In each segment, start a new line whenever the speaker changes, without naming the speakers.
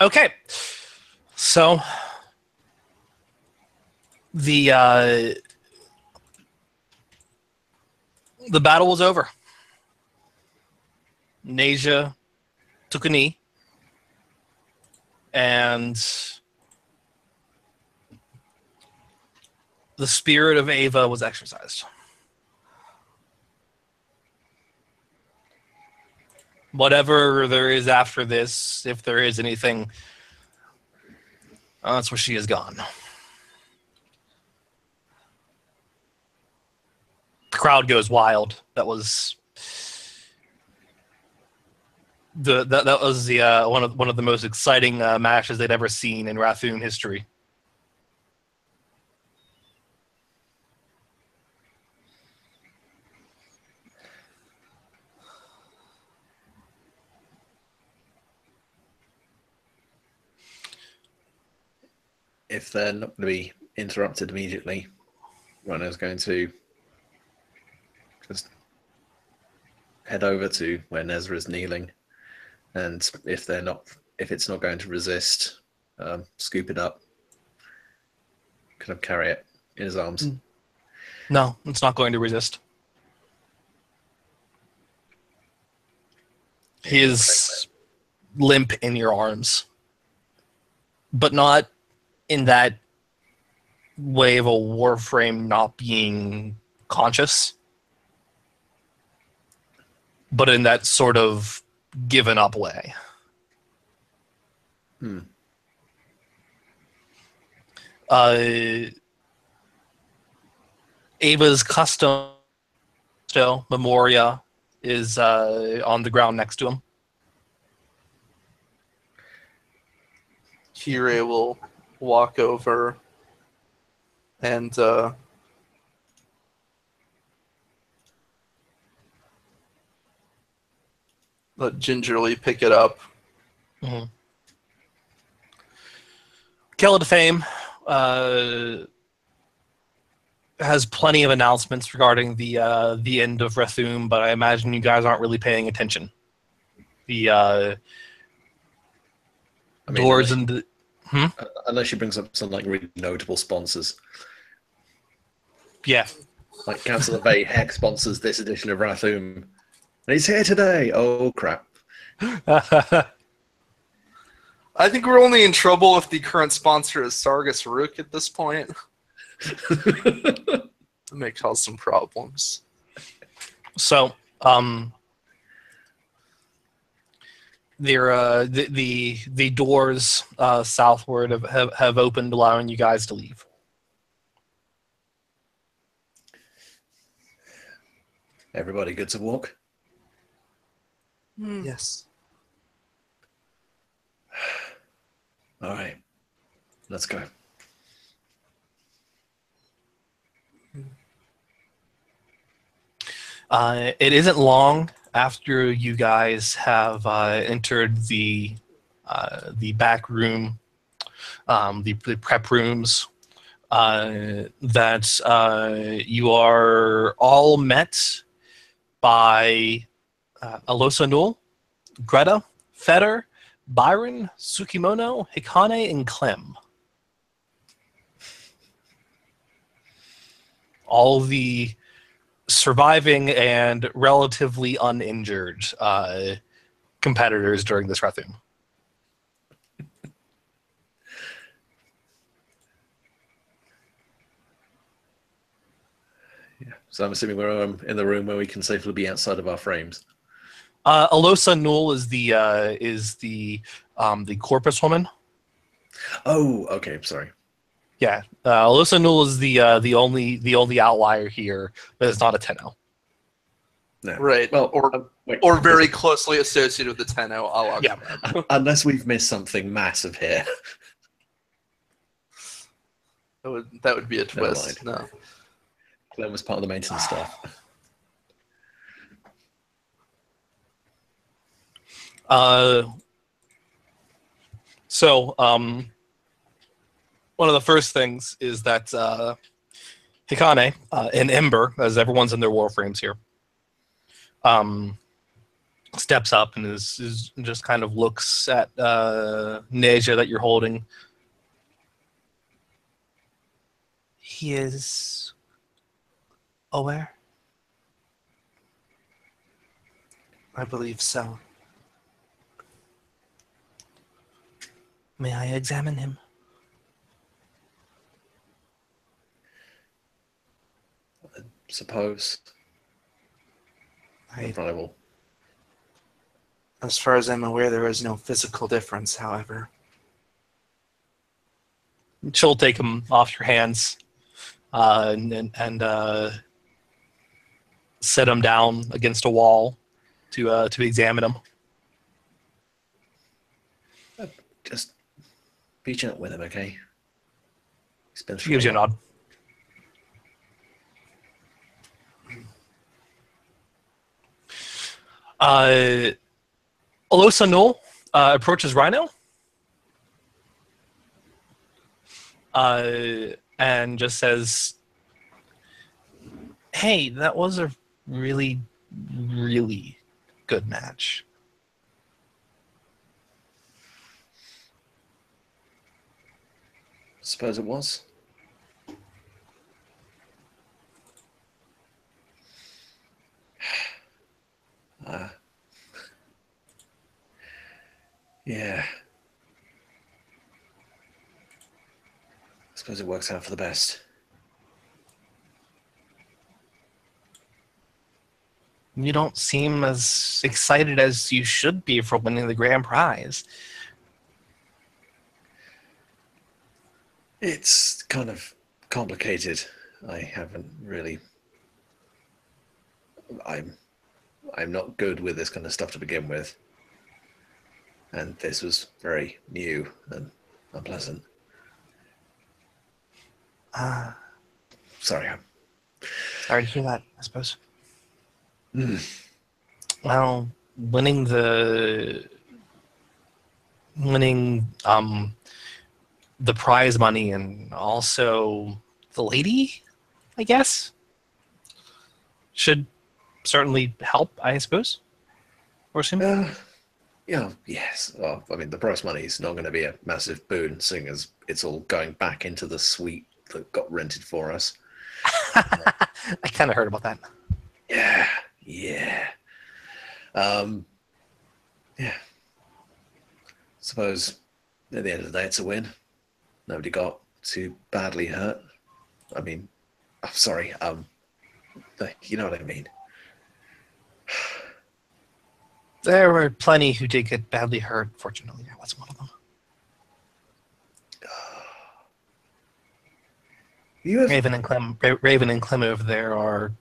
Okay, so the battle was over. Nasia took a knee, and the spirit of Ava was exercised. Whatever there is after this, if there is anything, that's where she is gone. The crowd goes wild. That was one of the most exciting matches they'd ever seen in Rathoon history.
If they're not going to be interrupted immediately, Rhino's going to just head over to where Nezra is kneeling, and if it's not going to resist, scoop it up, kind of carry it in his arms.
No, it's not going to resist. He is limp in your arms, but not in that way of a Warframe not being conscious, but in that sort of given up way. Ava's custom still Memoria is on the ground next to him.
Kirei will walk over and let gingerly pick it up.
Mm-hmm. Kella Fame has plenty of announcements regarding the end of Rathoon, but I imagine you guys aren't really paying attention. The doors and the
unless she brings up some like really notable sponsors.
Yeah,
like Council of Eight Heck sponsors this edition of Rathoon, and he's here today. Oh crap!
I think we're only in trouble if the current sponsor is Sargus Rook at this point. It may cause some problems.
So, the doors southward have opened, allowing you guys to leave.
Everybody good to walk?
Yes.
All right, let's go.
It isn't long after you guys have entered the back room, the prep rooms, that you are all met by Alosa Nul, Greta, Feder, Byron, Tsukimono, Hikane, and Clem. All the surviving and relatively uninjured competitors during this Rathoon.
Yeah. So I'm assuming we're in the room where we can safely be outside of our frames.
Alosa Nul is the corpus woman.
Oh, okay. Sorry.
Yeah, Alosa Nul is the only outlier here that is not a Tenno.
No.
Right.
Well,
or very closely associated with the Tenno.
Yeah.
Unless we've missed something massive here.
That would be a twist. No.
Clem was part of the maintenance staff.
One of the first things is that Hikane and Ember, as everyone's in their Warframes here, steps up and is just kind of looks at Neja that you're holding. He is aware? I believe so. May I examine him?
Suppose. No problem.
As far as I'm aware, there is no physical difference, however.
She'll take him off your hands and set him down against a wall to examine him.
Just be gentle with him, okay? He's been
She
through
gives you a nod. Alosa Null approaches Rhino and just says, "Hey, that was a really, really good match."
Suppose it was. Yeah. I suppose it works out for the best.
You don't seem as excited as you should be for winning the grand prize.
It's kind of complicated. I haven't really. I'm not good with this kind of stuff to begin with, and this was very new and unpleasant. Sorry.
Sorry to hear that, I suppose. Well, winning the prize money and also the lady, I guess, should certainly help, I suppose. Or soon.
Yeah, yes. Well, I mean, the prize money is not going to be a massive boon, seeing as it's all going back into the suite that got rented for us.
I kind of heard about that.
Yeah. Yeah. Suppose at the end of the day, it's a win. Nobody got too badly hurt. I mean, I'm sorry. You know what I mean.
There were plenty who did get badly hurt. Fortunately, I wasn't one of them. Raven and Clem over there are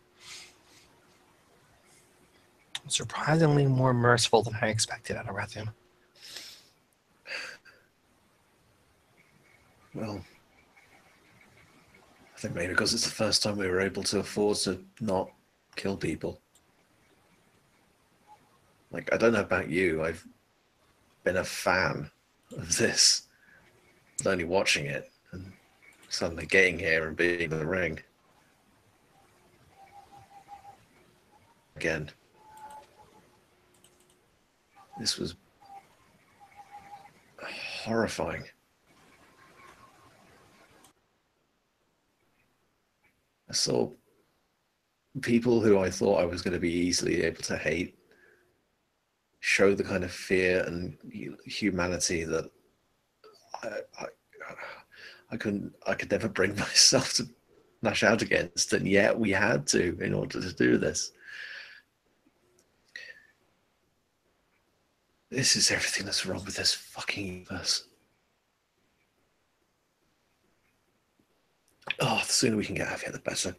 surprisingly more merciful than I expected out of Rathian.
Well, I think maybe because it's the first time we were able to afford to not kill people. Like, I don't know about you, I've been a fan of this, but only watching it and suddenly getting here and being in the ring. Again, this was horrifying. I saw people who I thought I was going to be easily able to hate show the kind of fear and humanity that I could never bring myself to lash out against, and yet we had to in order to do this. This is everything that's wrong with this fucking universe. Oh, the sooner we can get out of here, the better.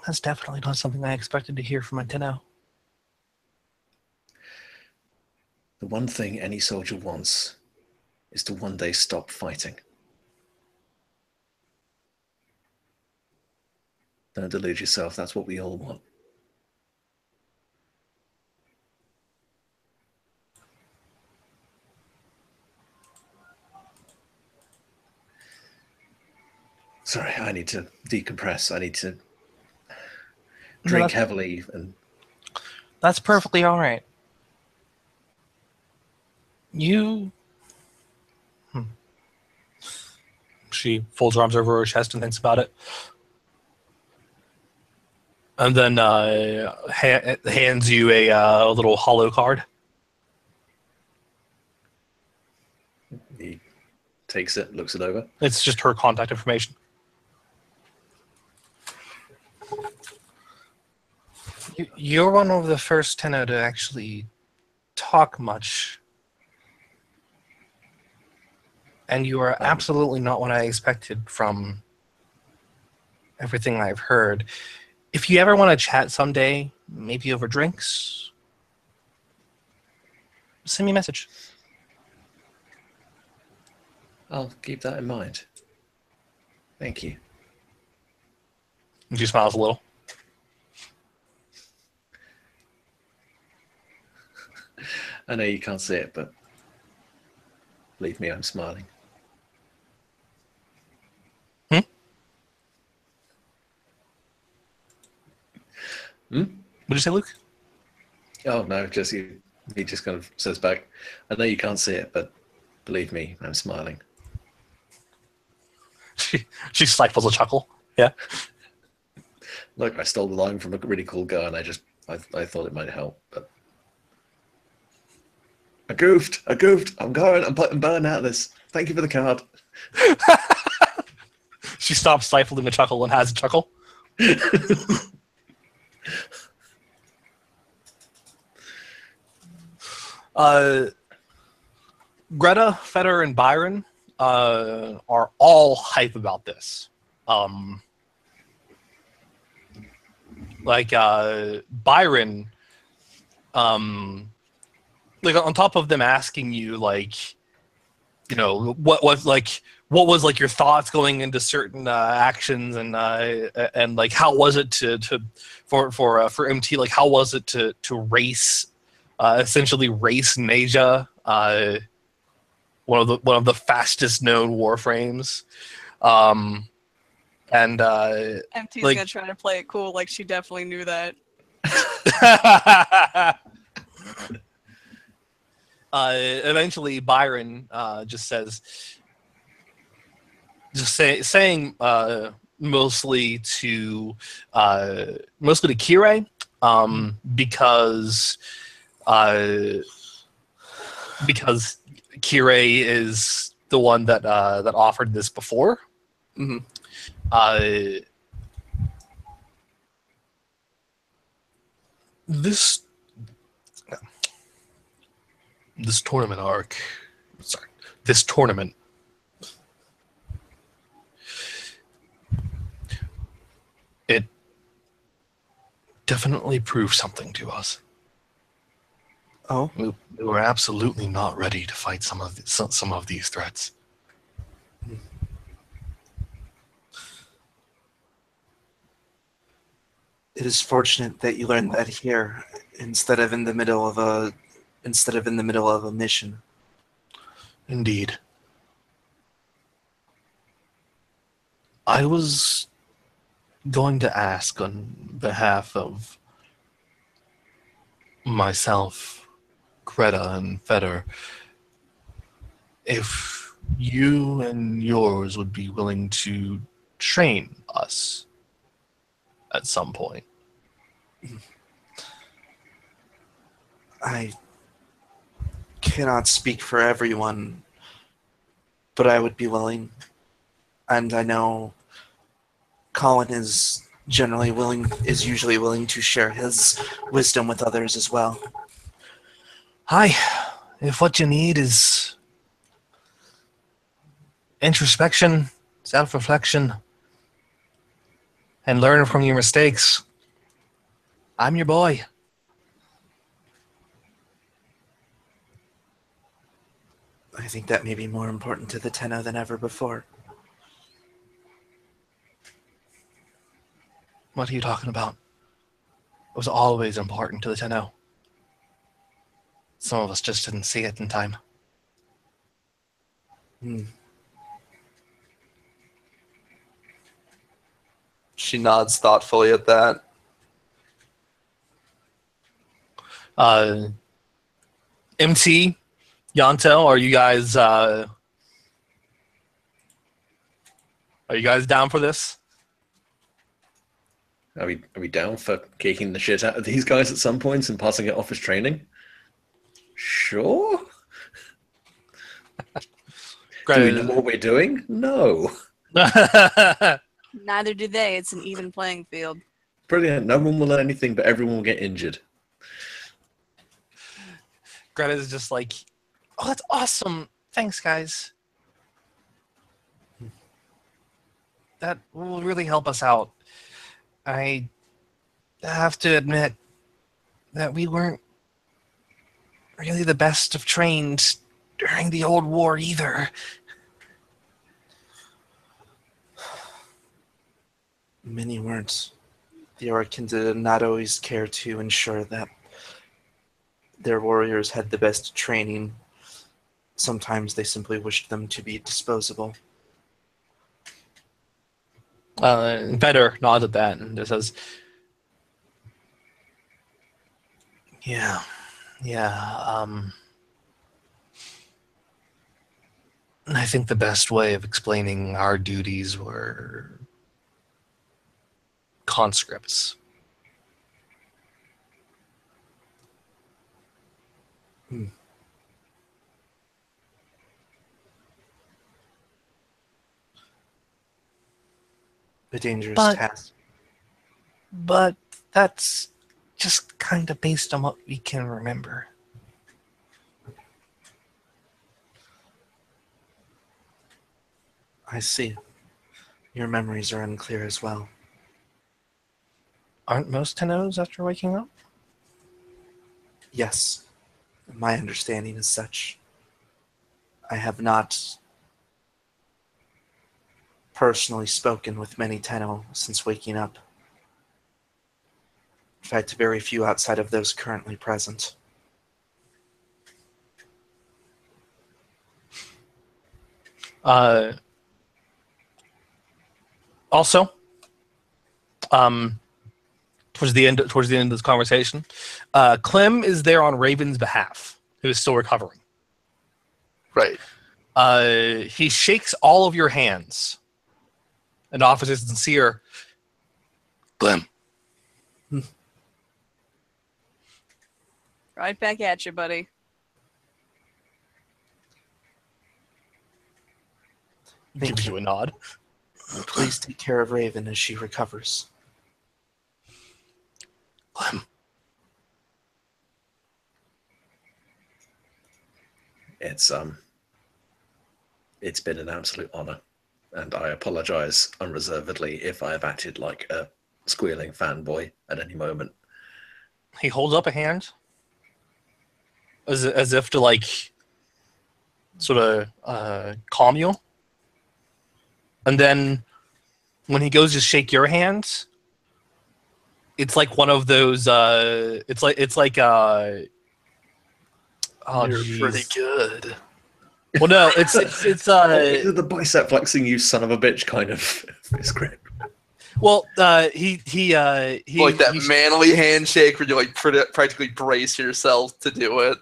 That's definitely not something I expected to hear from Antino.
The one thing any soldier wants is to one day stop fighting. Don't delude yourself, that's what we all want. Sorry, I need to decompress. I need to drink heavily, and
that's perfectly all right. You. She folds her arms over her chest and thinks about it. And then hands you a little hollow card.
he takes it, looks it over.
It's just her contact information. You're one of the first tenor to actually talk much. And you are absolutely not what I expected from everything I've heard. If you ever want to chat someday, maybe over drinks, send me a message.
I'll keep that in mind. Thank you.
And she smiles a little.
I know you can't see it, but believe me, I'm smiling.
What did you say, Luke?
Oh no, he just kind of says back, I know you can't see it, but believe me, I'm smiling.
She stifles a chuckle. Yeah.
Look, I stole the line from a really cool guy, and I thought it might help, but I goofed. I'm going. I'm burning out of this. Thank you for the card.
She stops stifling a chuckle and has a chuckle. Greta, Feder, and Byron are all hype about this. Byron, on top of them asking you, what was your thoughts going into certain actions, and how was it for MT, how was it to race, essentially race Naja, one of the fastest known Warframes, and
MT's gonna try to play it cool, like she definitely knew that.
Eventually, Byron just saying mostly to Kirei, because Kirei is the one that offered this before.
Mm-hmm.
This tournament arc. Sorry, this tournament. It definitely proved something to us.
Oh,
We were absolutely not ready to fight some of these threats.
it is fortunate that you learned that here instead of in the middle of a mission.
Indeed. I was going to ask on behalf of myself, Greta, and Feder, if you and yours would be willing to train us at some point.
I cannot speak for everyone, but I would be willing. And I know Colin is usually willing to share his wisdom with others as well.
Hi, if what you need is introspection, self-reflection, and learn from your mistakes, I'm your boy.
I think that may be more important to the Tenno than ever before.
What are you talking about? It was always important to the Tenno. Some of us just didn't see it in time.
She nods thoughtfully at that.
MT, Yanto, are you guys down for this?
Are we down for kicking the shit out of these guys at some point and passing it off as training? Sure. Do we know what we're doing? No.
Neither do they. It's an even playing field.
Brilliant. No one will learn anything, but everyone will get injured.
Greta is just like, oh, that's awesome. Thanks, guys. That will really help us out. I have to admit that we weren't really the best of trained during the old war either.
Many weren't. The Orokin did not always care to ensure that their warriors had the best training. Sometimes they simply wished them to be disposable.
Better nods at that and just says, yeah. I think the best way of explaining our duties were conscripts.
A dangerous
But-
task.
But that's just kind of based on what we can remember.
I see. Your memories are unclear as well.
Aren't most Tennos after waking up?
Yes, my understanding is such. I have not personally spoken with many Tenno since waking up. In fact, very few outside of those currently present.
Also, towards the end of this conversation, Clem is there on Raven's behalf, who is still recovering.
Right.
He shakes all of your hands and offers his sincere, Clem.
Right back at you, buddy.
Thank
Gives
you.
you a nod.
Please take care of Raven as she recovers.
Clem.
It's been an absolute honor, and I apologize unreservedly if I have acted like a squealing fanboy at any moment.
He holds up a hand as if to like sort of calm you, and then when he goes to shake your hand, it's like one of those. It's like oh,
You're
geez.
pretty good.
Well, no, it's
Is it the bicep flexing, you son of a bitch kind of fist grip?
well, he
Like that manly handshake where you like practically brace yourself to do it.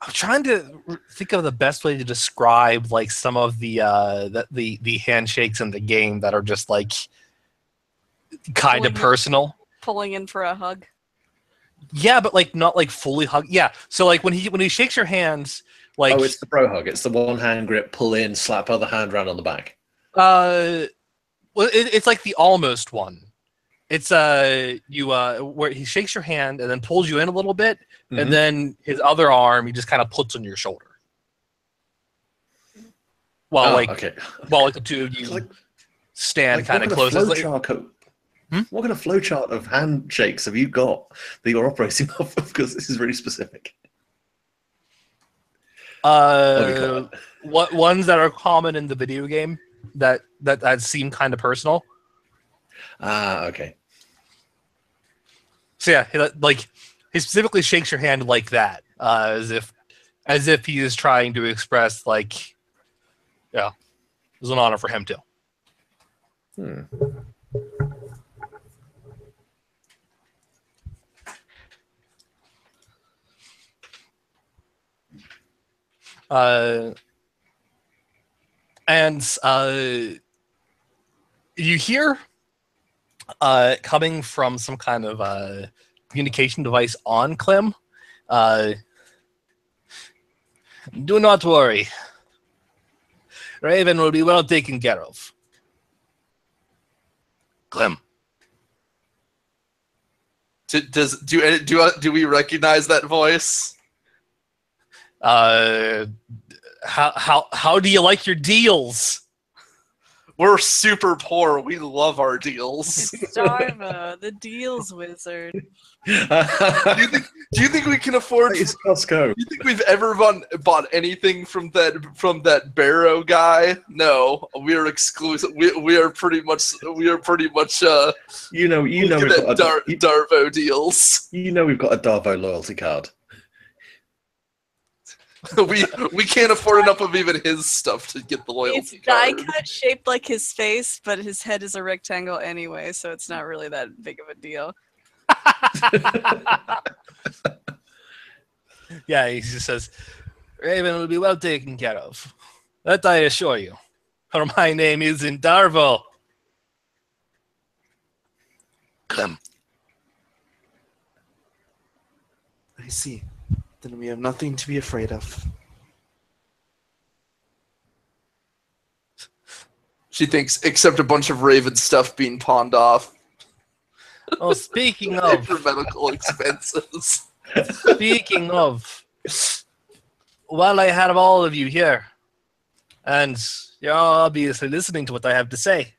I'm trying to think of the best way to describe like some of the handshakes in the game that are just like kind of
Pulling-
personal.
Pulling in for a hug.
Yeah, but like not like fully hug. Yeah, so like when he shakes your hands, like
Oh, it's the bro hug. It's the one hand grip, pull in, slap other hand round on the back.
well, it's like the almost one. It's where he shakes your hand and then pulls you in a little bit,
Mhm.
and then his other arm he just kind of puts on your shoulder. While
okay.
while like the two of you
Like-
stand kind of
what
close.
kind
It's
of
like-
flowchart What kind of flowchart of handshakes have you got that you're operating off of? Because this is really specific.
What ones that are common in the video game that seem kind of personal.
Okay.
So yeah, he specifically shakes your hand like that, as if he is trying to express like, yeah, it was an honor for him too. And you hear coming from some kind of communication device on Clem. Do not worry. Raven will be well taken care of. Clem.
Do we recognize that voice?
How do you like your deals?
We're super poor. We love our deals.
It's Darvo, the deals wizard.
Do you think we can afford?
It's Costco.
Do you think we've ever bought anything from that Barrow guy? No, we are exclusive. We are pretty much.
You know we've got
Darvo deals.
You know we've got a Darvo loyalty card.
we can't afford enough of even his stuff to get the loyalty
It's die
card.
cut shaped like his face, but his head is a rectangle anyway, so it's not really that big of a deal.
Yeah, he just says, Raven will be well taken care of. That I assure you. For my name isn't Darvo. Clem.
I see. Then we have nothing to be afraid of.
She thinks, except a bunch of Raven stuff being pawned off.
Oh, speaking of,
For medical expenses.
while I have all of you here, and you're all obviously listening to what I have to say,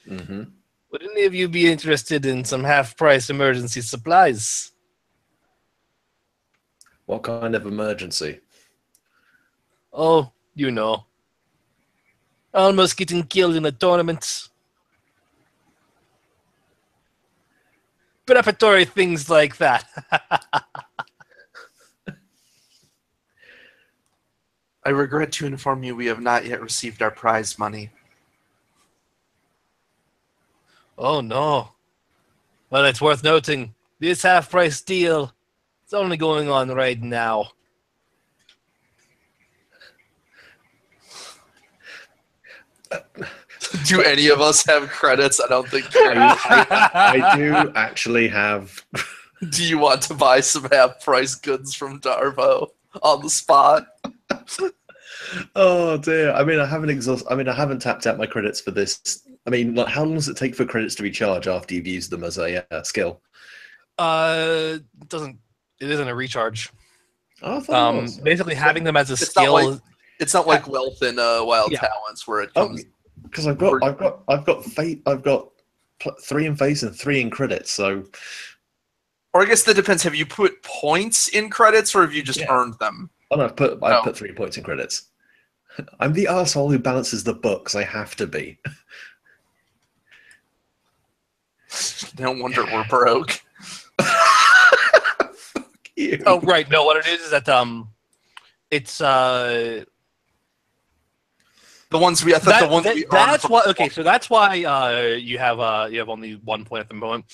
Mm-hmm.
would any of you be interested in some half-price emergency supplies?
What kind of emergency?
Oh, you know. Almost getting killed in a tournament. Preparatory things like that.
I regret to inform you we have not yet received our prize money.
Oh, no. Well, it's worth noting. This half-price deal is only going on right now.
Do any of us have credits? I don't think.
I do actually have.
Do you want to buy some half-price goods from Darvo on the spot?
Oh dear! I mean, I haven't tapped out my credits for this. I mean, like, how long does it take for credits to be charged after you've used them as a skill?
It isn't a recharge.
Oh, I thought it was.
Basically, having them as a
It's
skill.
It's not like wealth in Wild
Yeah.
Talents where it
Oh,
comes.
because I've got 3 in face and 3 in credits. So,
Or I guess that depends. Have you put points in credits, or have you just earned them?
oh no, I've put 3 points in credits. I'm the arsehole who balances the books. I have to be.
No wonder we're broke.
Fuck you.
Oh, right. No, what it is that it's
The ones we. I thought the ones we.
That's
earned
why.
from-
Okay, so that's why you have only 1 point at the moment.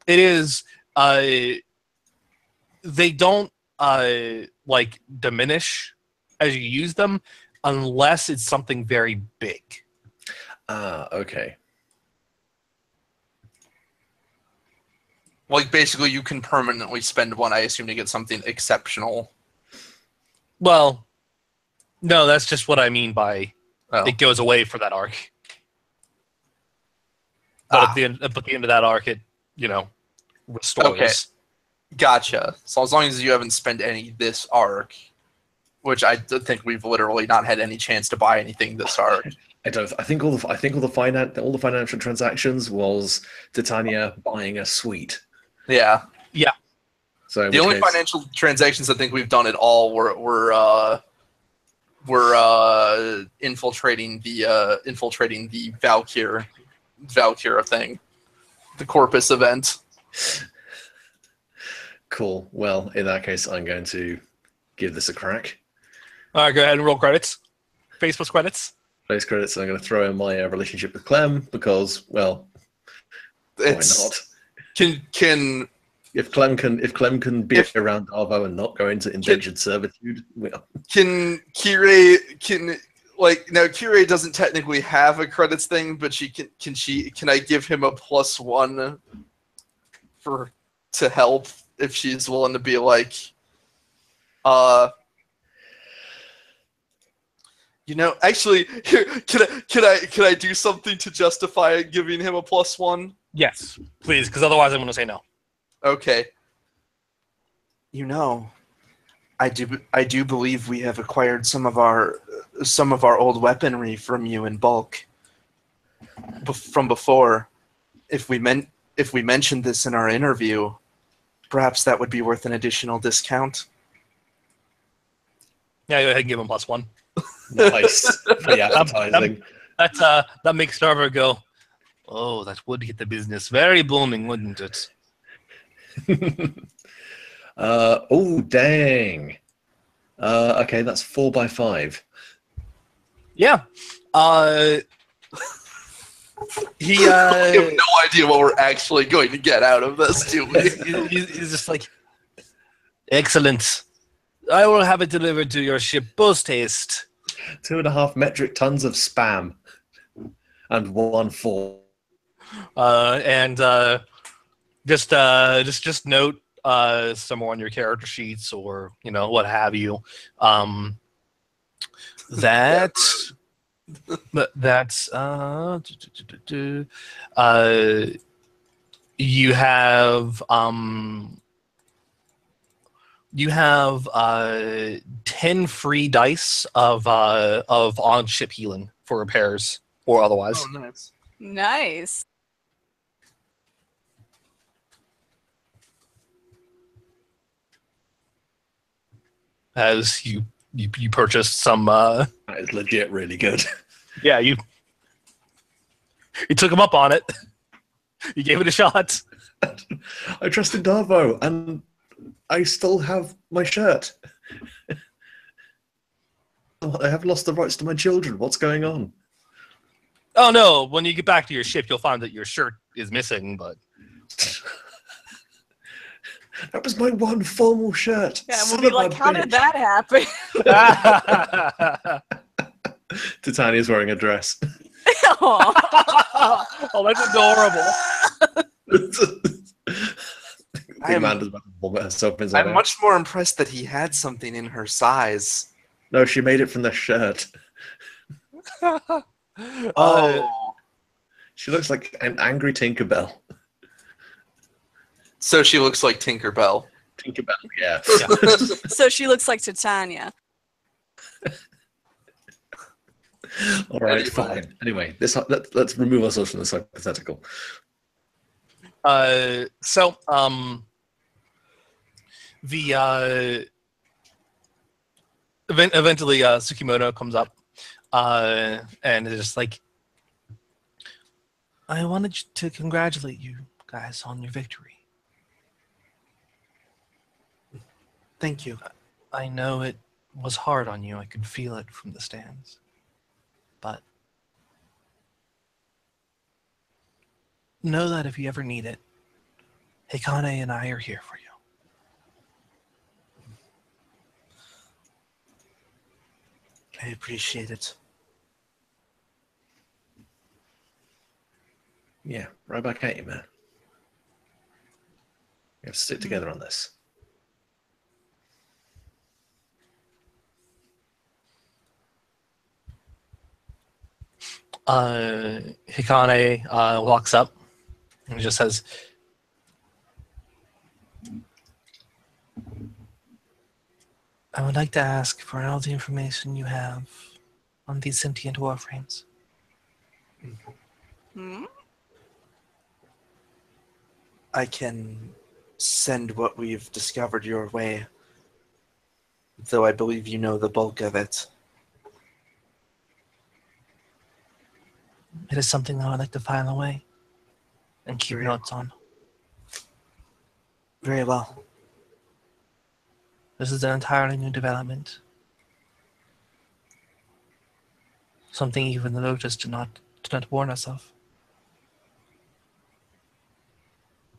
It is they don't like diminish as you use them unless it's something very big.
Ah, okay.
Like basically, you can permanently spend one. I assume to get something exceptional.
Well, no, that's just what I mean by
Oh.
it goes away for that arc. But at the end of that arc, it restores.
Okay. Gotcha. So as long as you haven't spent any this arc, which I think we've literally not had any chance to buy anything this arc.
I think all the financial transactions was Titania buying a suite.
Yeah.
So
The only financial transactions I think we've done at all were infiltrating the Valkyra thing, the Corpus event.
Cool. Well, in that case, I'm going to give this a crack.
All right, go ahead and roll credits. Face plus credits.
Place credits. I'm going to throw in my relationship with Clem because, well, why not?
Can
If Clem can be around Darvo and not go into indentured servitude,
Can Kirei doesn't technically have a credits thing, but can I give him a +1 to help if she's willing to be like, actually, here, can I do something to justify giving him a +1?
Yes, please, because otherwise I'm going to say no.
Okay.
I do believe we have acquired some of our old weaponry from you in bulk from before. If we mentioned this in our interview, perhaps that would be worth an additional discount.
Yeah, go ahead and give him +1.
nice free advertising.
That makes Darvo go, oh, that would get the business very booming, wouldn't it?
Oh dang. Okay, that's 4 by 5.
Yeah. He
We have no idea what we're actually going to get out of this, do we?
he's just like, excellent. I will have it delivered to your ship post haste.
2.5 metric tons of spam and 1 4.
Just note somewhere on your character sheets or what have you, that's you have 10 free dice of on ship healing for repairs or otherwise.
Oh, nice.
Nice.
As you purchased some.
That is legit really good.
Yeah, you took him up on it. You gave it a shot.
I trusted Darvo, and I still have my shirt. I have lost the rights to my children. What's going on?
Oh no! When you get back to your ship, you'll find that your shirt is missing. But
that was my one formal shirt.
Yeah,
Son
we'll be
of
like,
a
how did
bitch."
that happen?
Titania's wearing a dress.
Aw.
Oh, that's adorable.
Amanda's about to vomit herself inside
I'm
out.
much more impressed that he had something in her size.
No, she made it from the shirt. She looks like an angry Tinkerbell.
So she looks like Tinkerbell.
Tinkerbell, yeah.
So she looks like Titania.
All right, fine. Anyway, let's remove ourselves from this hypothetical.
Eventually Tsukimoto comes up and is just like, I wanted to congratulate you guys on your victory.
Thank you.
I know it was hard on you. I could feel it from the stands. But know that if you ever need it, Hikane and I are here for you.
I appreciate it.
Yeah, right back at you, man. We have to stick together on this.
Hikane walks up and just says, I would like to ask for all the information you have on these sentient warframes.
Hmm?
I can send what we've discovered your way, though I believe you know the bulk of it.
It is something that I would like to file away and keep
Very
notes on.
Very well.
This is an entirely new development. Something even the Lotus did not warn us of.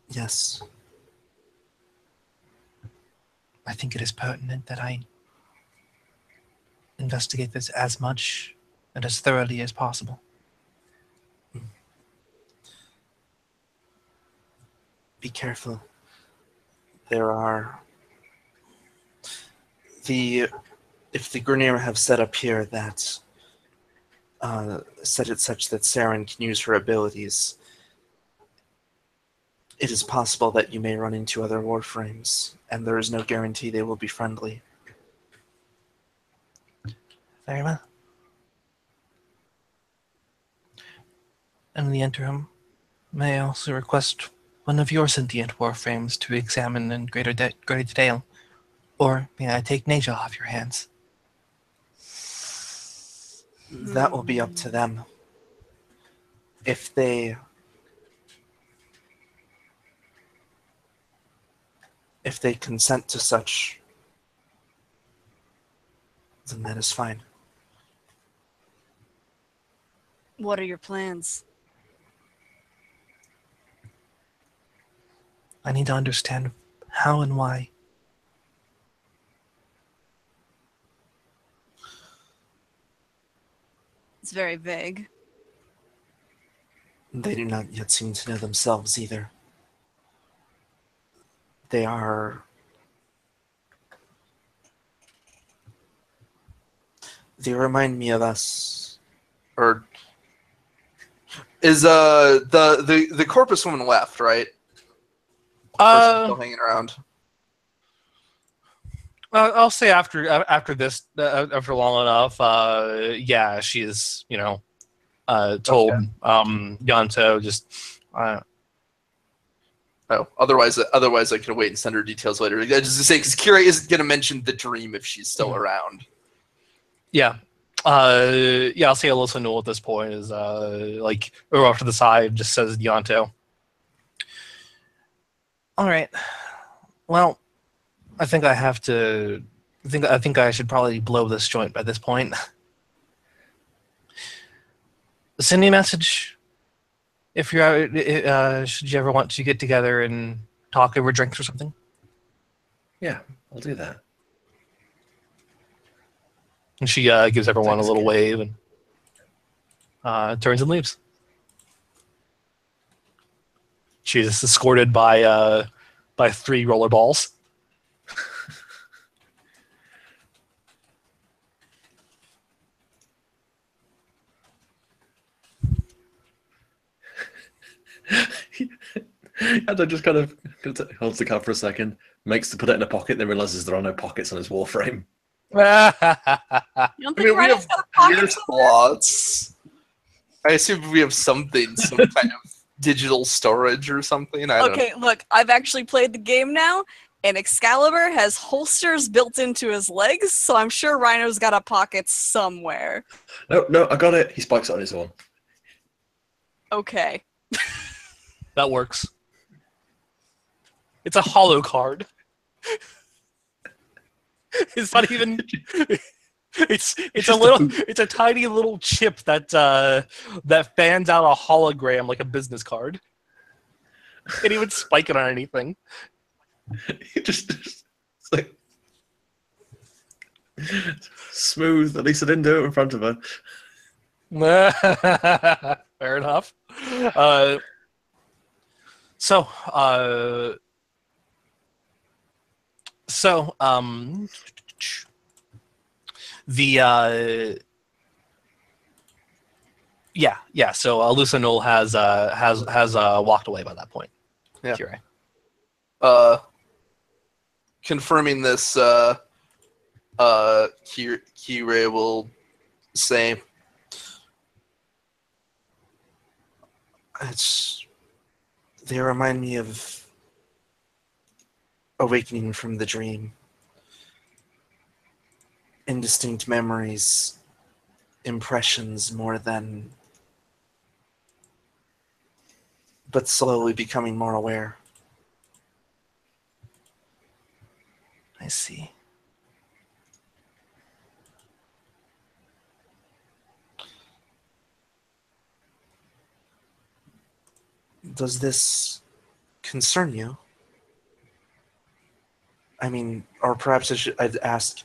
Yes.
I think it is pertinent that I investigate this as much and as thoroughly as possible.
Be careful. There are if the Grineer have set up here that set it such that Saren can use her abilities, it is possible that you may run into other Warframes, and there is no guarantee they will be friendly.
Very well. In the interim, may I also request one of your sentient Warframes to examine in greater detail? Or may I take Neja off your hands?
That will be up to them. If they consent to such, then that is fine.
What are your plans?
I need to understand how and why.
It's very vague.
They do not yet seem to know themselves either. They remind me of us.
Or is the corpus woman left, right? Or is she still hanging around?
I'll say after this, after long enough, yeah, she is, told
Okay.
Yanto just,
Oh, otherwise I could wait and send her details later. Just to say, because Kira isn't going to mention the dream if she's still around.
yeah. I'll say Alyssa Newell at this point is, or off to the side, just says Yanto. All right. Well, I think I have to. I think I should probably blow this joint by this point. Send me a message if you're out. Should you ever want to get together and talk over drinks or something?
Yeah, I'll do that.
And she gives everyone
Thanks,
a little
kid.
wave and turns and leaves. She's escorted by 3 rollerballs.
And I just kind of holds the card for a second, makes to put it in a pocket, then realizes there are no pockets on his Warframe.
You don't
I
think
mean, we
Ryan's
have
got a
gear
pocket?
slots. I assume we have something, some kind of digital storage or something. I don't know.
Okay, look, I've actually played the game now, and Excalibur has holsters built into his legs, so I'm sure Rhino's got a pocket somewhere.
No, I got it. He spikes it on his own.
Okay.
That works. It's a hollow card. It's not even. It's a tiny little chip that fans out a hologram like a business card. Can't even spike it on anything.
It's like smooth. At least I didn't do it in front of her.
Fair enough. So Alyssa Null has walked away by that point.
Yeah.
Kira.
Confirming this, Kira will say,
They remind me of awakening from the dream. Indistinct memories, impressions more than, but slowly becoming more aware. I see. Does this concern you? I mean, or perhaps I'd ask,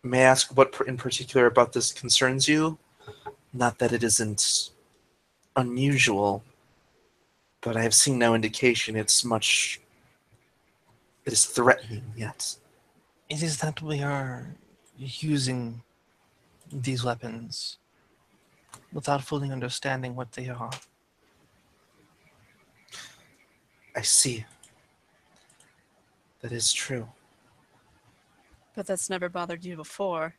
may I ask what in particular about this concerns you? Not that it isn't unusual, but I have seen no indication it is threatening yet.
It is that we are using these weapons without fully understanding what they are.
I see. That is true.
But that's never bothered you before.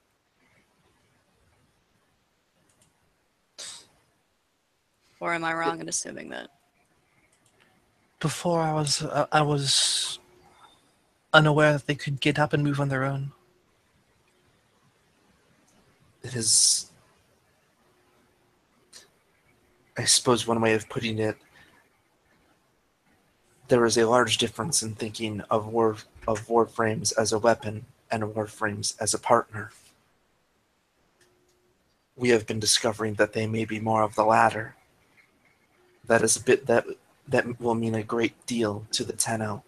Or am I wrong in assuming that?
Before I was unaware that they could get up and move on their own.
It is, I suppose one way of putting it, there is a large difference in thinking of Warframes as a weapon and Warframes as a partner. We have been discovering that they may be more of the latter. That is a bit that will mean a great deal to the Tenno.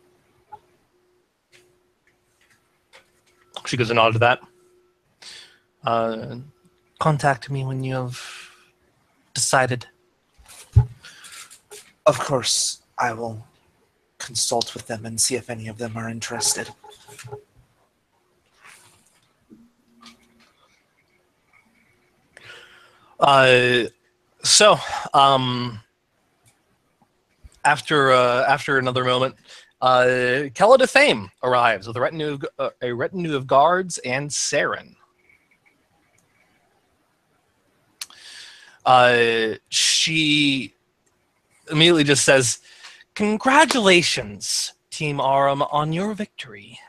She gives a nod to that. Contact me when you have decided.
Of course, I will consult with them and see if any of them are interested.
So, after another moment, Kella de Fame arrives with a retinue of guards and Saren. She immediately just says, "Congratulations, Team Aram, on your victory.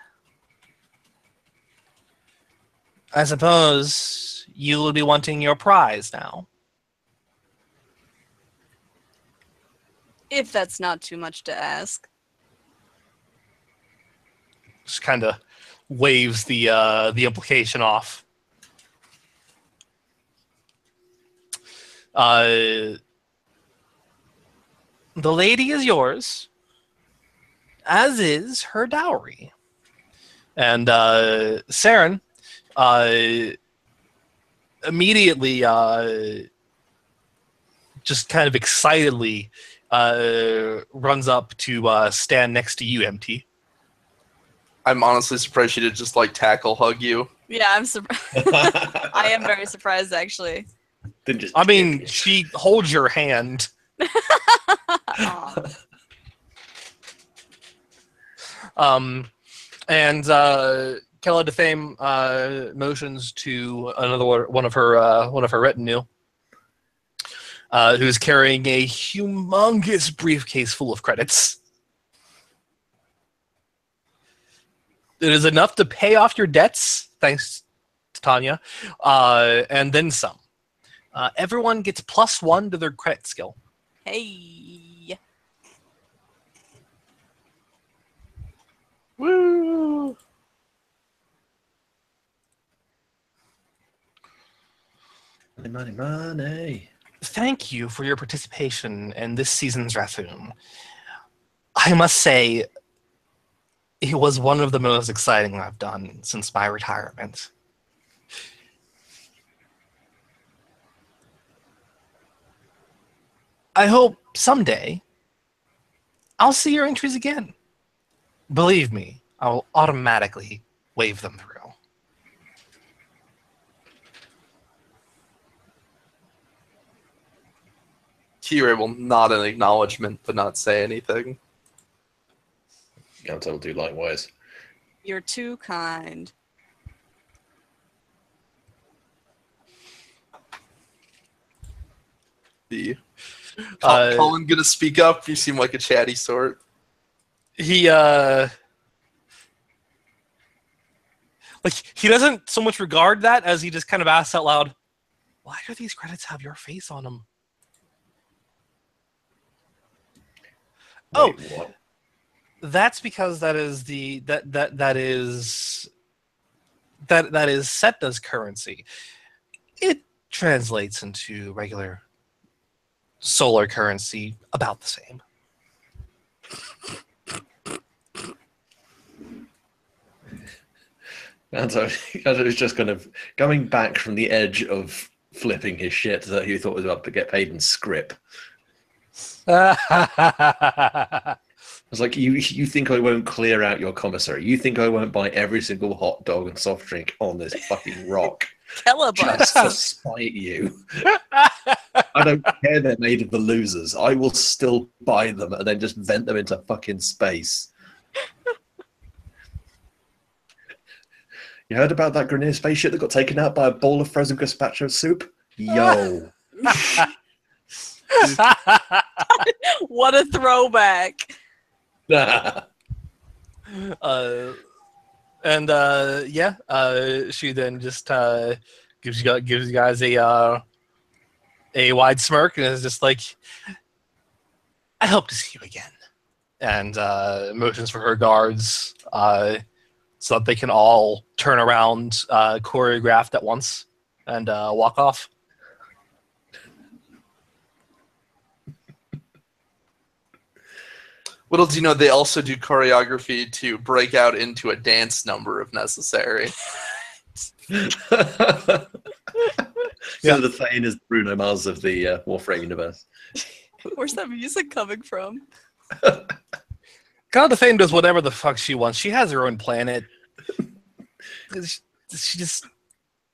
I suppose you will be wanting your prize now."
If that's not too much to ask.
Just kind of waves the implication off. The lady is yours, as is her dowry. And Saren immediately, just kind of excitedly, runs up to stand next to you, MT.
I'm honestly surprised she did just like tackle hug you.
Yeah, I'm surprised. I am very surprised, actually.
Didn't just
I mean, she holds your hand.
Aw.
And Kella de Fame motions to another one of her retinue, who's carrying a humongous briefcase full of credits. It is enough to pay off your debts, thanks to Tanya, and then some. Everyone gets +1 to their credit skill.
Hey.
Woo!
Money, money.
Thank you for your participation in this season's Rathoon. I must say, it was one of the most exciting I've done since my retirement. I hope someday I'll see your entries again. Believe me, I will automatically wave them through.
T-Ray will nod an acknowledgement but not say anything.
I'll do likewise.
You're too kind.
The
Uh,
Colin gonna speak up? You seem like a chatty sort.
He he doesn't so much regard that as he just kind of asks out loud, "Why do these credits have your face on them?" Oh,
Wait, what?
that's because that is that is Setna's currency. It translates into regular solar currency about the same.
I Anto was just kind of going back from the edge of flipping his shit that he thought was about to get paid in scrip. I was like, you think I won't clear out your commissary? You think I won't buy every single hot dog and soft drink on this fucking rock
Kelabut.
just to spite you? I don't care they're made of the losers. I will still buy them and then just vent them into fucking space. You heard about that Grenier spaceship that got taken out by a bowl of frozen gazpacho soup? Yo.
What a throwback.
She then just gives you guys a wide smirk and is just like, I hope to see you again, and motions for her guards so that they can all turn around, choreographed at once, and walk off.
Little do you know, they also do choreography to break out into a dance number if necessary.
Yeah. The Thane is Bruno Mars of the Warframe universe.
Where's that music coming from?
God, the Thane does whatever the fuck she wants. She has her own planet.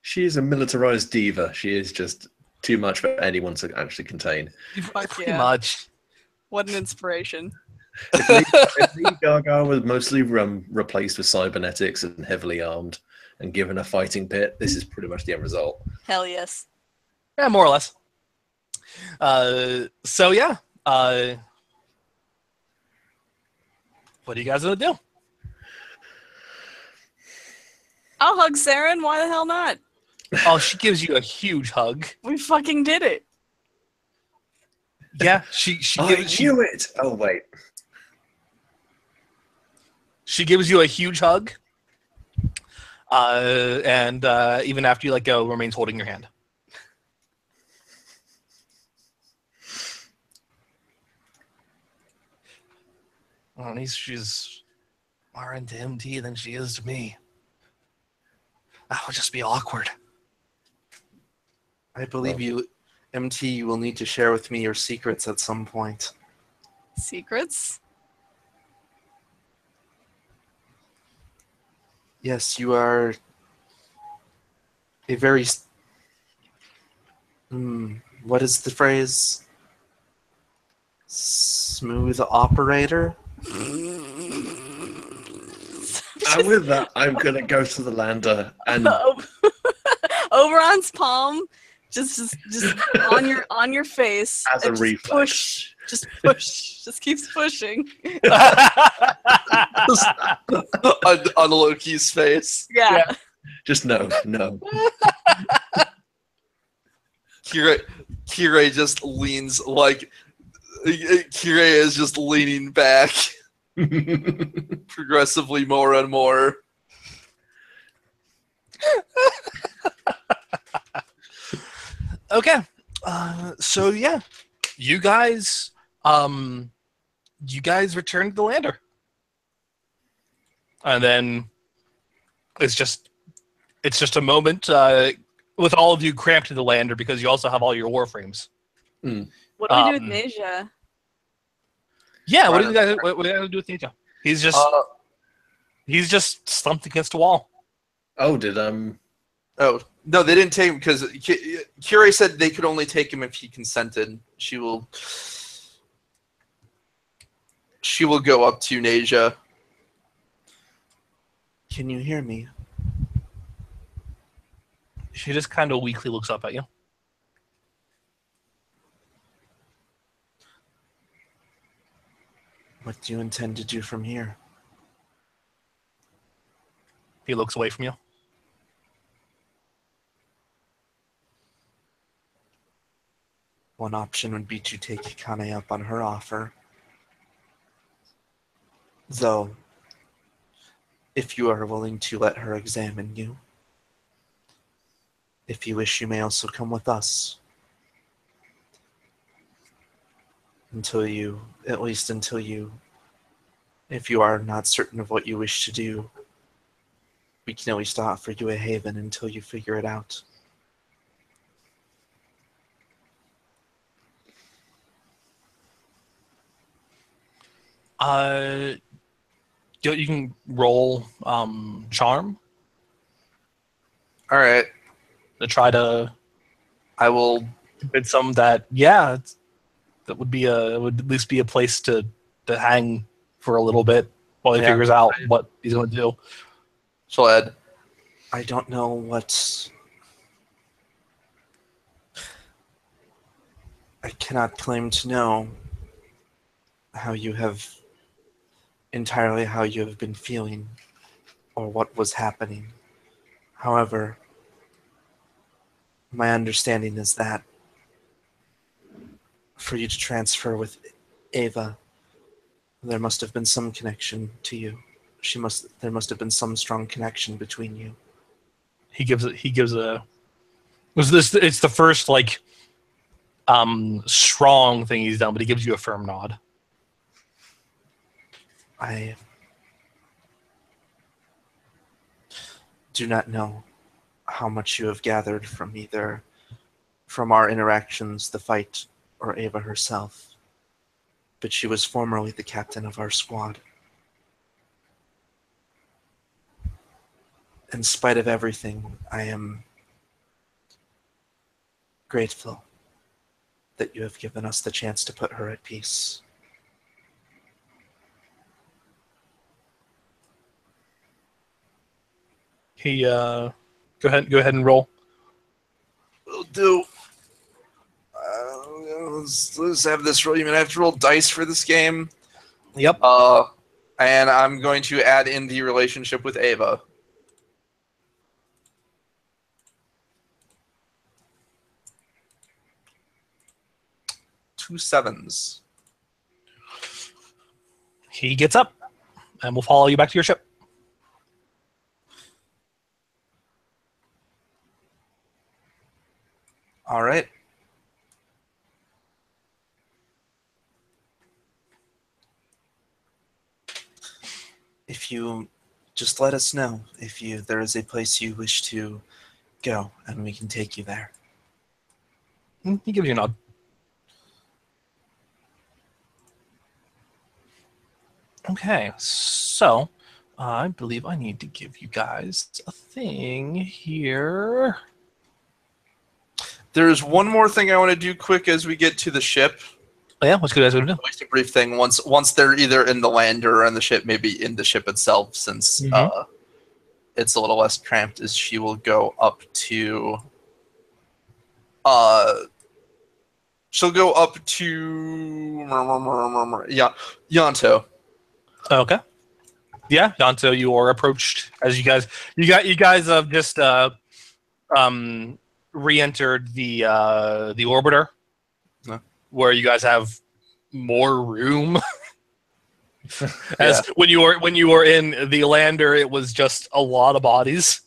She is a militarized diva. She is just too much for anyone to actually contain.
Fuck
Pretty
yeah.
much.
What an inspiration.
If Lady Gaga was mostly replaced with cybernetics and heavily armed and given a fighting pit, this is pretty much the end result.
Hell yes.
Yeah, more or less. So yeah. What are you guys gonna do?
I'll hug Saren. Why the hell not?
Oh, she gives you a huge hug.
We fucking did it.
Yeah, she
knew it. Oh wait.
She gives you a huge hug. And even after you let go, remains holding your hand. Well, at least she's more into MT than she is to me. That would just be awkward.
I believe you, MT, you will need to share with me your secrets at some point.
Secrets?
Yes, you are a very... what is the phrase? Smooth operator?
And with that, I'm going to go to the lander and...
Oberon's palm, just on your face.
As a
and
reflex.
Push. Just keeps pushing.
on Loki's face.
Yeah.
Just no.
Kirei just leans like... Kirei is just leaning back progressively more and more.
Okay. So yeah, you guys return to the lander, and then it's just a moment with all of you cramped in the lander because you also have all your warframes.
What do we do with Neja?
Yeah, what do you guys do with Neja? He's just slumped against a wall.
Oh, did
Oh no, they didn't take him because Kirei said they could only take him if he consented. She will go up to Neja.
Can you hear me?
She just kind of weakly looks up at you.
What do you intend to do from here?
He looks away from you.
One option would be to take Hikane up on her offer. Though, if you are willing to let her examine you, if you wish, you may also come with us. Until you, if you are not certain of what you wish to do, we can always still offer you a haven until you figure it out.
You can roll charm
All right.
to try to
I will.
convince them that that would be it would at least be a place to hang for a little bit while he
Yeah.
figures out what he's going to do.
She'll add.
I don't know what... I cannot claim to know how you have been feeling or what was happening. However, my understanding is that for you to transfer with Ava, there must have been some connection to you. There must have been some strong connection between you.
He gives a it's the first like strong thing he's done, but he gives you a firm nod.
I do not know how much you have gathered from either from our interactions, the fight, or Ava herself, but she was formerly the captain of our squad. In spite of everything, I am grateful that you have given us the chance to put her at peace.
He go ahead and roll.
Will do. Let's have this roll. You mean I have to roll dice for this game?
Yep.
And I'm going to add in the relationship with Ava. Two 7s.
He gets up, and we'll follow you back to your ship.
All right. If you just let us know if there is a place you wish to go, and we can take you there.
He gives you a nod. Okay, so I believe I need to give you guys a thing here.
There's one more thing I want to do quick as we get to the ship.
Oh, yeah, what's good guys going to do?
Just a brief thing. Once they're either in the lander or on the ship, maybe in the ship itself, since it's a little less cramped, is she will go up to Yanto.
Okay. Yeah, Danto, you are approached as you guys have just re-entered the orbiter, where you guys have more room. When you were in the lander, it was just a lot of bodies.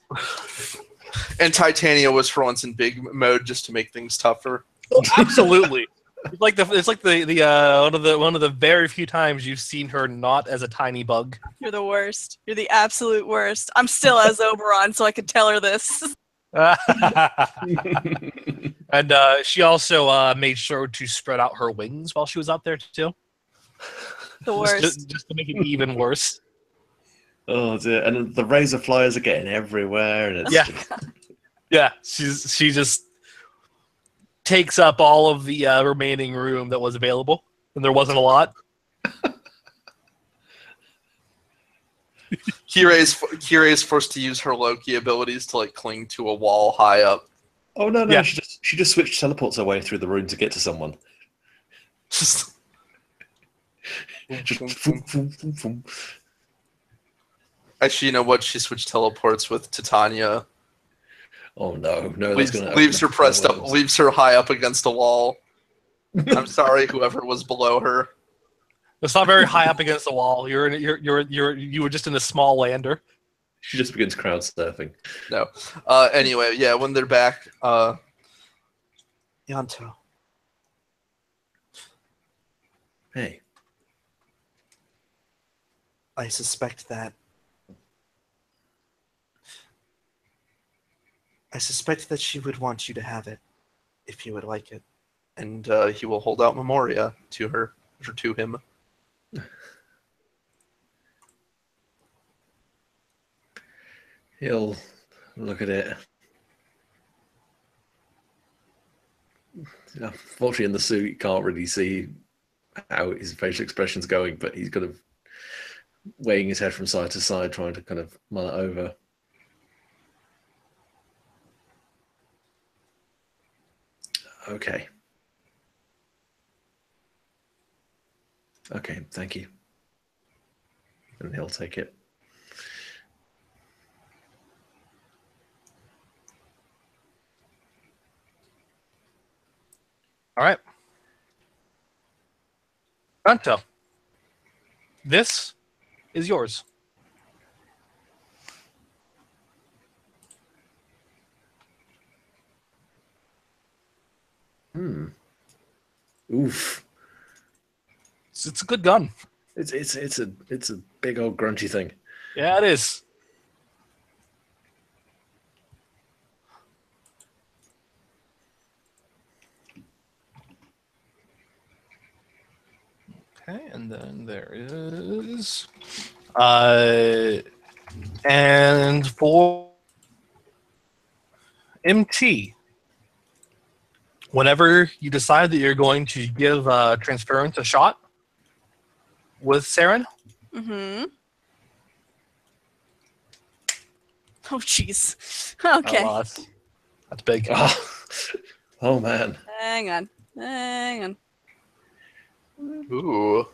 And Titania was for once in big mode just to make things tougher.
Oh, absolutely. It's like the one of the very few times you've seen her not as a tiny bug.
You're the worst. You're the absolute worst. I'm still as Oberon, so I could tell her this.
And she also made sure to spread out her wings while she was out there too.
The worst.
Just to make it even worse.
Oh dear! And the razor flyers are getting everywhere, and it's
she just takes up all of the remaining room that was available, and there wasn't a lot.
Kirei is forced to use her Loki abilities to like cling to a wall high up.
Oh no!
Yeah.
She just switched teleports her way through the room to get to someone.
Just
Vroom, vroom, vroom, vroom.
actually, you know what? She switched teleports with Titania.
Oh no! That's gonna
Leaves her
open
pressed up.
worms.
Leaves her high up against a wall. I'm sorry, whoever was below her.
It's not very high up against the wall. You were just in a small lander.
She just begins crowd surfing.
No. Anyway, yeah, when they're back,
Yanto,
Hey,
I suspect that I suspect that she would want you to have it, if you would like it.
And he will hold out Memoria to her, or to him.
He'll look at it. Unfortunately, in the suit, you can't really see how his facial expression's going, but he's kind of weighing his head from side to side, trying to kind of mull it over. Okay. Okay, thank you. And he'll take it.
All right. Pronto. This is yours.
Oof.
It's a good gun.
It's a big old grungy thing.
Yeah, it is. Okay, and then there is and for MT, whenever you decide that you're going to give transference a shot with Saren,
Mm-hmm. Oh, jeez. Okay.
oh, that's big.
Oh man.
Hang on. Hang on.
Ooh.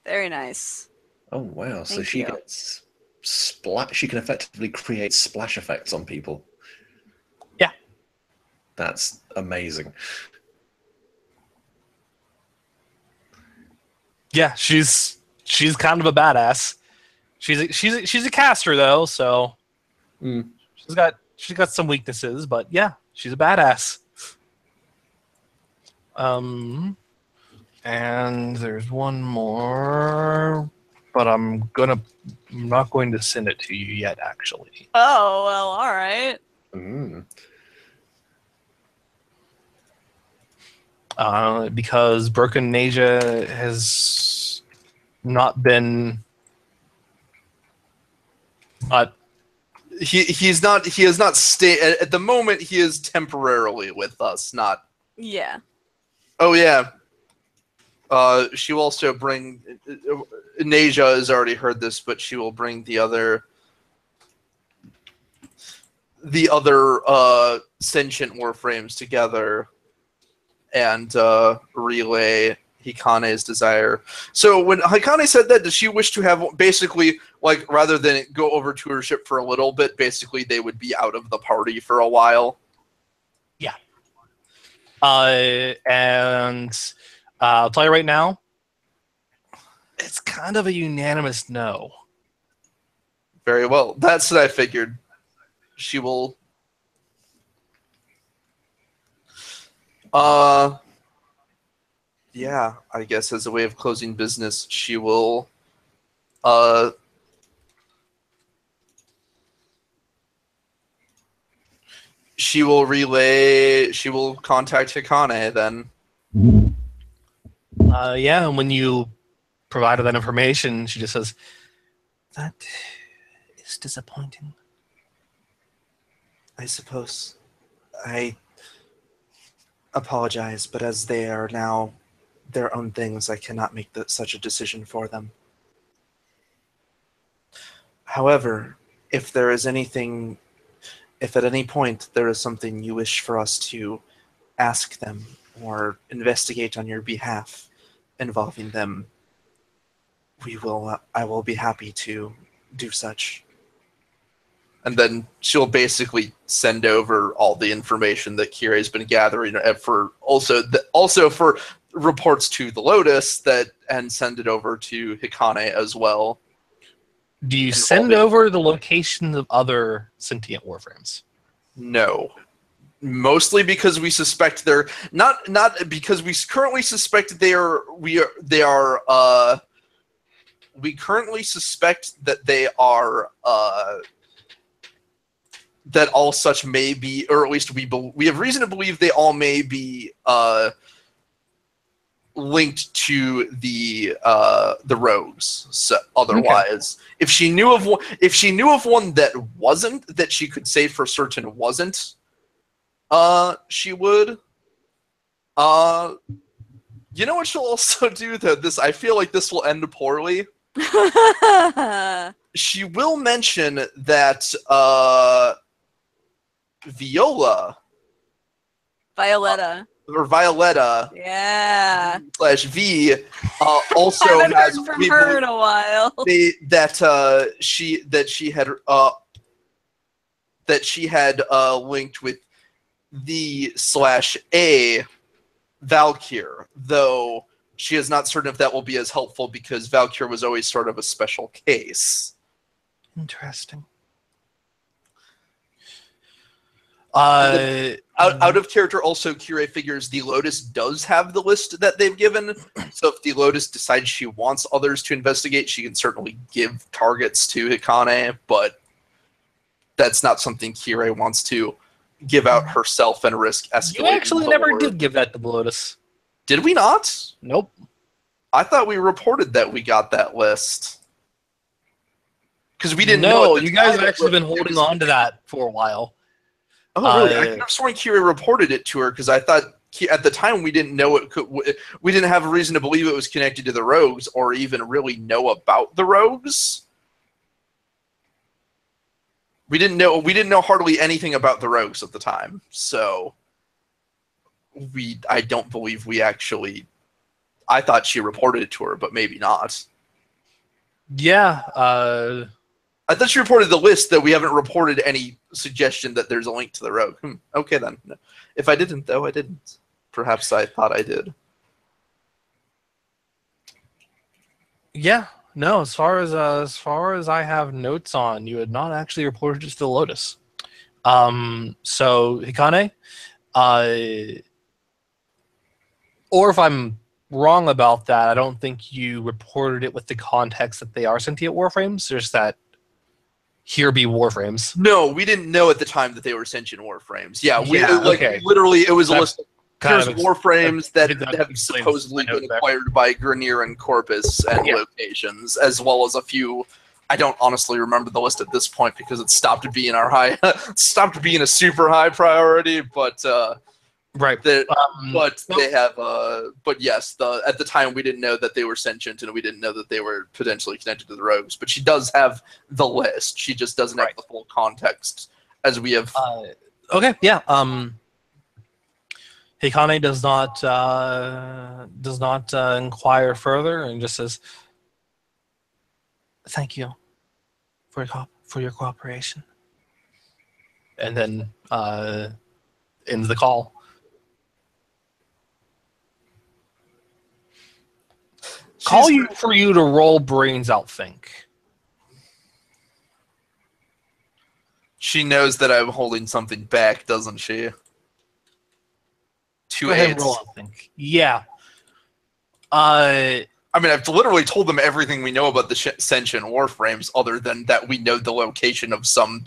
Very nice.
Oh wow. So
Thank
she
you.
gets she can effectively create splash effects on people.
Yeah.
That's amazing.
Yeah, she's kind of a badass. She's a caster though, so she's got some weaknesses, but yeah, she's a badass. And there's one more, but I'm not going to send it to you yet, actually.
Oh, well, all right.
Because Broken Asia has not been.
He has not stayed at the moment. He is temporarily with us. Not.
Yeah.
Oh yeah. She will also bring. Nasia has already heard this, but she will bring the other sentient warframes together and relay Hikane's desire. So when Hikane said that, does she wish to have basically, like, rather than go over to her ship for a little bit, basically they would be out of the party for a while?
Yeah. And I'll tell you right now, it's kind of a unanimous no.
Very well. That's what I figured. She will. Yeah, I guess as a way of closing business, she will. She will relay. She will contact Hikane then.
Yeah, and when you provide her that information, she just says, "That is disappointing."
I suppose. I apologize, but as they are now their own things, I cannot make such a decision for them. However, if there is anything, if at any point there is something you wish for us to ask them or investigate on your behalf involving them, I will be happy to do such.
And then she'll basically send over all the information that Kira's been gathering for also for reports to the Lotus and send it over to Hikane as well.
Do you send over the locations of other sentient warframes?
No. Mostly because we suspect they're not because we currently suspect we currently suspect that they are that all such may be, or at least we have reason to believe they all may be linked to the rogues. So otherwise, if she knew of one that wasn't, that she could say for certain wasn't, she would. You know what she'll also do though? I feel like this will end poorly. She will mention that
Violetta. Yeah.
/V also
I haven't
has
heard from her in a while.
that she had linked with the/A Valkyr, though she is not certain if that will be as helpful because Valkyr was always sort of a special case.
Interesting.
Out of character, also, Kirei figures the Lotus does have the list that they've given, so if the Lotus decides she wants others to investigate, she can certainly give targets to Hikane, but that's not something Kirei wants to give out herself and risk escalating.
You actually never did give that to the Lotus.
Did we not?
Nope.
I thought we reported that we got that list. Because we didn't know.
No, you guys have actually been holding on to that for a while.
Oh, really? I could have sworn Kirei reported it to her because I thought at the time we didn't know it could. We didn't have a reason to believe it was connected to the rogues or even really know about the rogues. We didn't know hardly anything about the rogues at the time, so I don't believe we actually. I thought she reported it to her, but maybe not.
Yeah.
I thought she reported the list, that we haven't reported any suggestion that there's a link to the rogue. Okay, then. If I didn't, though, I didn't. Perhaps I thought I did.
Yeah. No, as far as I have notes on, you had not actually reported it to the Lotus. So Hikane, or if I'm wrong about that, I don't think you reported it with the context that they are sentient warframes. There's that here be warframes.
No, we didn't know at the time that they were sentient warframes.
Okay.
Literally, it was a list of here's
Kind of
warframes that
that
have supposedly been
there.
acquired by Grenier and Corpus and locations, as well as a few. I don't honestly remember the list at this point because it stopped being stopped being a super high priority. But
right.
they have. But yes, at the time we didn't know that they were sentient, and we didn't know that they were potentially connected to the rogues. But she does have the list. She just doesn't have the full context, as we have.
Okay. Yeah. Hikane does not inquire further and just says, "Thank you for your cooperation," and then ends the call. For you to roll brains out. Think.
She knows that I'm holding something back, doesn't she?
Go ahead and roll out. Think. Yeah.
I mean, I've literally told them everything we know about the sentient warframes, other than that we know the location of some.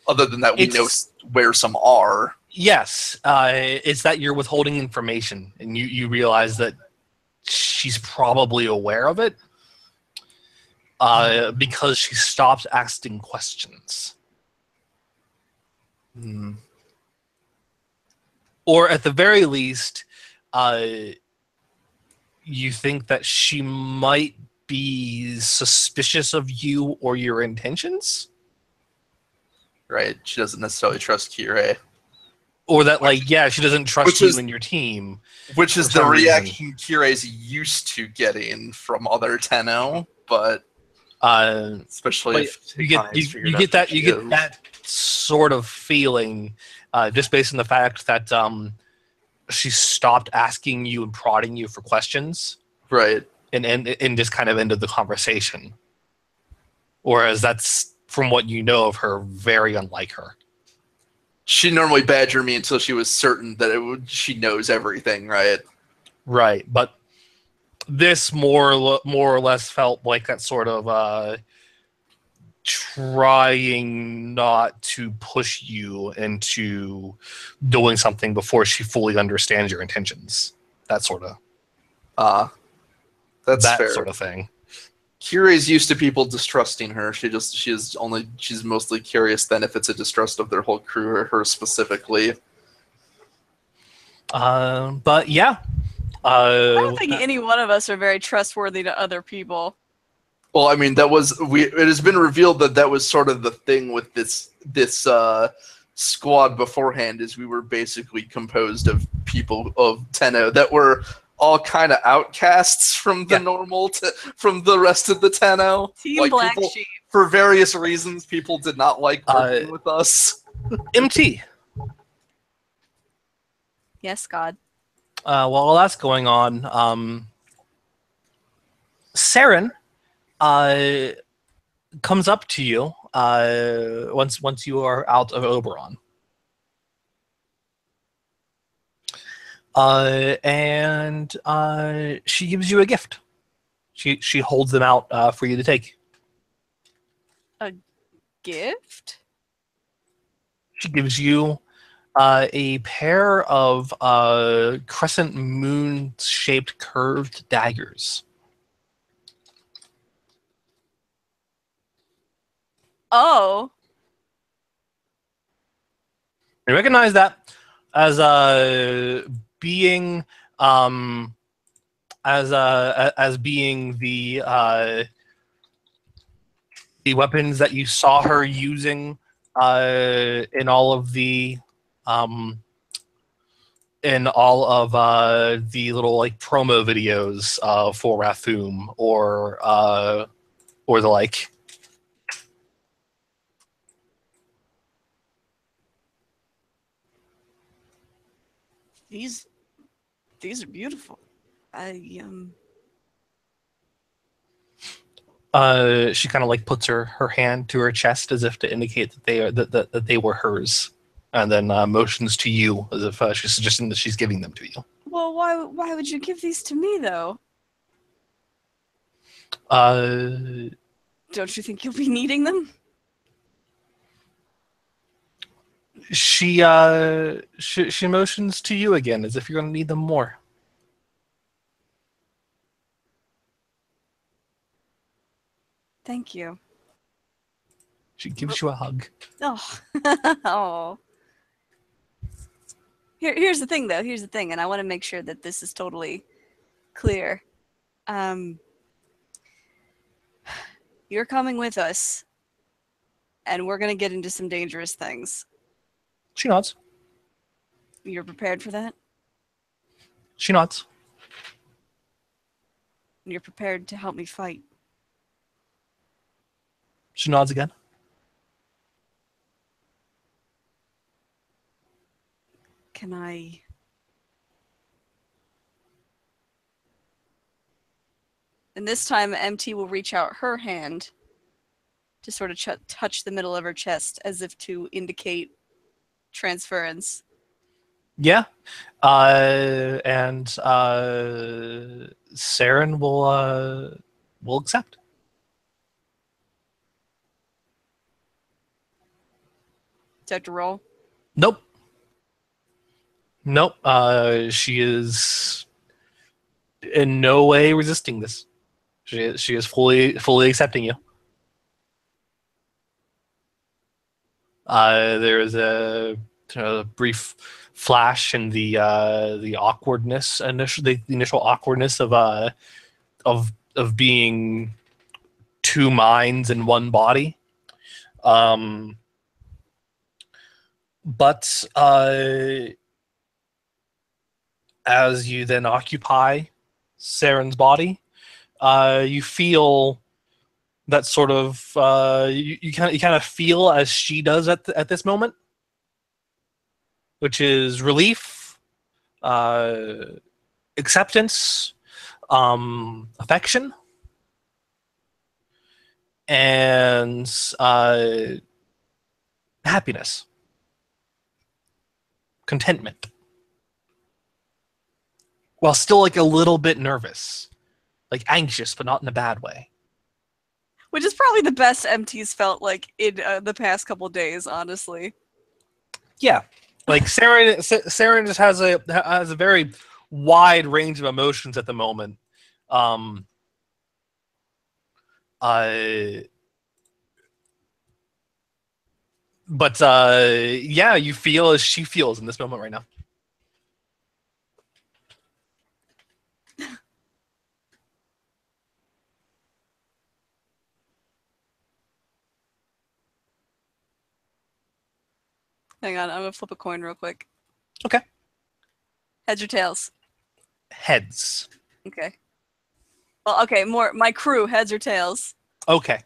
Other than that, we know where some are.
Yes, it's that you're withholding information, and you realize that she's probably aware of it because she stopped asking questions. Or at the very least, you think that she might be suspicious of you or your intentions?
Right. She doesn't necessarily trust Kirei.
Or that, she doesn't trust you and your team.
Which is the reaction Kirei's used to getting from other Tenno, but especially if
you get that sort of feeling just based on the fact that she stopped asking you and prodding you for questions,
right?
And just kind of ended the conversation. Whereas that's, from what you know of her, very unlike her.
She'd normally badger me until she was certain that she knows everything, right?
Right, but this more or less felt like that sort of trying not to push you into doing something before she fully understands your intentions. That sort of
That's
that
fair.
sort of thing.
Kyrie's used to people distrusting her. She's mostly curious then if it's a distrust of their whole crew or her specifically.
But yeah.
I don't think any one of us are very trustworthy to other people.
Well, I mean, it has been revealed that was sort of the thing with this squad beforehand, is we were basically composed of people of Tenno that were all kind of outcasts from the from the rest of the Tenno.
Team Black Sheep.
For various reasons, people did not like working with us.
MT.
Yes, God.
While all that's going on, Saren comes up to you once you are out of Oberon. And she gives you a gift. She holds them out for you to take.
A gift?
She gives you a pair of crescent moon-shaped curved daggers.
Oh.
You recognize that as being as being the weapons that you saw her using in all of the little like promo videos for Rathum or the like.
These are beautiful.
She kind of like puts her hand to her chest as if to indicate that they are that they were hers, and then motions to you as if she's suggesting that she's giving them to you.
Well, why would you give these to me though? Don't you think you'll be needing them?
She motions to you again as if you're going to need them more.
Thank you.
She gives you a hug.
Oh. Oh. Here's the thing, though. Here's the thing, and I want to make sure that this is totally clear. You're coming with us, and we're going to get into some dangerous things.
She nods.
You're prepared for that?
She nods.
You're prepared to help me fight?
She nods again.
Can I... And this time, MT will reach out her hand to sort of touch the middle of her chest as if to indicate transference.
Yeah. And Saren will accept.
Do I have to roll?
Nope. She is in no way resisting this. She is fully accepting you. There is a brief flash in the awkwardness, the initial awkwardness of being two minds in one body. But as you then occupy Saren's body, you feel that sort of you kind of feel as she does at this moment, which is relief, acceptance, affection, and and happiness, contentment, while still like a little bit nervous, like anxious, but not in a bad way.
Which is probably the best MT's felt like in the past couple days, honestly.
Yeah, like Saren just has a very wide range of emotions at the moment. But yeah, you feel as she feels in this moment right now.
Hang on, I'm gonna flip a coin real quick.
Okay.
Heads or tails?
Heads.
Okay. Well, okay, more my crew, heads or tails?
Okay.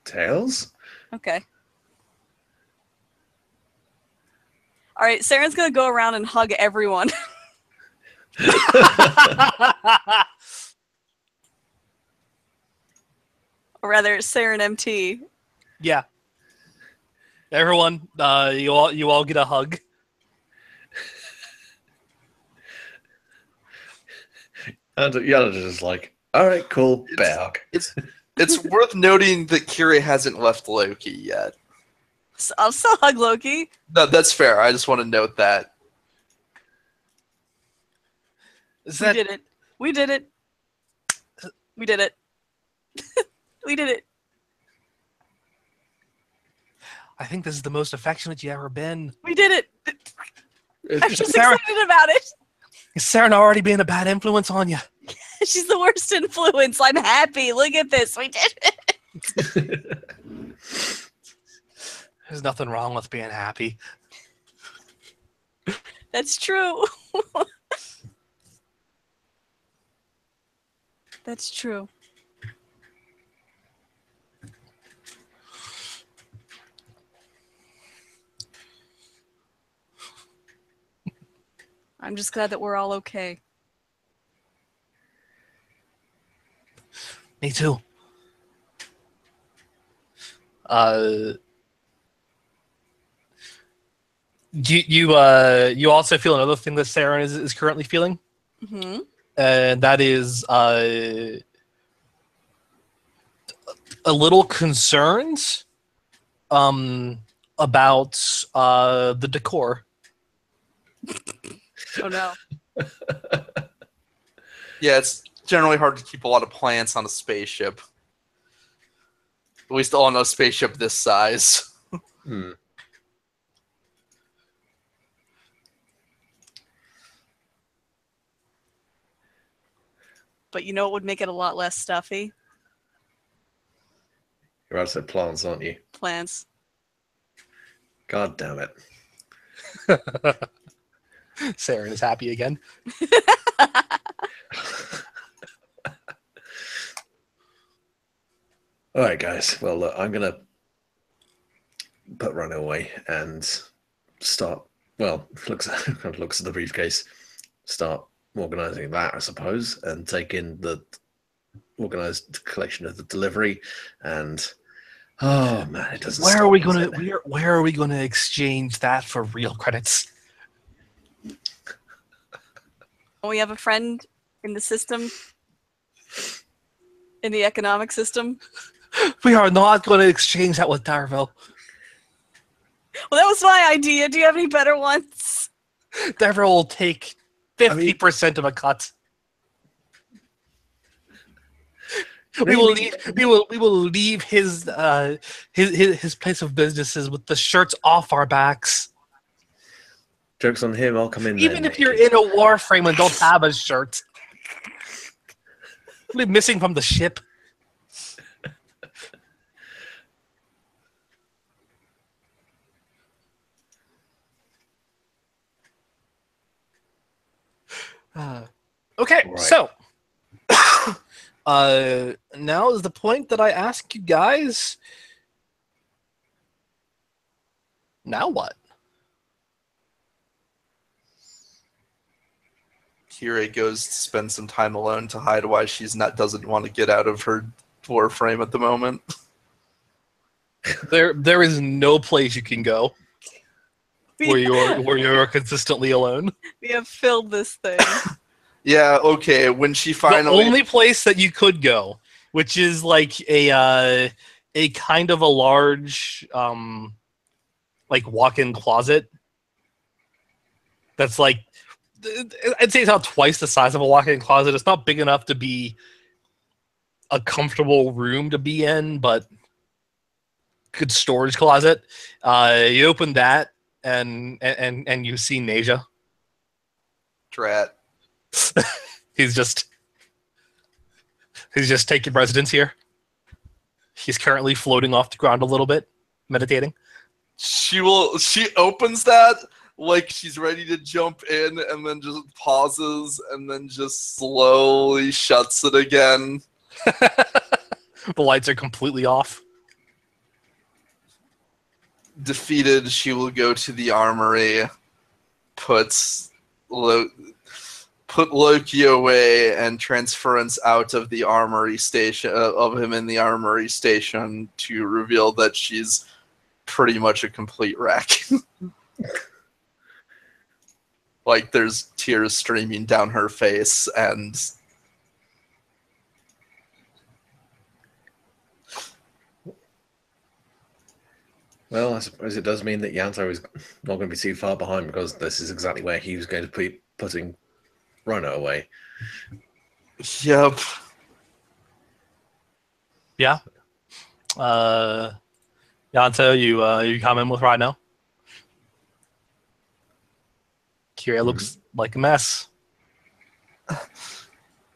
Tails?
Okay. All right, Saren's gonna go around and hug everyone. Or rather, Saren MT.
Yeah. Everyone, you all get a hug.
And Yana's just like, all right, cool, bear hug.
It's worth noting that Kira hasn't left Loki yet.
So I'll still hug Loki.
No, that's fair. I just want to note that.
Is
We did it. We did it. We did it. We did it.
I think this is the most affectionate you've ever been.
We did it.
It's
I'm
just-
just excited about it.
Is Saren already being a bad influence on you?
She's the worst influence. I'm happy. Look at this. We did it.
There's nothing wrong with being happy.
That's true. That's true. I'm just glad that we're all okay.
Me too. You also feel another thing that Saren is currently feeling,
Mm-hmm.
and that is a little concerned about the decor.
Oh no.
Yeah, it's generally hard to keep a lot of plants on a spaceship. At least on a spaceship this size.
Hmm.
But you know what would make it a lot less stuffy?
You're about to say plants, aren't you?
Plants.
God damn it.
Saren is happy again.
All right, guys. Well, look, I'm going to put Rhino away and start, well, looks at the briefcase, start organizing that, I suppose, and take in the organized collection of the delivery. And, oh, man, it doesn't
Where
stop,
are we
does
gonna
it?
where are we gonna exchange that for real credits?
We have a friend in the system, in the economic system.
We are not going to exchange that with Darville.
Well, that was my idea. Do you have any better ones?
Darville will take 50% of a cut. We will leave his place of businesses with the shirts off our backs.
Joke's on him, I'll come in
Even
there
if you're
naked.
in a Warframe and don't have a shirt. We'll be missing from the ship. Okay,
Right.
so now is the point that I ask you guys. Now what?
Kira goes to spend some time alone to hide why doesn't want to get out of her Warframe at the moment.
There is no place you can go where you're consistently alone.
We have filled this thing.
Yeah, okay. When she finally
The only place that you could go, which is like a kind of a large like walk-in closet. That's like I'd say it's about twice the size of a walk-in closet. It's not big enough to be a comfortable room to be in, but good storage closet. You open that and you see Nasia.
Drat.
He's just taking residence here. He's currently floating off the ground a little bit, meditating.
She opens that like she's ready to jump in and then just pauses and then just slowly shuts it again.
The lights are completely off.
Defeated, she will go to the armory, put Loki away, and transference out of the armory station of him in the armory station to reveal that she's pretty much a complete wreck. Like there's tears streaming down her face, and
Well, I suppose it does mean that Yanto is not going to be too far behind, because this is exactly where he was going to be putting Rhino away.
yep.
Yeah. Yanto, you come in with Rhino. Kira looks like a mess.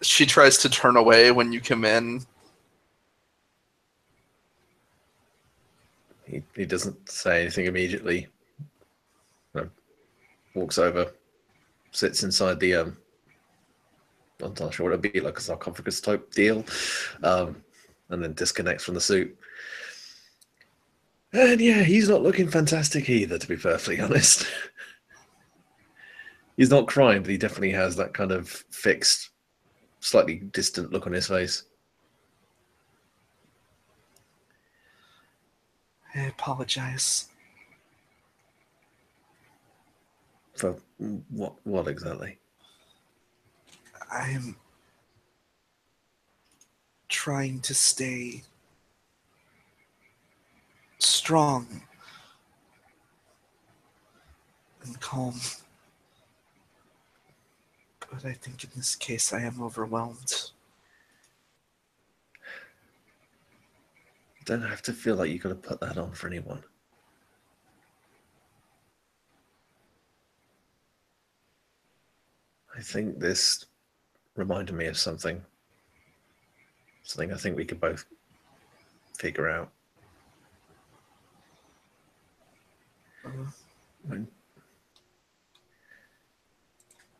She tries to turn away when you come in.
He doesn't say anything immediately. Walks over, sits inside the I'm not sure what it'd be, like a sarcophagus type deal, and then disconnects from the suit. And yeah, he's not looking fantastic either, to be perfectly honest. He's not crying, but he definitely has that kind of fixed, slightly distant look on his face.
I apologize.
For what exactly?
I'm trying to stay strong and calm. But I think in this case I am overwhelmed.
You don't have to feel like you've got to put that on for anyone. I think this reminded me of something. Something I think we could both figure out. When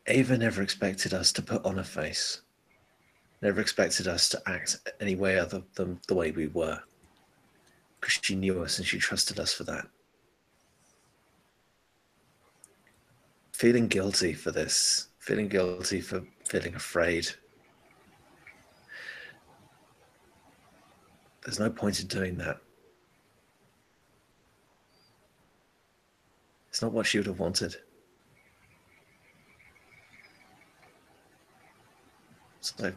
Ava never expected us to put on a face. Never expected us to act any way other than the way we were. Because she knew us and she trusted us for that. Feeling guilty for this. Feeling guilty for feeling afraid. There's no point in doing that. It's not what she would have wanted. So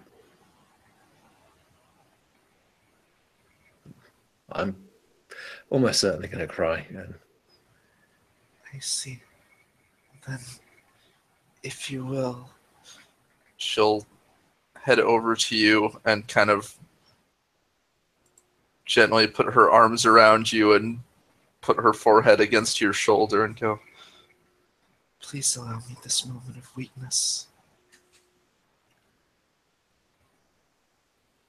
I'm almost certainly going to cry. And
I see. Then, if you will.
She'll head over to you and kind of gently put her arms around you and put her forehead against your shoulder and go,
Please allow me this moment of weakness.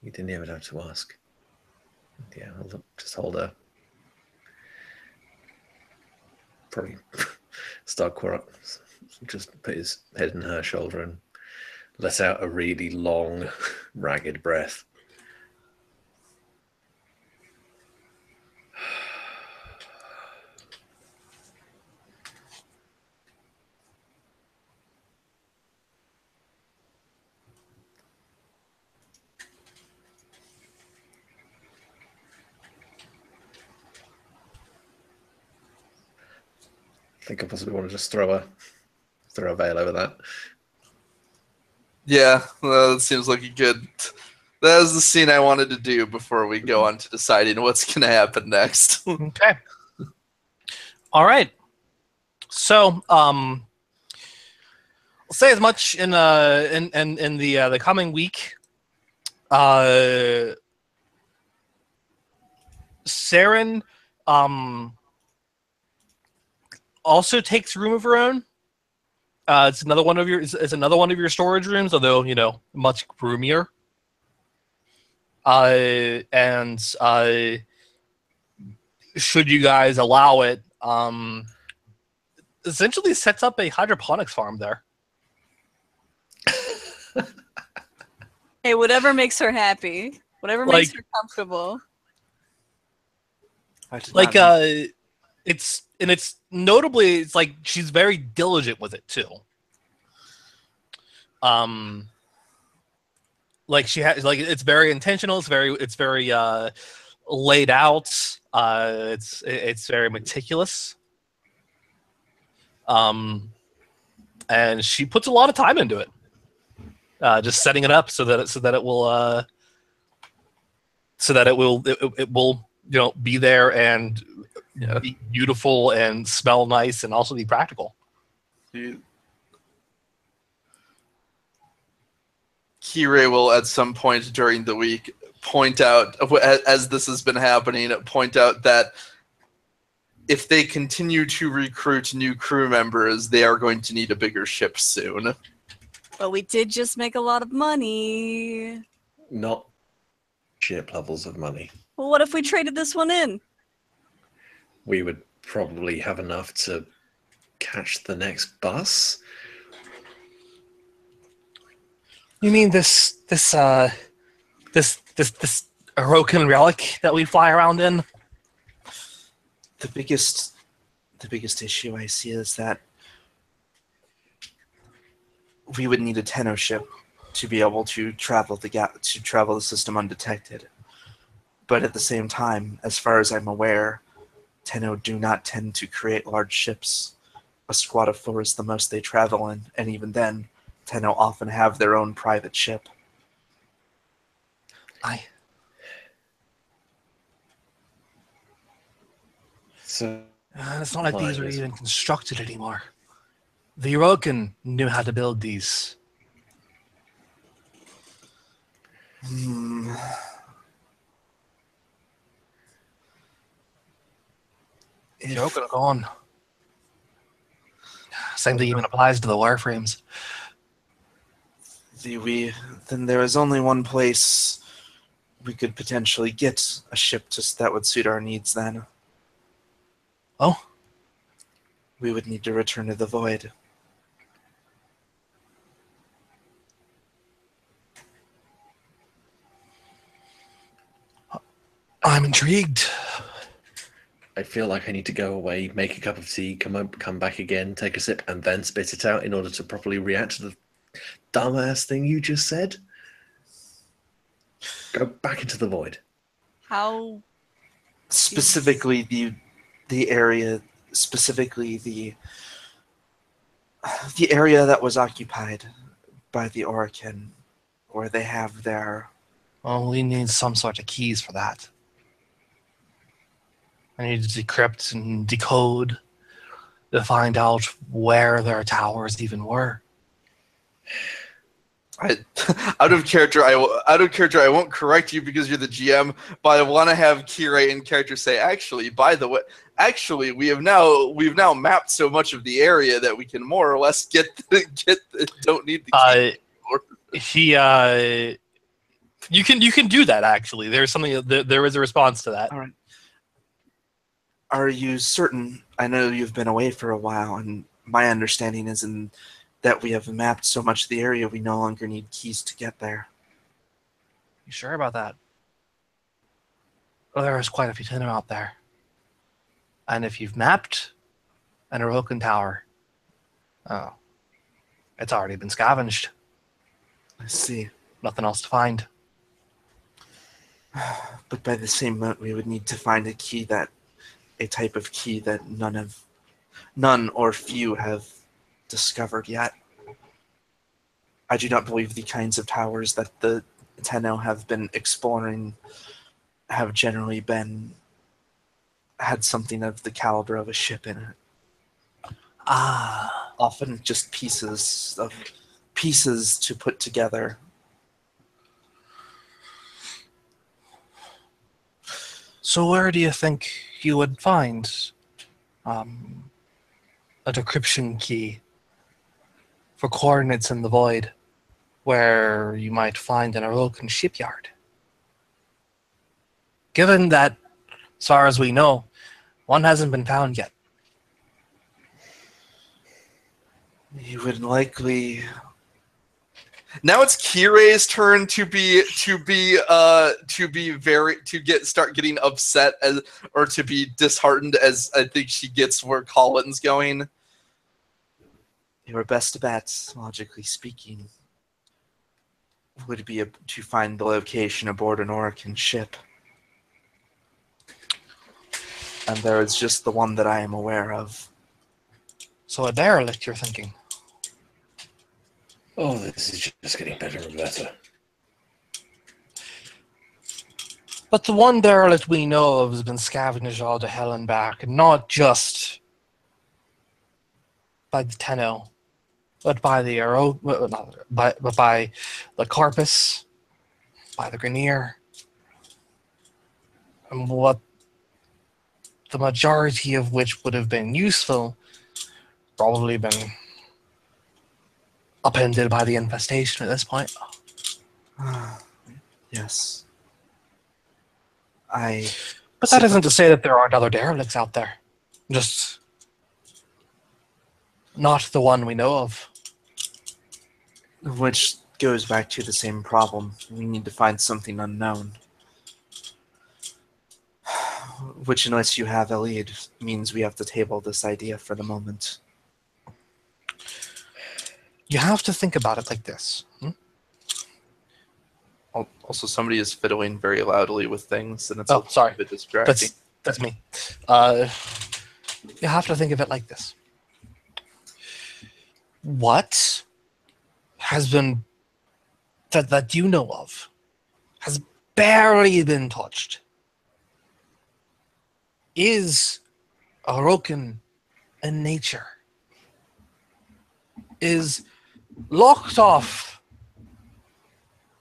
you didn't even have to ask. Yeah, I'll just hold her. Probably start crying. Just put his head in her shoulder and let out a really long, ragged breath. think I possibly want to just throw a veil over that.
Yeah, well, that seems like a good. That was the scene I wanted to do before we go on to deciding what's going to happen next.
Okay. All right. So, I'll say as much in the coming week. Saren also takes room of her own. It's another one of your storage rooms, although much roomier. And should you guys allow it, essentially sets up a hydroponics farm there.
Hey, whatever makes her happy, whatever makes her comfortable.
Like it's notably, it's like she's very diligent with it too. Like she has, like, it's very intentional. It's very laid out. It's very meticulous. And she puts a lot of time into it. Just setting it up so that it will be there and be beautiful and smell nice and also be practical.
Kirei will at some point during the week point out, as this has been happening, point out that if they continue to recruit new crew members, they are going to need a bigger ship soon.
Well, we did just make a lot of money.
Not ship levels of money.
Well, what if we traded this one in?
We would probably have enough to catch the next bus.
You mean this Orokin relic that we fly around in?
The biggest issue I see is that we would need a Tenno ship to be able to travel the system undetected. But at the same time, as far as I'm aware, Tenno do not tend to create large ships. A squad of 4 is the most they travel in, and even then, Tenno often have their own private ship.
So
It's not like these are even constructed anymore. The Orokin knew how to build these. Orokin are gone. Same thing even applies to the Warframes.
Then there is only one place we could potentially get a ship that would suit our needs then.
Oh?
We would need to return to the Void.
I'm intrigued.
I feel like I need to go away, make a cup of tea, come back again, take a sip, and then spit it out in order to properly react to the dumbass thing you just said. Go back into the Void.
How?
Specifically the area, the area that was occupied by the Orokin, where they have their...
Well, we need some sort of keys for that. I need to decrypt and decode to find out where their towers even were.
Out of character, I won't correct you because you're the GM, but I want to have Kirei in character say, actually, by the way, we've now mapped so much of the area that we can more or less don't need the key.
You can do that actually. There's something. There is a response to that.
All right. Are you certain? I know you've been away for a while, and my understanding is that we have mapped so much of the area we no longer need keys to get there.
You sure about that? Well, there is quite a few Tenno out there. And if you've mapped an Orokin tower, it's already been scavenged.
I see.
Nothing else to find.
But by the same note, we would need to find a type of key that none of none or few have discovered yet. I do not believe the kinds of towers that the Tenno have been exploring have generally had something of the caliber of a ship in it. Often just pieces to put together.
So where do you think you would find a decryption key for coordinates in the void where you might find an Arokan shipyard? Given that, as far as we know, one hasn't been found yet.
You would likely...
Now it's Kirei's turn start getting upset or to be disheartened as I think she gets where Colin's going.
Your best bet, logically speaking, would be to find the location aboard an Aurican ship. And there is just the one that I am aware of.
So a derelict, you're thinking?
Oh, this is just getting better and better.
But the one derelict we know of has been scavenged all to hell and back, not just by the Tenno, but by the by the Corpus, by the Grineer, and what the majority of which would have been useful, probably been upended by the infestation at this point.
Yes.
But that isn't to say that there aren't other derelicts out there. Just not the one we know of.
Which goes back to the same problem. We need to find something unknown. Which, unless you have a lead, means we have to table this idea for the moment.
You have to think about it like this.
Also, somebody is fiddling very loudly with things, and it's
sorry.
a bit distracting.
That's me. You have to think of it like this. What has been that you know of has barely been touched is Arokan in nature, is locked off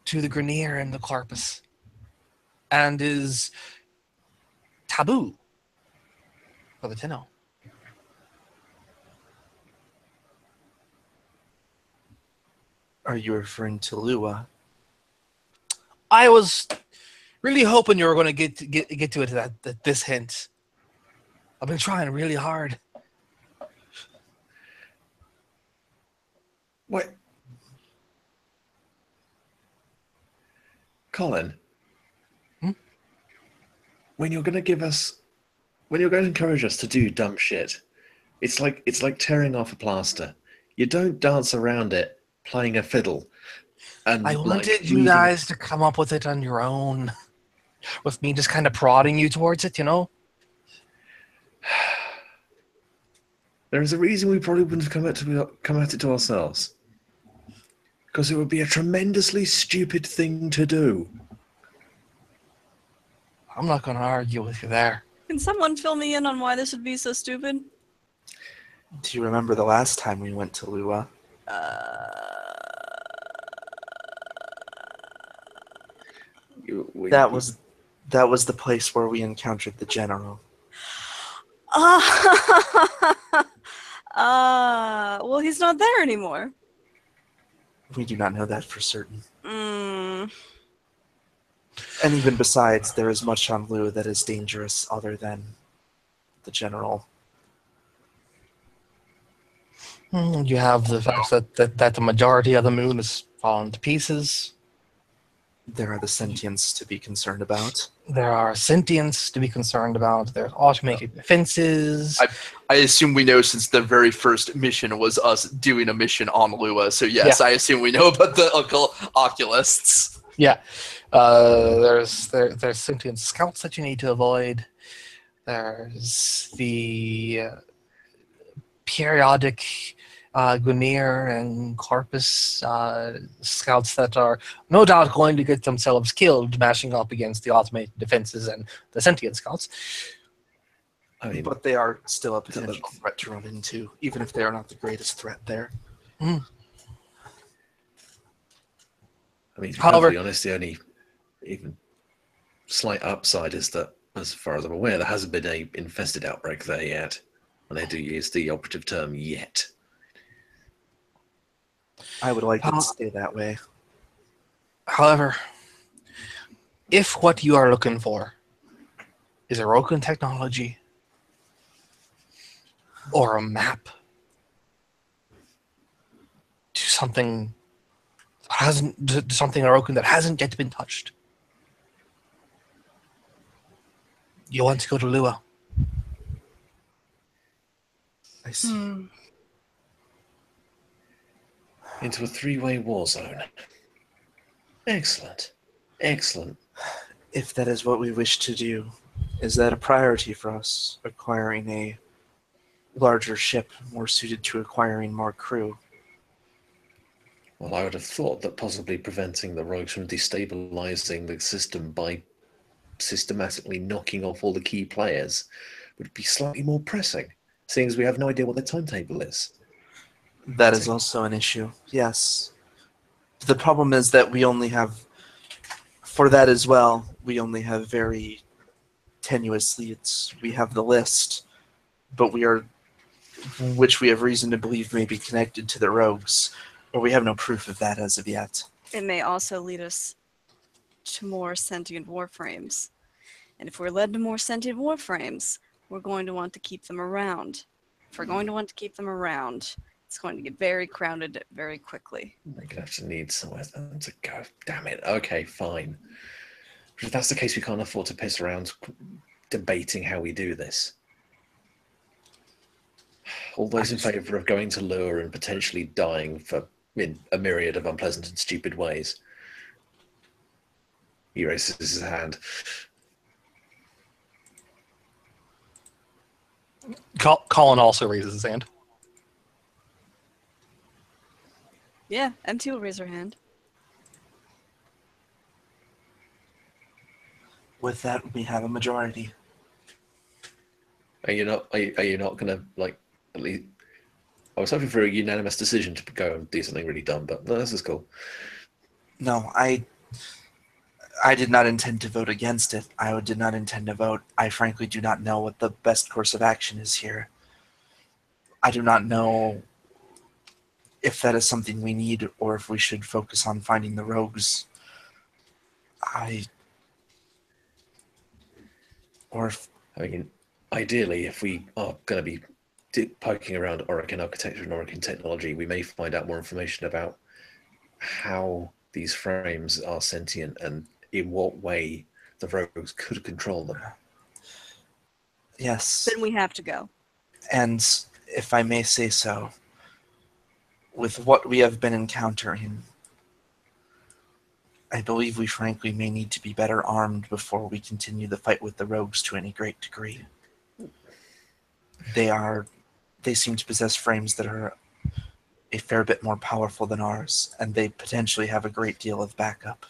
to the Grineer and the Corpus, and is taboo for the Tenno.
Are you referring to Lua?
I was really hoping you were going to get to it at this hint. I've been trying really hard.
What? Colin? When you're going to encourage us to do dumb shit, it's like tearing off a plaster. You don't dance around it playing a fiddle. And
I wanted you guys to come up with it on your own, with me just kind of prodding you towards it, you know?
There is a reason we probably wouldn't have come at it to ourselves. Because it would be a tremendously stupid thing to do.
I'm not going to argue with you there.
Can someone fill me in on why this would be so stupid?
Do you remember the last time we went to Lua? That was the place where we encountered the general.
Well, he's not there anymore.
We do not know that for certain.
Mm.
And even besides, there is much on Lua that is dangerous other than the general.
You have the fact that the majority of the moon has fallen to pieces.
There are the sentients to be concerned about.
There are sentients to be concerned about. There's automated defenses.
I assume we know since the very first mission was us doing a mission on Lua. So yes, I assume we know about the oculists.
Yeah. There's sentient scouts that you need to avoid. There's the periodic Gunir and Corpus scouts that are no doubt going to get themselves killed mashing up against the automated defenses and the sentient scouts.
I mean,
But they are still a potential threat to run into, even if they are not the greatest threat there.
Mm.
to be
However-
perfectly honest, the only even slight upside is that, as far as I'm aware, there hasn't been a infested outbreak there yet. And they do use the operative term "yet."
I would like it to stay that way.
However, if what you are looking for is a Rokan technology or a map to something something Rokan that hasn't yet been touched, you want to go to Lua.
I see.
Into a three-way war zone. Excellent. Excellent.
If that is what we wish to do, is that a priority for us, acquiring a larger ship more suited to acquiring more crew?
Well, I would have thought that possibly preventing the rogues from destabilizing the system by systematically knocking off all the key players would be slightly more pressing, seeing as we have no idea what their timetable is.
That is also an issue, yes. The problem is that we only have, for that as well, we only have very tenuous leads. We have the list, but which we have reason to believe may be connected to the rogues, but we have no proof of that as of yet.
It may also lead us to more sentient warframes. And if we're led to more sentient warframes, we're going to want to keep them around. If we're going to want to keep them around, it's going to get very crowded very quickly.
They're going to have to need somewhere for them to go. Damn it. Okay, fine. If that's the case, we can't afford to piss around debating how we do this. All those in favour of going to Lure and potentially dying in a myriad of unpleasant and stupid ways. He raises his hand.
Colin also raises his hand.
Yeah, MT will raise her hand.
With that, we have a majority.
Are you not going to, like, at least... I was hoping for a unanimous decision to go and do something really dumb, but no, this is cool.
No, I did not intend to vote against it. I did not intend to vote. I frankly do not know what the best course of action is here. I do not know if that is something we need or if we should focus on finding the rogues. I
mean, ideally, if we are going to be poking around Orokin architecture and Orokin technology, we may find out more information about how these frames are sentient and in what way the rogues could control them.
Yes.
Then we have to go.
And if I may say so, with what we have been encountering, I believe we frankly may need to be better armed before we continue the fight with the rogues to any great degree. They seem to possess frames that are a fair bit more powerful than ours, and they potentially have a great deal of backup.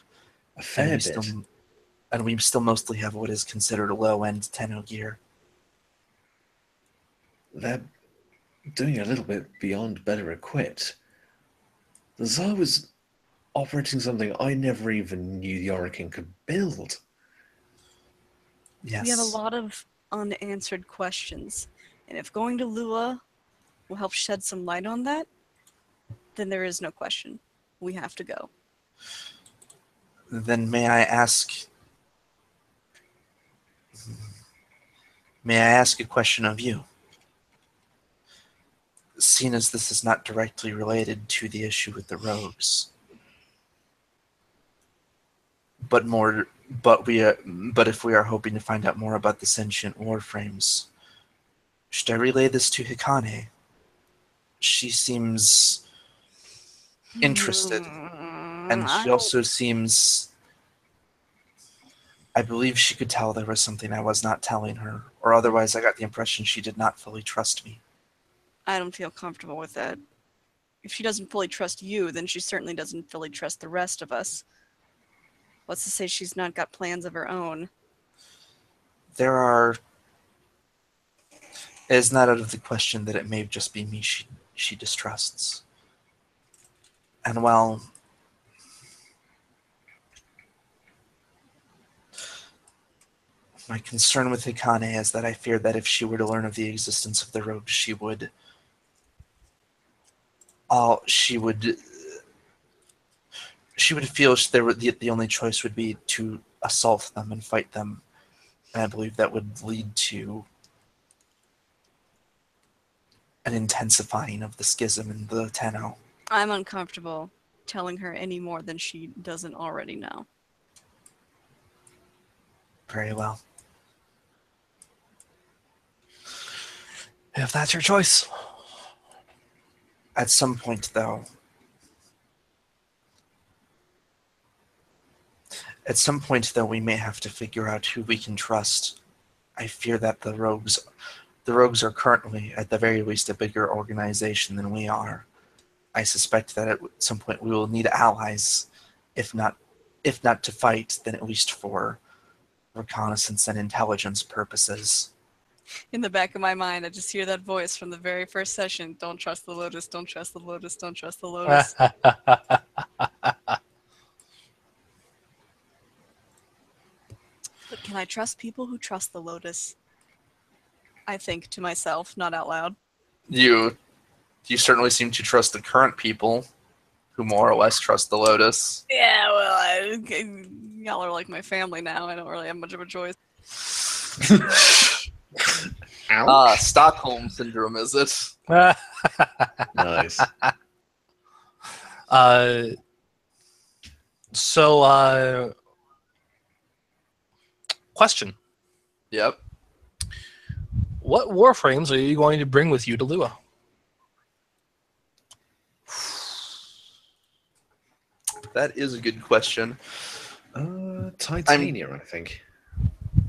A fair bit.
And we still mostly have what is considered a low-end Tenno gear.
They're doing a little bit beyond better equipped. The Tsar was operating something I never even knew the Orokin could build.
Yes.
We have a lot of unanswered questions. And if going to Lua will help shed some light on that, then there is no question. We have to go.
Then may I ask a question of you? Seeing as this is not directly related to the issue with the rogues, but if we are hoping to find out more about the sentient warframes, should I relay this to Hikane? She seems interested, and she also seems... I believe she could tell there was something I was not telling her, or otherwise I got the impression she did not fully trust me.
I don't feel comfortable with that. If she doesn't fully trust you, then she certainly doesn't fully trust the rest of us. What's to say she's not got plans of her own?
It is not out of the question that it may just be me she distrusts. And well, my concern with Hikane is that I fear that if she were to learn of the existence of the rogues, she would feel the only choice would be to assault them and fight them. And I believe that would lead to an intensifying of the schism in the Tenno.
I'm uncomfortable telling her any more than she doesn't already know.
Very well.
If that's your choice.
At some point, though, we may have to figure out who we can trust. I fear that the rogues are currently, at the very least, a bigger organization than we are. I suspect that at some point we will need allies, if not to fight, then at least for reconnaissance and intelligence purposes.
In the back of my mind, I just hear that voice from the very first session. Don't trust the Lotus, don't trust the Lotus, don't trust the Lotus. But can I trust people who trust the Lotus? I think to myself, not out loud.
You certainly seem to trust the current people, who more or less trust the Lotus.
Yeah, well, y'all are like my family now. I don't really have much of a choice.
Stockholm syndrome, is it?
Nice.
Question.
Yep.
What Warframes are you going to bring with you to Lua?
That is a good question.
Titania, I think.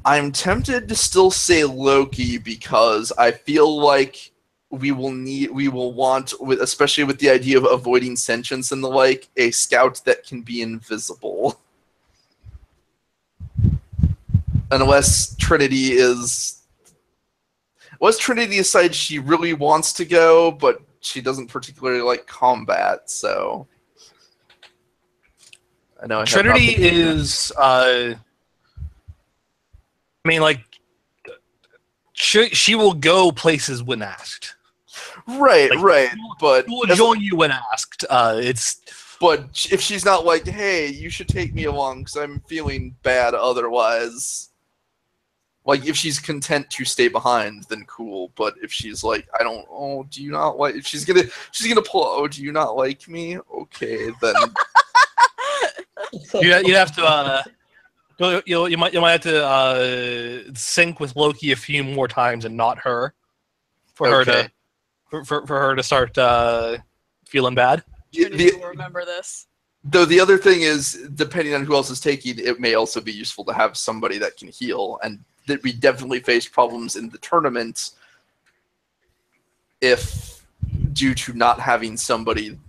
I'm tempted to still say Loki because I feel like we will want, especially with the idea of avoiding sentience and the like, a scout that can be invisible. Unless Trinity decides she really wants to go, but she doesn't particularly like combat, so I know
Trinity is she will go places when asked.
Right, but
She will join you when asked.
But if she's not like, hey, you should take me along because I'm feeling bad otherwise. Like, if she's content to stay behind, then cool. But if she's like, do you not like? If she's gonna pull, do you not like me? Okay, then.
You have to. You might have to sync with Loki a few more times and not her, for her to start feeling bad.
Trinity will remember this.
Though the other thing is, depending on who else is taking, it may also be useful to have somebody that can heal, and that we definitely faced problems in the tournament if due to not having somebody,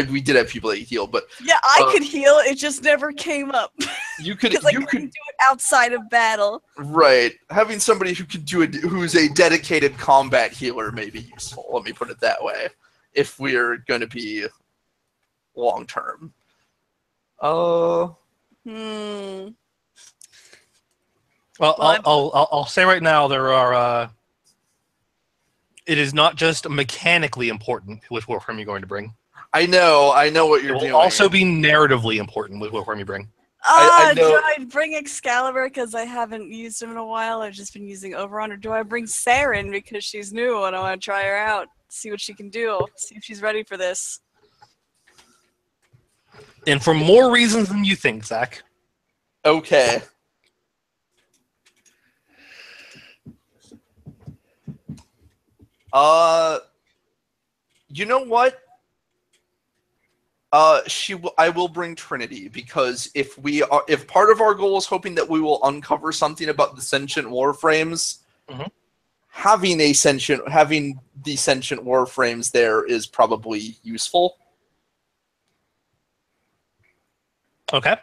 we did have people that could heal, but
yeah, I could heal. It just never came up.
You could
do it outside of battle.
Right, having somebody who can do it, who's a dedicated combat healer, may be useful. Let me put it that way. If we're going to be long term.
Well, I'll say right now there are. It is not just mechanically important which Warframe you're going to bring.
I know what you're doing.
It will also be narratively important with Warframe you bring.
I know.
Do I bring Excalibur because I haven't used him in a while? I've just been using Oberon, or do I bring Saren because she's new and I want to try her out, see what she can do, see if she's ready for this?
And for more reasons than you think, Zach.
Okay. You know what? I will bring Trinity, because if part of our goal is hoping that we will uncover something about the sentient Warframes,
having the sentient warframes there is probably useful.
Okay.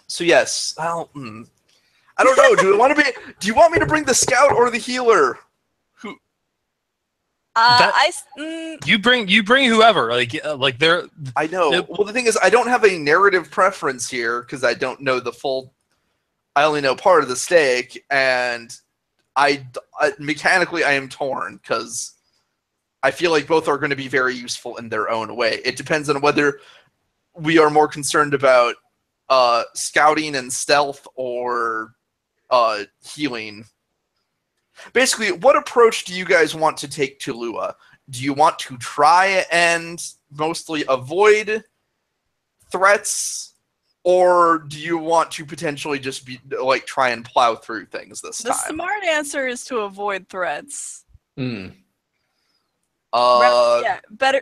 So yes, well, I don't know. Do you want me to bring the scout or the healer?
You bring whoever. Like they're.
I know. Well, the thing is, I don't have a narrative preference here because I don't know the full. I only know part of the stake, and I mechanically I am torn because I feel like both are going to be very useful in their own way. It depends on whether we are more concerned about scouting and stealth or healing. Basically, what approach do you guys want to take to Lua? Do you want to try and mostly avoid threats, or do you want to potentially just be like try and plow through things this time?
The smart answer is to avoid threats.
Mm.
Yeah, better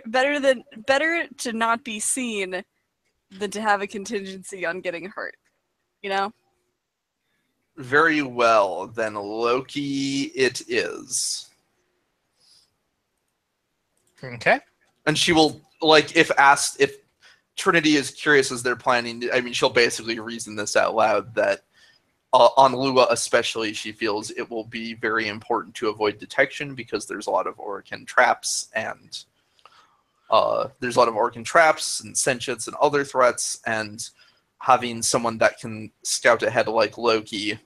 to not be seen than to have a contingency on getting hurt. You know?
Very well, then Loki it is.
Okay.
And she will, like, if Trinity is curious as they're planning, I mean, she'll basically reason this out loud that on Lua especially, she feels it will be very important to avoid detection because there's a lot of Orokin traps and sentients and other threats, and having someone that can scout ahead like Loki.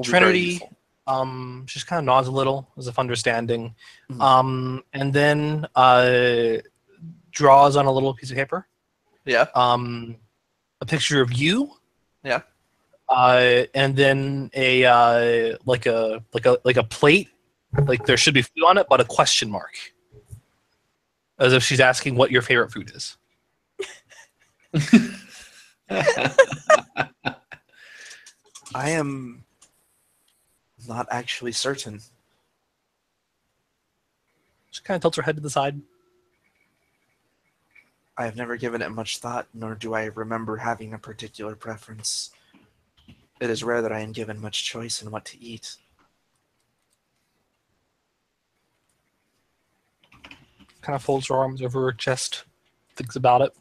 Trinity just kind of nods a little as if understanding, and then draws on a little piece of paper.
Yeah.
A picture of you.
Yeah.
And then a like a plate, like there should be food on it, but a question mark, as if she's asking what your favorite food is.
I am not actually certain.
She kind of tilts her head to the side.
I have never given it much thought, nor do I remember having a particular preference. It is rare that I am given much choice in what to eat.
Kind of folds her arms over her chest, thinks about it.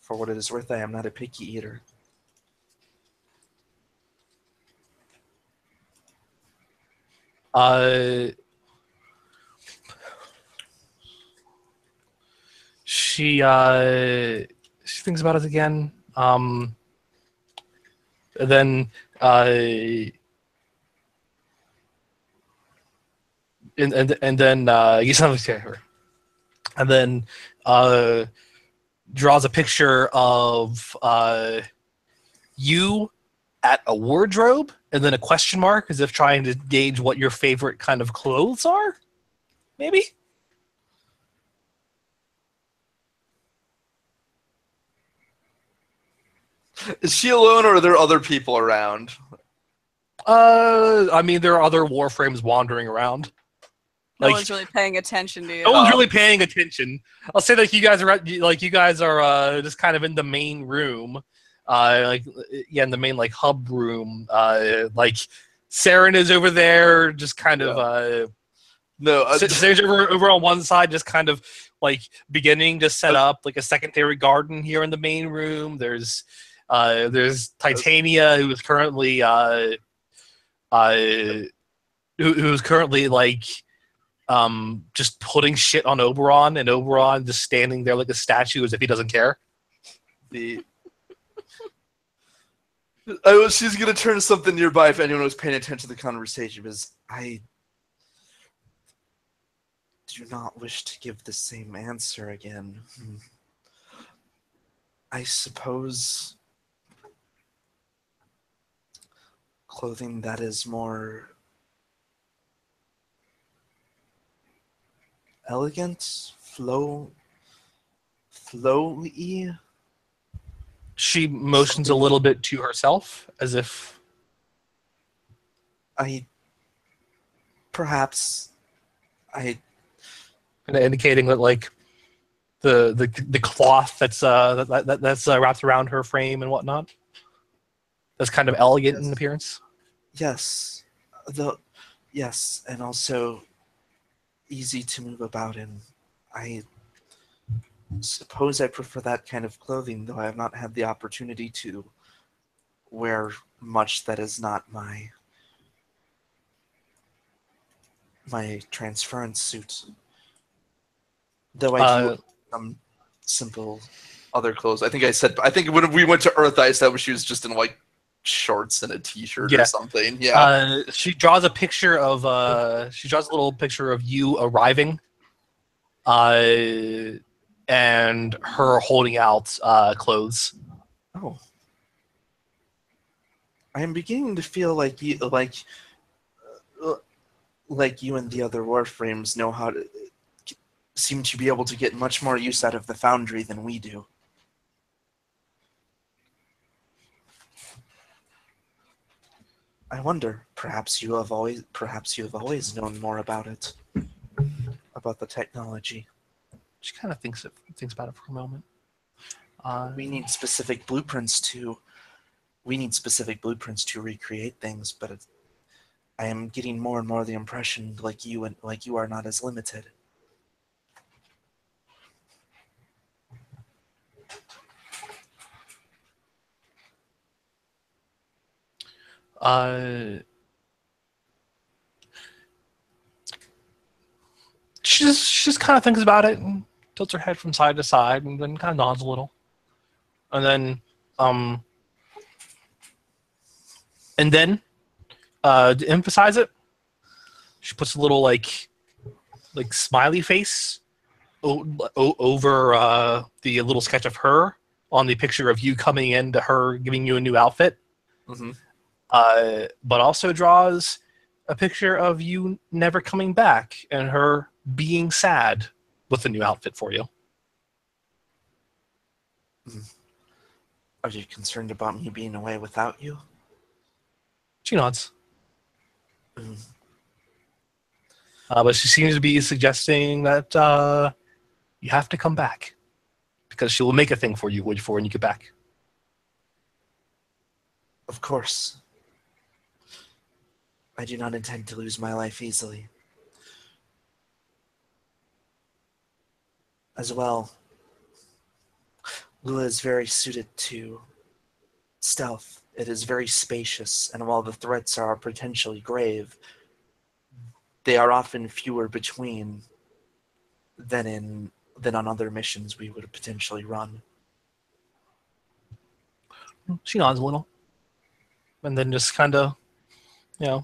For what it is worth, I am not a picky eater.
She thinks about it again. And then and then you sound like her. And then draws a picture of you at a wardrobe, and then a question mark, as if trying to gauge what your favorite kind of clothes are. Maybe.
Is she alone, or are there other people around?
I mean, there are other Warframes wandering around.
No one's really paying attention to you.
No one's really paying attention. I'll say that you guys are just kind of in the main room, in the main hub room. Like Saren is over there, just kind of Saren's over on one side, just kind of like beginning to set up like a secondary garden here in the main room. There's Titania, who's currently who's currently like just putting shit on Oberon, and Oberon just standing there like a statue as if he doesn't care.
She's gonna turn to something nearby if anyone was paying attention to the conversation, because I do not wish to give the same answer again. I suppose clothing that is more elegant, flowy.
She motions a little bit to herself, as if
perhaps
indicating that like the cloth that's wrapped around her frame and whatnot. That's kind of elegant
Yes.
in appearance.
Yes, yes, and also easy to move about in. I suppose I prefer that kind of clothing, though I have not had the opportunity to wear much that is not my transference suit. Though I do
Uh,
some simple other clothes. I think when we went to Earth, I established she was just in like shorts and a t-shirt or
Yeah.
something. Yeah.
She draws a picture of she draws a little picture of you arriving, uh, and her holding out clothes.
Oh. I am beginning to feel like you and the other Warframes know how to seem to be able to get much more use out of the foundry than we do. I wonder, perhaps you have always known more about it, about the technology.
She kind of thinks about it for a moment.
We need specific blueprints to recreate things, but I am getting more and more the impression like you are not as limited.
Uh, she just kind of thinks about it and tilts her head from side to side and then kind of nods a little, and then um, to emphasize it, she puts a little like smiley face over the little sketch of her on the picture of you coming in to her giving you a new outfit.
Mm-hmm.
But also draws a picture of you never coming back and her being sad with a new outfit for you.
Are you concerned about me being away without you?
She nods.
Mm.
But she seems to be suggesting that you have to come back because she will make a thing for you when you get back.
Of course. I do not intend to lose my life easily. As well, Lua is very suited to stealth. It is very spacious, and while the threats are potentially grave, they are often fewer between than on other missions we would potentially run.
She nods a little, and then just kind of,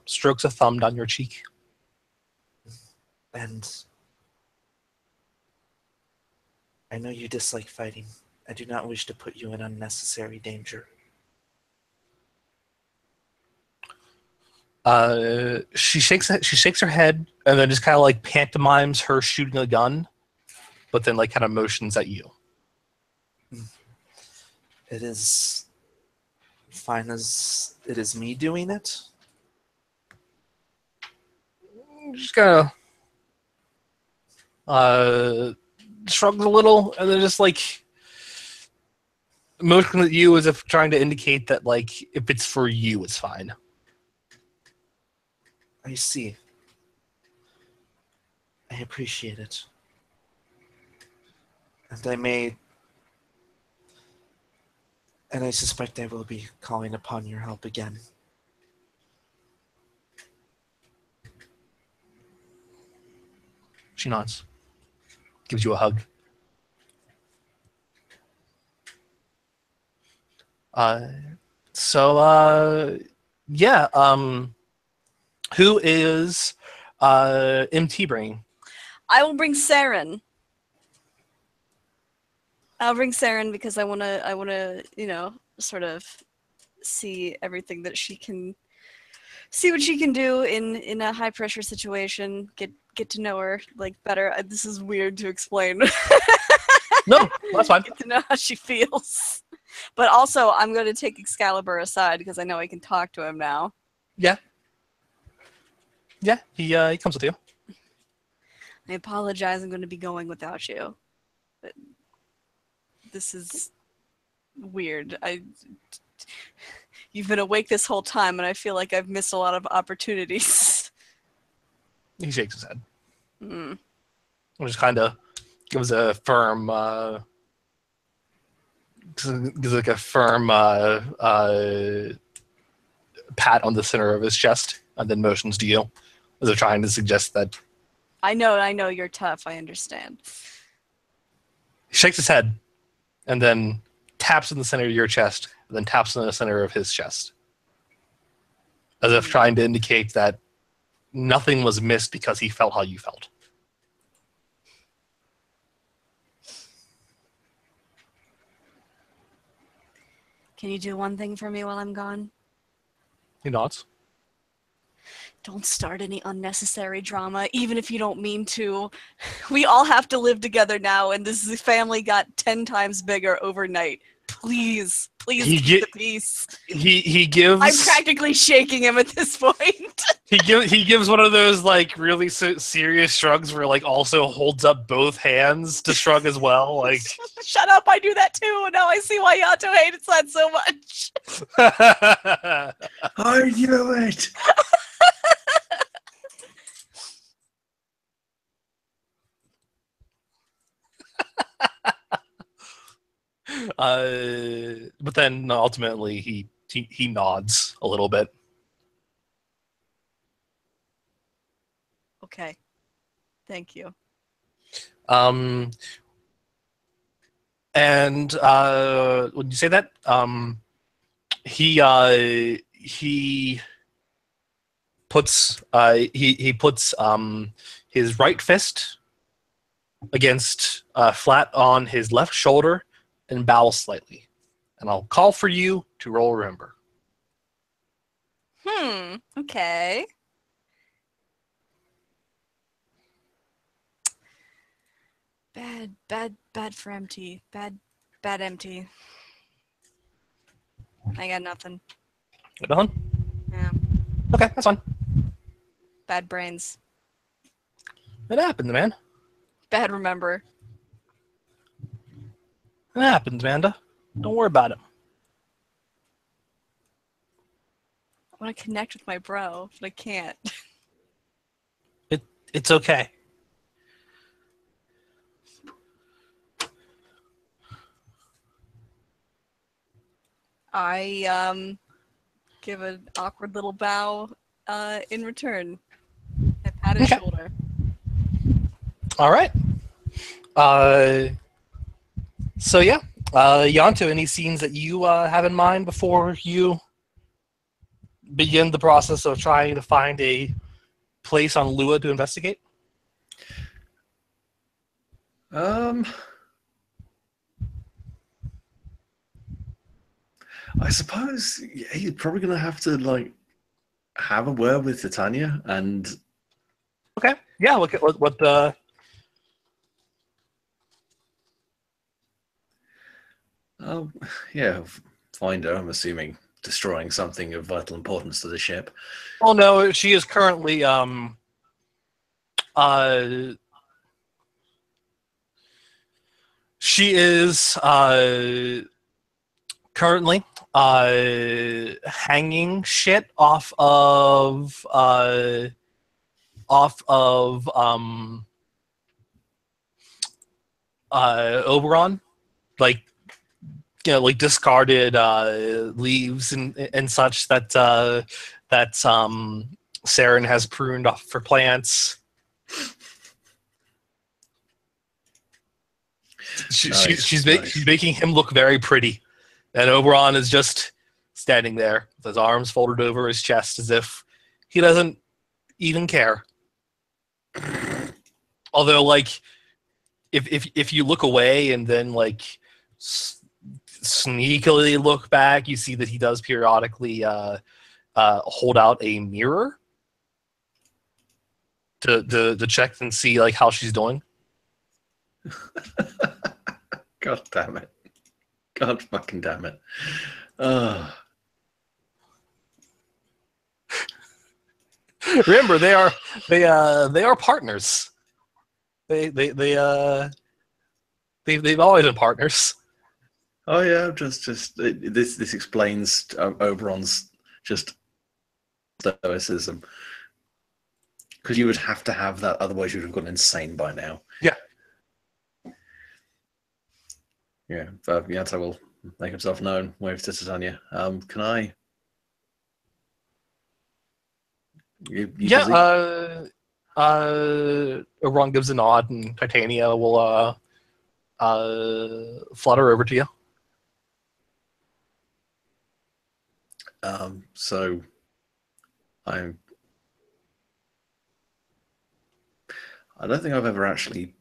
strokes a thumb down your cheek.
And I know you dislike fighting. I do not wish to put you in unnecessary danger.
She shakes her head and then just kind of like pantomimes her shooting a gun, but then like kind of motions at you.
It is fine as it is me doing it.
Just kind of shrugs a little and then just like motions at you as if trying to indicate that like if it's for you, it's fine.
I see. I appreciate it. And I suspect I will be calling upon your help again.
She nods, gives you a hug. Yeah. Who is MT bringing?
I will bring Saren. I'll bring Saren because I wanna, sort of see everything that she can, see what she can do in a high pressure situation. Get to know her like better. This is weird to explain.
No, that's fine.
Get to know how she feels. But also, I'm going to take Excalibur aside because I know I can talk to him now.
Yeah. Yeah, he comes with you.
I apologize. I'm going to be going without you. But this is weird. You've been awake this whole time, and I feel like I've missed a lot of opportunities.
He shakes his head.
Hmm.
Which kind of gives a firm, gives like a firm pat on the center of his chest, and then motions to you, as if trying to suggest that.
I know you're tough. I understand.
He shakes his head, and then taps in the center of your chest, and then taps in the center of his chest, as if trying to indicate that nothing was missed because he felt how you felt.
Can you do one thing for me while I'm gone?
He nods.
Don't start any unnecessary drama, even if you don't mean to. We all have to live together now, and this family got 10 times bigger overnight. Please keep the peace.
He gives.
I'm practically shaking him at this point.
He gives one of those like really serious shrugs where like also holds up both hands to shrug as well. Like,
shut up! I do that too, and now I see why Yato hated that so much.
I knew it.
But then ultimately he nods a little bit.
Okay, thank you.
And when you say that, he puts he puts his right fist against flat on his left shoulder and bows slightly. And I'll call for you to roll remember.
Okay. Bad for empty. Bad empty. I got nothing.
Got nothing?
Yeah.
Okay, that's fine.
Bad brains.
It happens, man.
Bad remember.
It happens, Amanda. Don't worry about it.
I want to connect with my bro, but I can't.
It's okay.
I give an awkward little bow in return. I pat his shoulder.
All right. So yeah, Yanto, any scenes that you have in mind before you begin the process of trying to find a place on Lua to investigate?
I suppose you're probably gonna have to like have a word with Titania and.
Okay. Yeah. Look at what the.
Yeah, find her. I'm assuming destroying something of vital importance to the ship.
Oh no, she is currently she is currently hanging shit off of Oberon, like, you know, like discarded leaves and such that Saren has pruned off for plants. She's making him look very pretty, and Oberon is just standing there with his arms folded over his chest as if he doesn't even care. Although, like, if you look away and then like sneakily look back, you see that he does periodically hold out a mirror to check and see like how she's doing.
God damn it! God fucking damn it!
Remember, they are partners. They've always been partners.
Oh yeah, this explains Oberon's just stoicism. Because you would have to have that, otherwise you would have gone insane by now.
Yeah.
Yeah, Yanto will make himself known, wave to Titania. Can I? You busy?
Oberon gives a nod, and Titania will flutter over to you.
So I don't think I've ever actually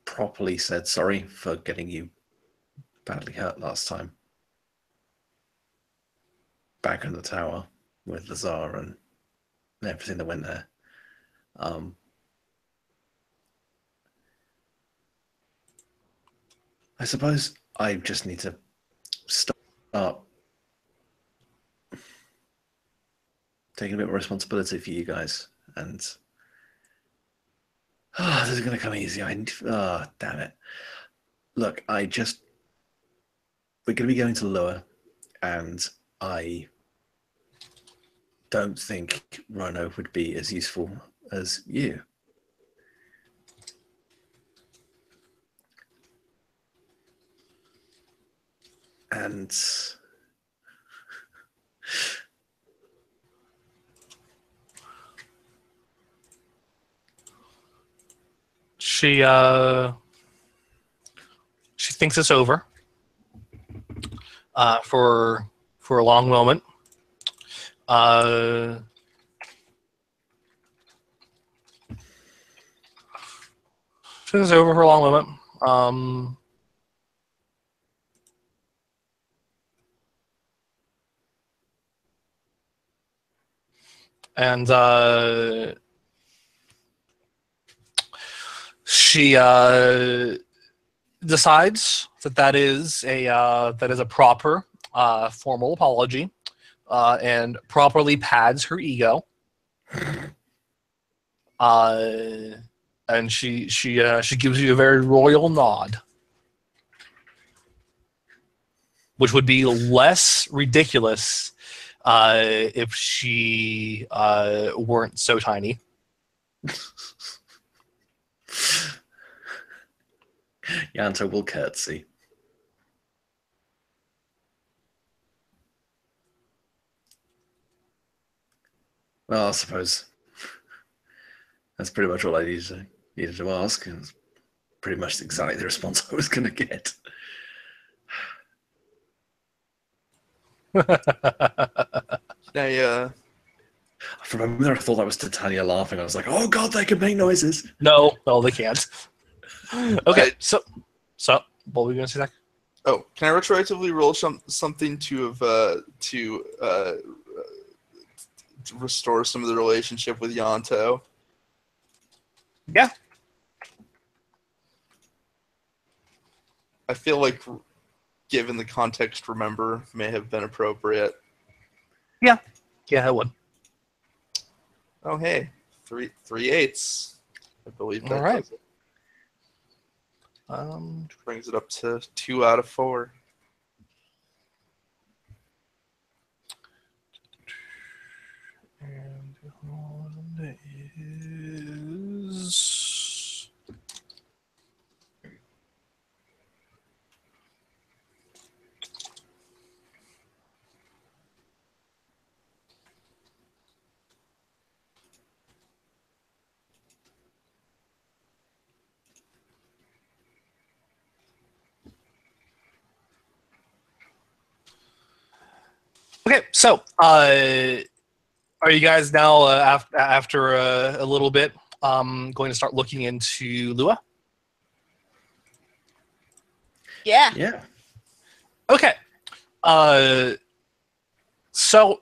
properly said sorry for getting you badly hurt last time. Back in the tower with the Tsar and everything that went there. I suppose I just need to start taking a bit more responsibility for you guys. And this is going to come easy. Damn it. Look, we're going to be going to Lua, and I don't think Rhino would be as useful as you. And
She thinks this over for a long moment. She thinks this over for a long moment. And she decides that is a proper formal apology, and properly pads her ego. And she gives you a very royal nod, which would be less ridiculous if she weren't so tiny.
Yanto will curtsy. Well, I suppose that's pretty much all I needed to ask. And it's pretty much exactly the response I was going to get. From a minute I thought that was Titania laughing. I was like, oh god, they can make noises.
No, they can't. Okay, so what were we going to say, Zach?
Oh, can I retroactively roll something to have to restore some of the relationship with Yanto?
Yeah.
I feel like, given the context, remember may have been appropriate.
Yeah, I would.
Oh, hey, three eighths. I believe that.
All right.
Does it. Brings it up to 2 out of 4.
And one is okay. So, are you guys now after a little bit going to start looking into Lua?
Yeah.
Yeah.
Okay. So,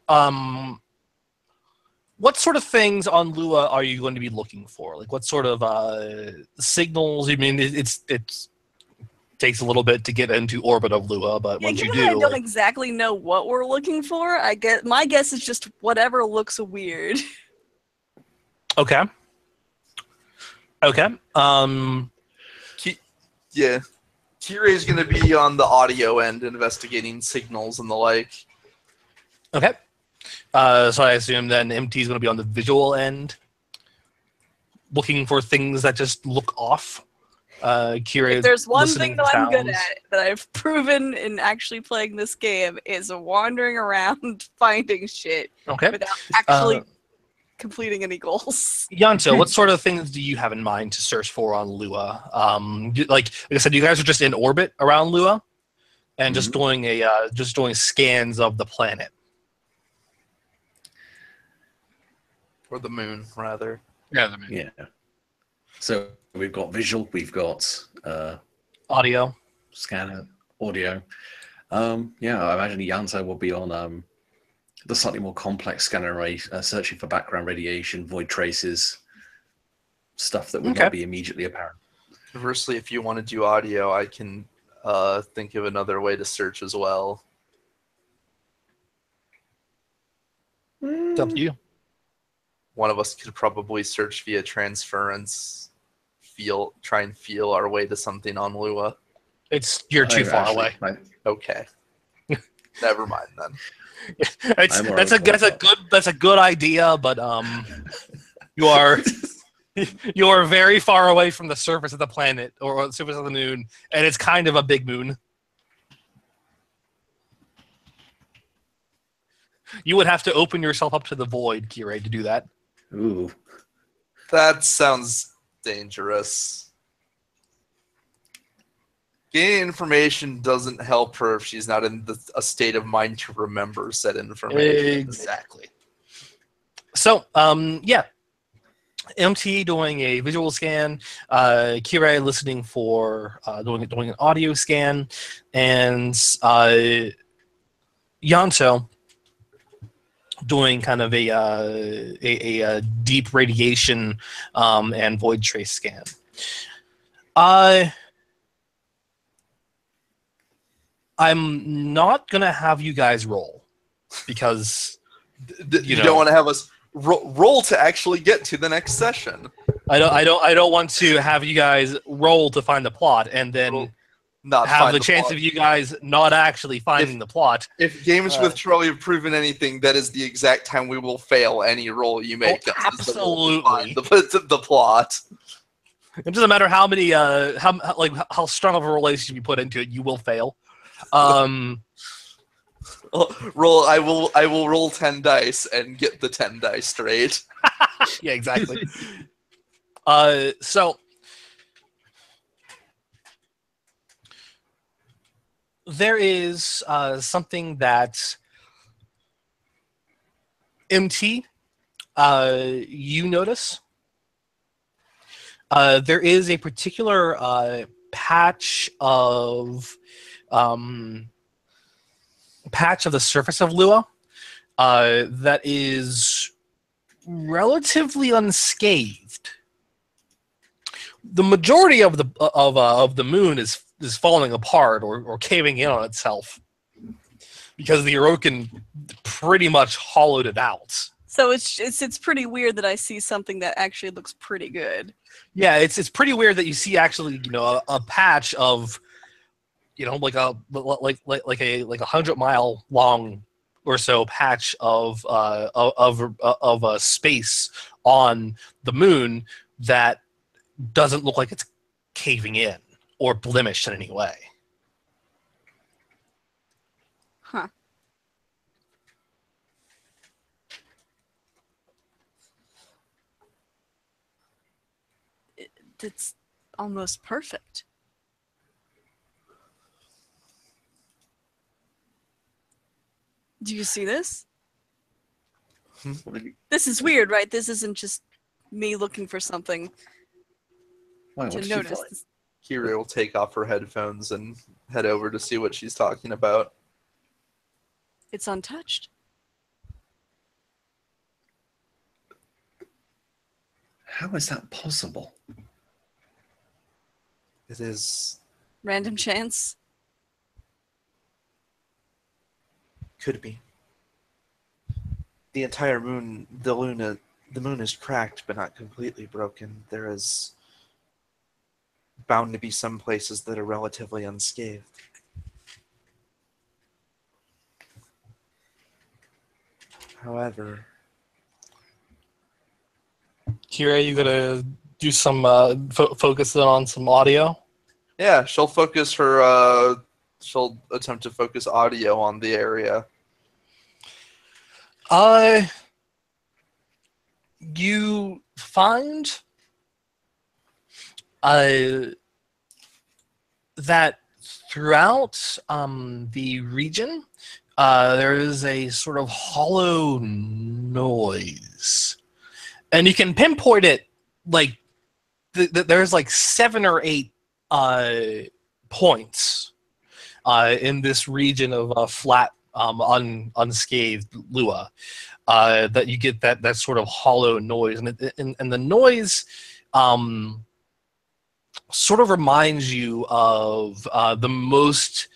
what sort of things on Lua are you going to be looking for? Like, what sort of signals? I mean, it takes a little bit to get into orbit of Lua, but
Yeah,
once you
given that I
do,
don't exactly know what we're looking for, my guess is just whatever looks weird.
okay.
Yeah. Kirai's going to be on the audio end, investigating signals and the like.
Okay. So I assume then MT is going to be on the visual end, looking for things that just look off. Kirai
If there's one
listening
thing that
for
I'm good
sounds.
at, that I've proven in actually playing this game, is wandering around finding shit
Okay.
without actually completing any goals.
Yanto, what sort of things do you have in mind to search for on Lua? Like I said, you guys are just in orbit around Lua, and just doing scans of the planet.
Or the moon, rather.
Yeah, the moon.
Yeah. So we've got visual, we've got
Audio.
scanner, audio. Yeah, I imagine Yanto will be on the slightly more complex scanner array, searching for background radiation, void traces, stuff that would not be immediately apparent.
Conversely, if you want to do audio, I can think of another way to search as well.
It's up to you.
One of us could probably search via transference, try and feel our way to something on Lua.
You're too far
Actually,
away.
Okay. Never mind then.
That's a good idea, but you are very far away from the surface of the planet or the surface of the moon, and it's kind of a big moon. You would have to open yourself up to the void, Kirai, to do that.
Ooh.
That sounds dangerous. Gaining information doesn't help her if she's not in a state of mind to remember said information.
Exactly. So, yeah. MT doing a visual scan, Kirai listening for doing an audio scan, and Yanto doing kind of a deep radiation and void trace scan. I'm not gonna have you guys roll because
you don't want to have us roll to actually get to the next session.
I don't want to have you guys roll to find the plot and then
not
have the chance
plot.
of you guys not actually finding the plot.
If games with Charlie have proven anything, that is the exact time we will fail any roll you make.
Absolutely.
The plot.
It doesn't matter how many how strong of a relationship you put into it, you will fail.
I will roll 10 dice and get the 10 dice straight.
Yeah, exactly. So there is something that MT you notice. There is a particular patch of the surface of Lua that is relatively unscathed. The majority of the moon is falling apart or caving in on itself because the Orokin pretty much hollowed it out.
So it's pretty weird that I see something that actually looks pretty good.
Yeah, it's pretty weird that you see actually a patch of like a 100-mile long or so patch of a space on the moon that doesn't look like it's caving in or blemished in any way.
Huh. It's almost perfect. Do you see this? This is weird, right? This isn't just me looking for something to notice.
Kira will take off her headphones and head over to see what she's talking about.
It's untouched.
How is that possible?
It is.
Random chance?
Could be. The entire moon, the moon is cracked, but not completely broken. There is bound to be some places that are relatively unscathed. However,
Kira, you gonna do some focus on some audio?
Yeah, she'll focus she'll attempt to focus audio on the area.
You find that throughout the region, there is a sort of hollow noise, and you can pinpoint it like there's like 7 or 8 points in this region of flat, unscathed Lua, that you get that sort of hollow noise, and the noise sort of reminds you of the most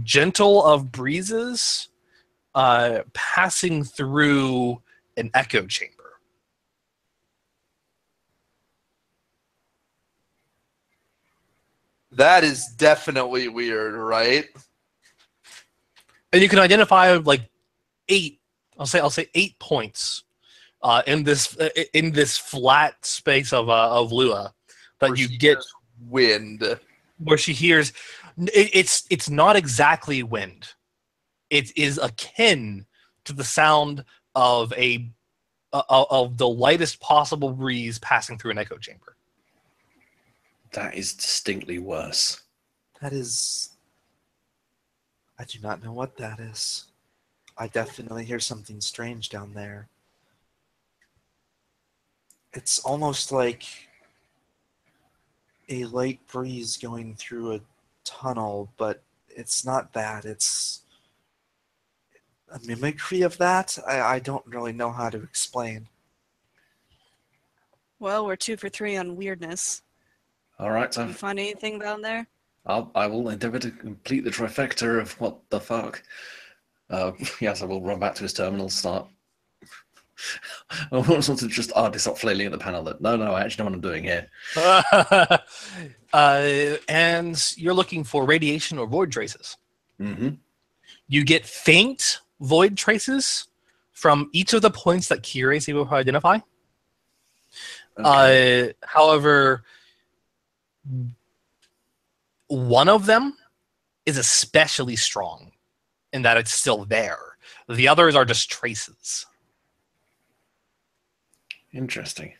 gentle of breezes passing through an echo chamber.
That is definitely weird, right?
And you can identify like 8. I'll say 8 points in this flat space of Lua that
Where
you
she
get
hears wind.
where she hears. It's not exactly wind. It is akin to the sound of of the lightest possible breeze passing through an echo chamber.
That is distinctly worse.
that is... I do not know what that is. I definitely hear something strange down there. It's almost like a light breeze going through a tunnel, but it's not that. It's a mimicry of that. I don't really know how to explain.
Well, we're 2 for 3 on weirdness.
All right,
Can you
so
find anything down there?
I will endeavour to complete the trifecta of what the fuck. Yes, I will run back to his terminal, start. I want to just stop flailing at the panel. That no, I actually know what I'm doing here.
And you're looking for radiation or void traces.
Mm-hmm.
You get faint void traces from each of the points that Kira is able to identify.
Okay.
However, one of them is especially strong in that it's still there. The others are just traces.
Interesting.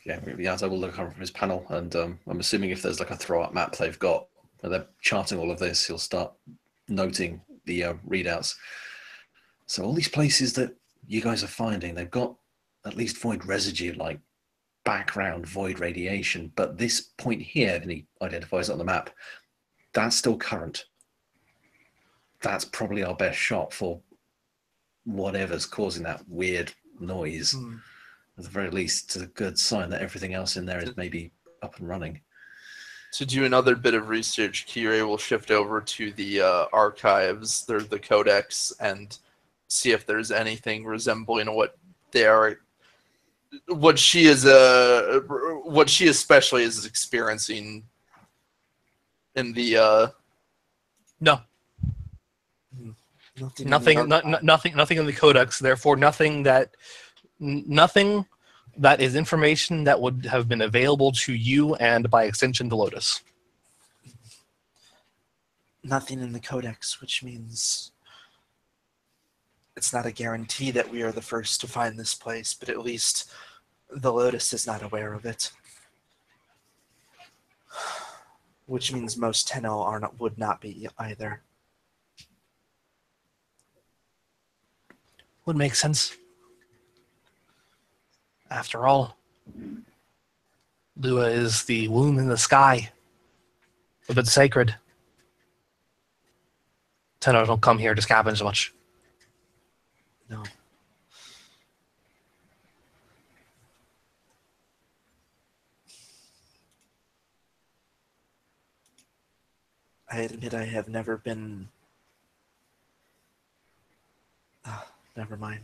Yeah, I will look over from his panel, and I'm assuming if there's like a throw-up map they've got where they're charting all of this, he'll start noting the readouts. So all these places that you guys are finding, they've got at least void residue, like background void radiation. But this point here, and he identifies it on the map, that's still current. That's probably our best shot for whatever's causing that weird noise. At the very least, it's a good sign that everything else in there is maybe up and running.
To do another bit of research, Kira will shift over to the archives, the codex, and see if there's anything resembling what they are, what she especially is experiencing in the.
No, nothing in the codex. Therefore, nothing that is information that would have been available to you and by extension to Lotus.
Nothing in the codex, which means it's not a guarantee that we are the first to find this place, but at least the Lotus is not aware of it. Which means most Tenno would not be either.
Would make sense. After all, Lua is the womb in the sky. If it's sacred. Tenno don't come here to scavenge much.
No. I admit I have never been... never mind.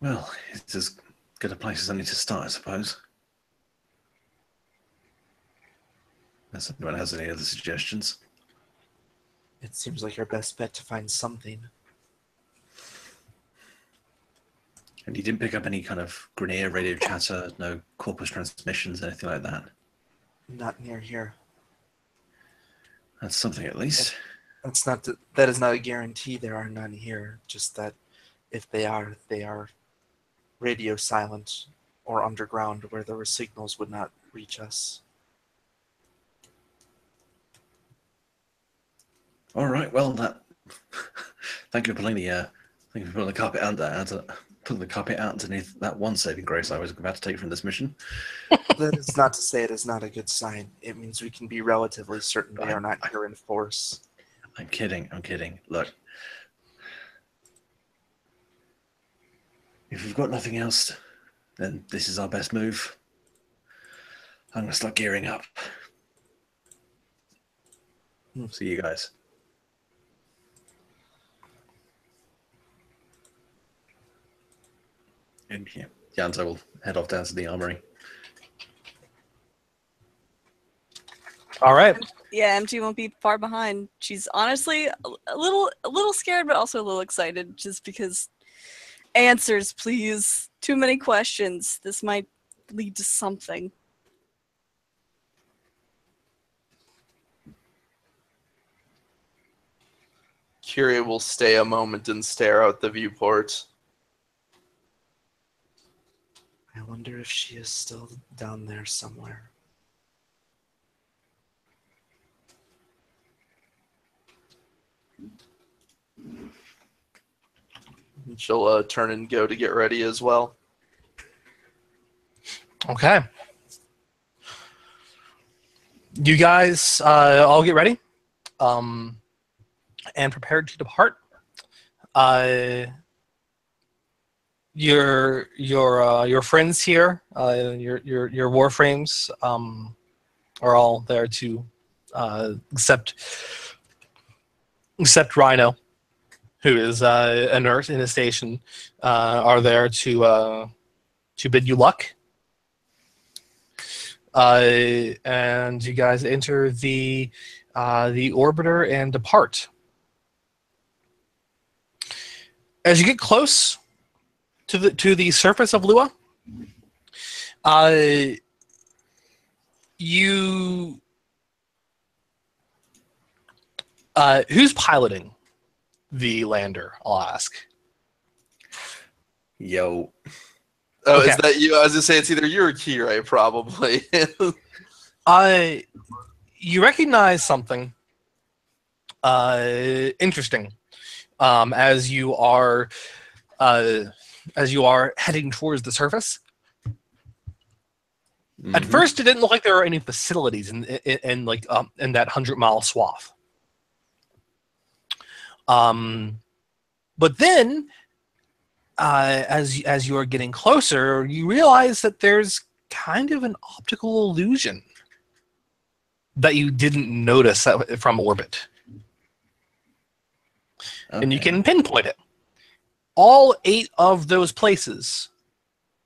Well, it's as good a place as any to start, I suppose. Unless anyone has any other suggestions.
It seems like our best bet to find something.
And you didn't pick up any kind of Grenier radio chatter, no corpus transmissions, anything like that?
Not near here.
That's something at least.
That is not a guarantee there are none here. Just that if they are radio silent or underground where the signals would not reach us.
All right. Well, that. Thank you for pulling the carpet out there. Pulling the carpet out underneath that one saving grace I was about to take from this mission.
That is not to say it is not a good sign. It means we can be relatively certain they are not here in force.
I'm kidding. Look, if we've got nothing else, then this is our best move. I'm gonna start gearing up. See you guys. And yeah, Janto will head off down to the armory.
All right.
Yeah, MT won't be far behind. She's honestly a little scared, but also a little excited, just because. Answers, please. Too many questions. This might lead to something.
Kyria will stay a moment and stare out the viewport.
I wonder if she is still down there somewhere.
She'll turn and go to get ready as well.
Okay. You guys all get ready and prepared to depart. Your friends here, your Warframes, are all there to except Rhino, who is inert in his station, are there to bid you luck. And you guys enter the orbiter and depart. As you get close to the surface of Lua, who's piloting the lander? I'll ask.
Yo.
Oh,
Okay.
Is that you? I was gonna say it's either you or Kira, probably.
You recognize something interesting as you are heading towards the surface. At first, it didn't look like there were any facilities in that 100-mile swath. But then, as you are getting closer, you realize that there's kind of an optical illusion that you didn't notice from orbit.
Okay.
And you can pinpoint it. All 8 of those places,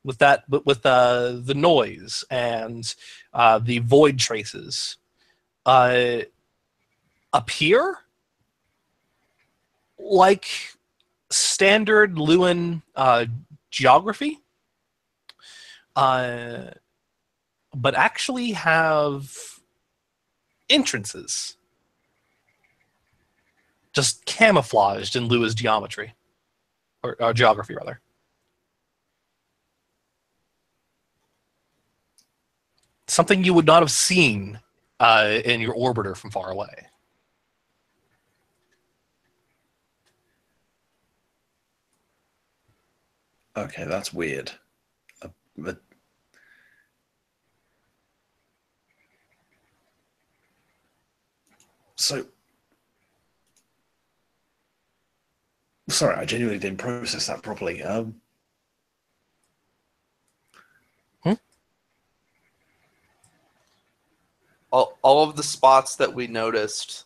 with the noise and the void traces, appear like standard Luan geography, but actually have entrances, just camouflaged in Lua's geometry, or geography rather. Something you would not have seen in your orbiter from far away.
Okay, that's weird. But so, sorry, I genuinely didn't process that properly.
All of the spots that we noticed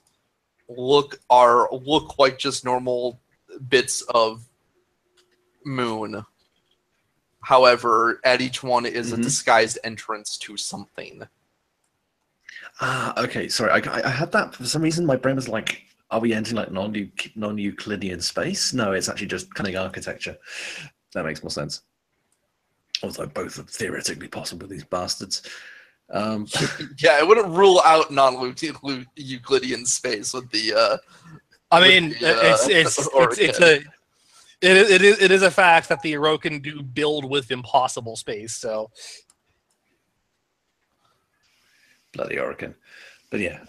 look like just normal bits of moon, However, at each one is a
Mhm.
disguised entrance to something.
Ah, okay. Sorry, I had that for some reason. My brain was like, "Are we entering like non-Euclidean space?" No, it's actually just cunning architecture. That makes more sense. Although both are theoretically possible, these bastards.
Yeah, I wouldn't rule out non-Euclidean space with the.
I
with
mean,
the, Orokin.
it is a fact that the Orokin do build with impossible space. So
Bloody Orokin. But yeah,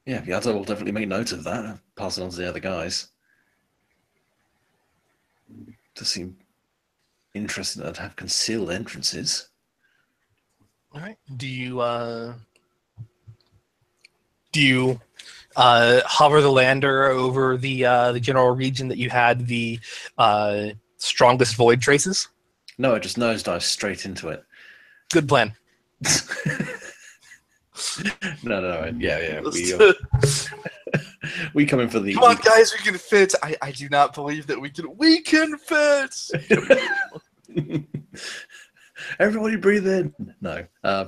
yeah, Yato will definitely make note of that and pass it on to the other guys. Does seem interesting to have concealed entrances.
all right, do you hover the lander over the general region that you had the strongest void traces?
No, I just nosedive straight into it.
Good plan.
No. Yeah. We come in for the.
Come on, guys, we can fit. I do not believe that we can. We can fit.
Everybody breathe in. No,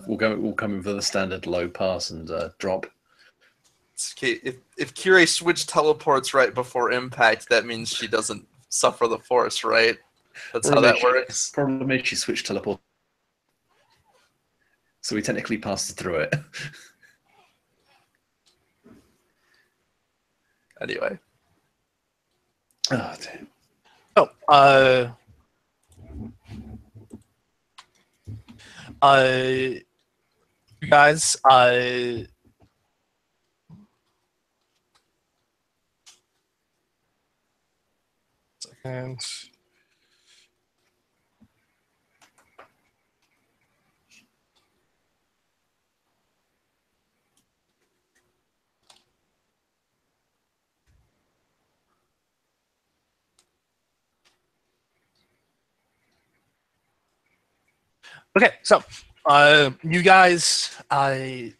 we'll come in for the standard low pass and drop.
Okay, if Kirei Switch teleports right before impact, that means she doesn't suffer the force, right? That's how that works.
Problem is she switched teleport, so we technically passed through it.
Anyway.
Oh, damn.
You guys, second. Okay, so you guys, you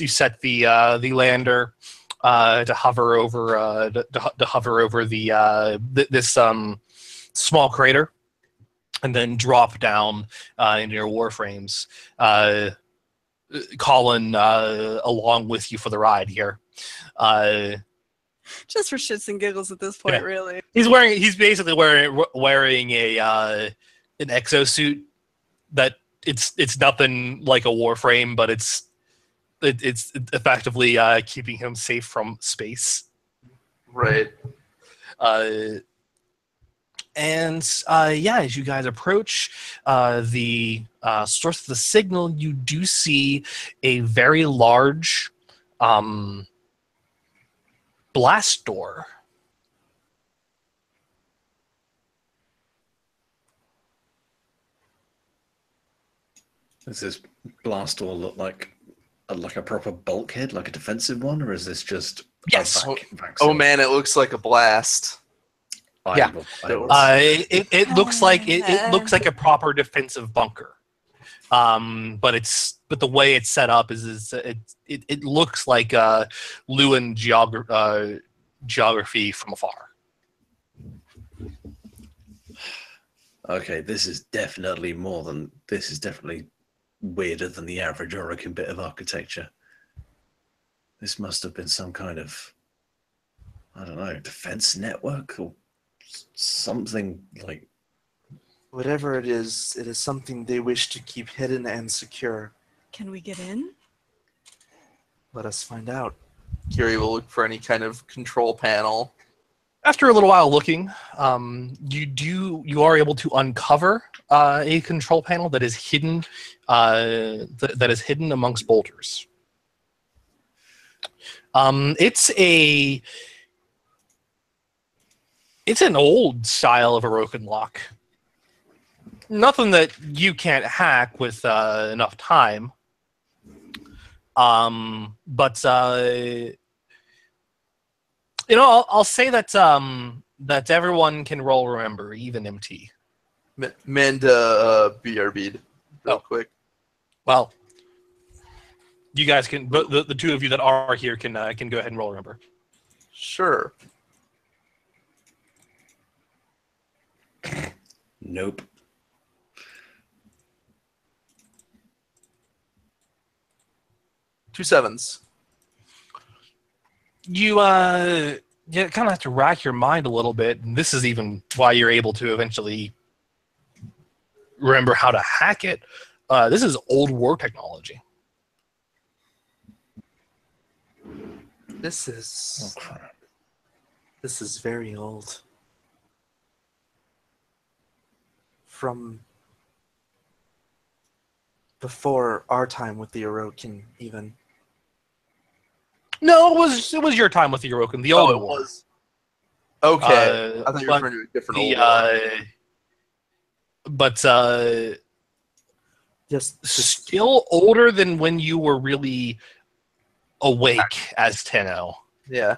set the lander to hover over to hover over the this small crater, and then drop down into your warframes. Colin along with you for the ride here.
Just for shits and giggles at this point,
Yeah.
really.
He's basically wearing a an exosuit that it's nothing like a warframe, but it's effectively keeping him safe from space.
Right.
And yeah, as you guys approach the source of the signal, you do see a very large blast door.
Does this blast door look like a proper bulkhead, like a defensive one, or is this just
Yes.
Oh man, it looks like a blast.
Yeah. It looks like it looks like
Ah.
a proper defensive bunker. But the way it's set up is it looks like Lewin geography from afar.
Okay, this is definitely weirder than the average Orokin bit of architecture. This must have been some kind of, I don't know, defense network or something like.
Whatever it is something they wish to keep hidden and secure.
Can we get in?
Let us find out.
Kirei will look for any kind of control panel.
After a little while looking, you are able to uncover a control panel that is hidden that is hidden amongst boulders. It's an old style of Orokin lock. Nothing that you can't hack with enough time. But I'll say that that everyone can roll remember, even MT.
Manda BRB real quick.
Well, you guys can, but the two of you that are here can go ahead and roll remember.
Sure.
Nope.
Two sevens.
You you kind of have to rack your mind a little bit, and this is even why you're able to eventually remember how to hack it. This is old war technology.
This
Oh
is
crap.
this is very old. From before our time with the Orokin, even.
No, it was your time with the Yorokin, the old
Oh, it
war.
was. Okay. I thought you were
But
referring to a different
the
old war.
but
Yes,
still older than when you were really awake as Tenno.
Yeah.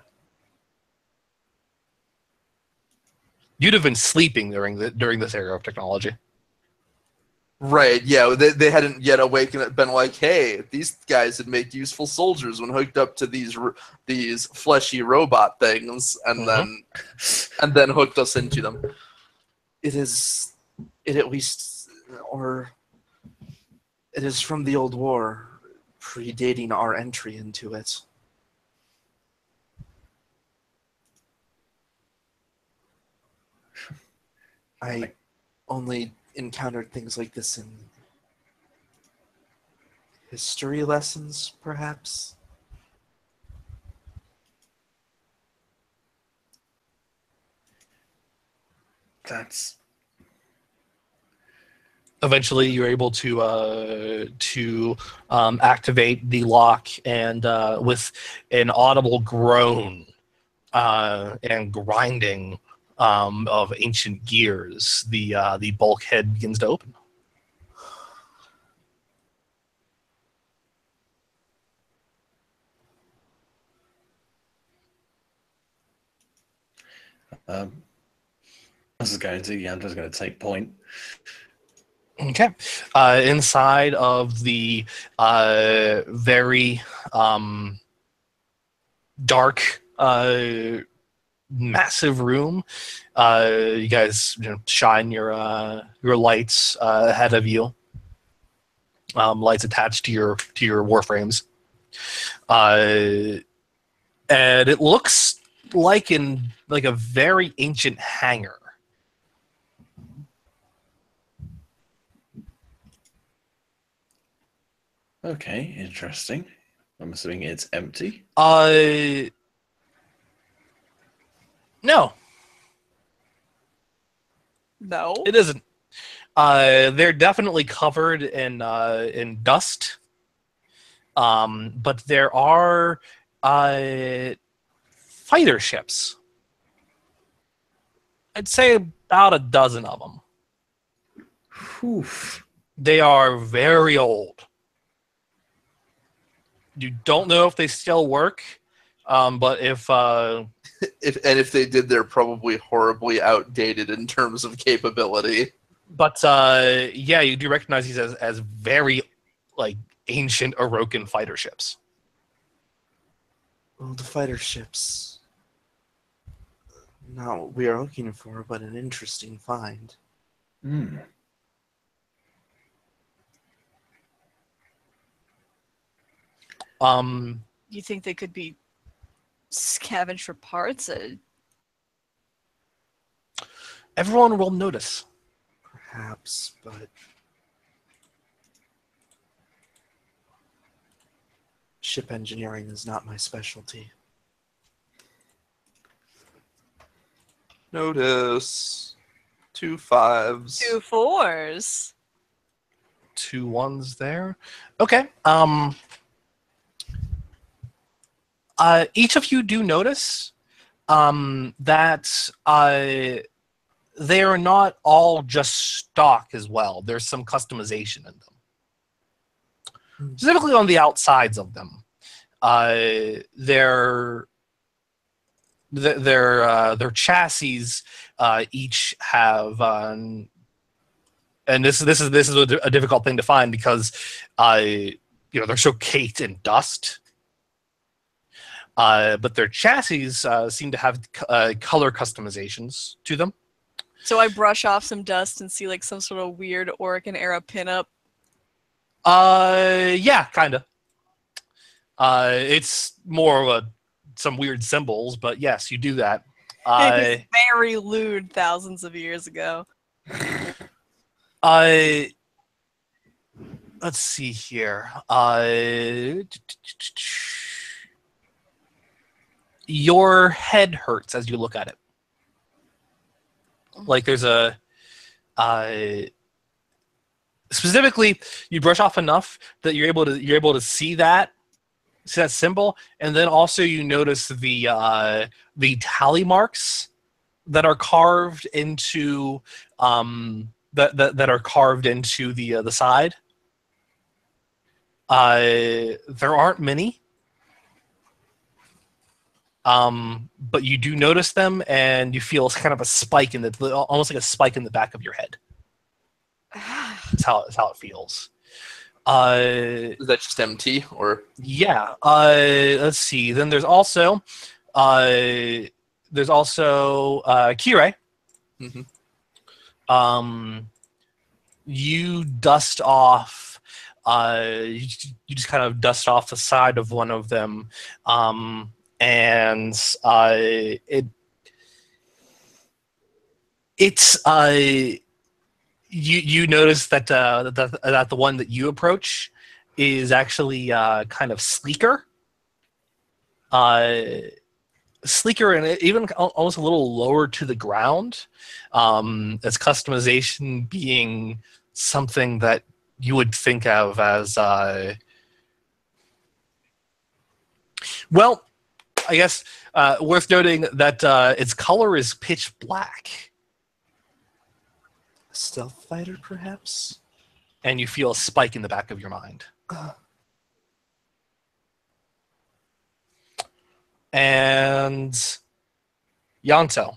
You'd have been sleeping during this era of technology.
Right, yeah, they hadn't yet awakened and been like, hey, these guys would make useful soldiers when hooked up to these fleshy robot things, and then hooked us into them.
it is at least, or it is from the old war, predating our entry into it. I only encountered things like this in history lessons, perhaps.
That's
Eventually, you're able to activate the lock, and with an audible groan and grinding of ancient gears, the bulkhead begins to open.
this is going to. Yeah, I'm just going to take point.
Okay. Inside of the very dark, massive room, you guys shine your lights ahead of you. Lights attached to your warframes, and it looks like a very ancient hangar.
Okay, interesting. I'm assuming it's empty.
No,
No.
it isn't. They're definitely covered in dust. But there are fighter ships. I'd say about a dozen of them.
Whew.
They are very old. You don't know if they still work, but if
If they did, they're probably horribly outdated in terms of capability.
but yeah, you do recognize these as very like ancient Orokin fighter ships.
Well, the fighter ships. Not what we are looking for, but an interesting find.
Hmm.
You think they could be scavenged for parts?
Everyone will notice.
Perhaps, but ship engineering is not my specialty.
Notice 2 5s.
2 4s.
2 1s there. Okay. Each of you do notice that they are not all just stock as well. There's some customization in them, specifically on the outsides of them. Their chassis each have, and this is a difficult thing to find because they're so caked in dust. But their chassis seem to have color customizations to them.
So I brush off some dust and see like some sort of weird Orokin era pinup.
Yeah, kinda. It's more of some weird symbols, but yes, you do that.
It's very lewd thousands of years ago.
Let's see here. Your head hurts as you look at it. Like there's a specifically, you brush off enough that you're able to see that symbol, and then also you notice the tally marks that are carved into that are carved into the side. There aren't many, but you do notice them, and you feel kind of a spike almost like a spike in the back of your head. That's how it feels.
Is that just MT or?
Yeah. Let's see. Then there's also Kirei.
Mm-hmm.
You dust off. You just kind of dust off the side of one of them, and it's you notice that that the one that you approach is actually kind of sleeker, and even almost a little lower to the ground. Its customization being something that you would think of as well, I guess worth noting that its color is pitch black.
Stealth fighter, perhaps?
And you feel a spike in the back of your mind. And Yanto.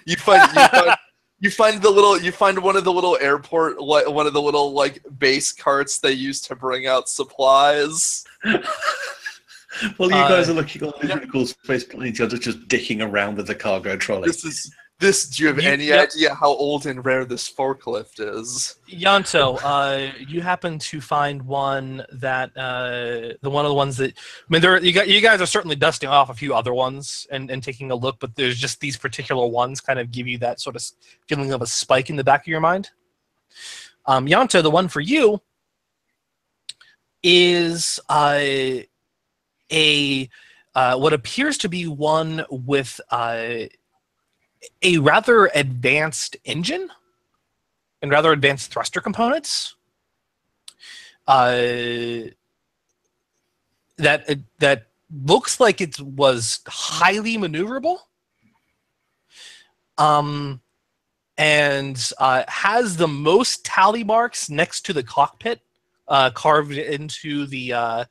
You find one of the little airport, one of the little like base carts they use to bring out supplies.
Well, you guys are looking on these really cool space planes. You're just dicking around with the cargo trolley.
Do you have any idea how old and rare this forklift is?
Yanto, you happen to find one that one of the ones that you guys are certainly dusting off a few other ones and taking a look, but there's just these particular ones kind of give you that sort of feeling of a spike in the back of your mind. Yanto, the one for you is what appears to be one with a rather advanced engine and rather advanced thruster components. That looks like it was highly maneuverable. And has the most tally marks next to the cockpit carved into the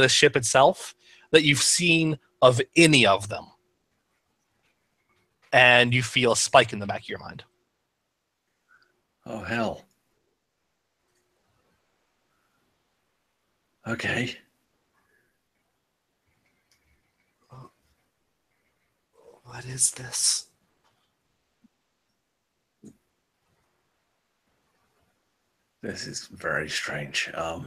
ship itself that you've seen of any of them. And you feel a spike in the back of your mind.
Oh, hell. Okay.
What is this?
This is very strange. Yeah.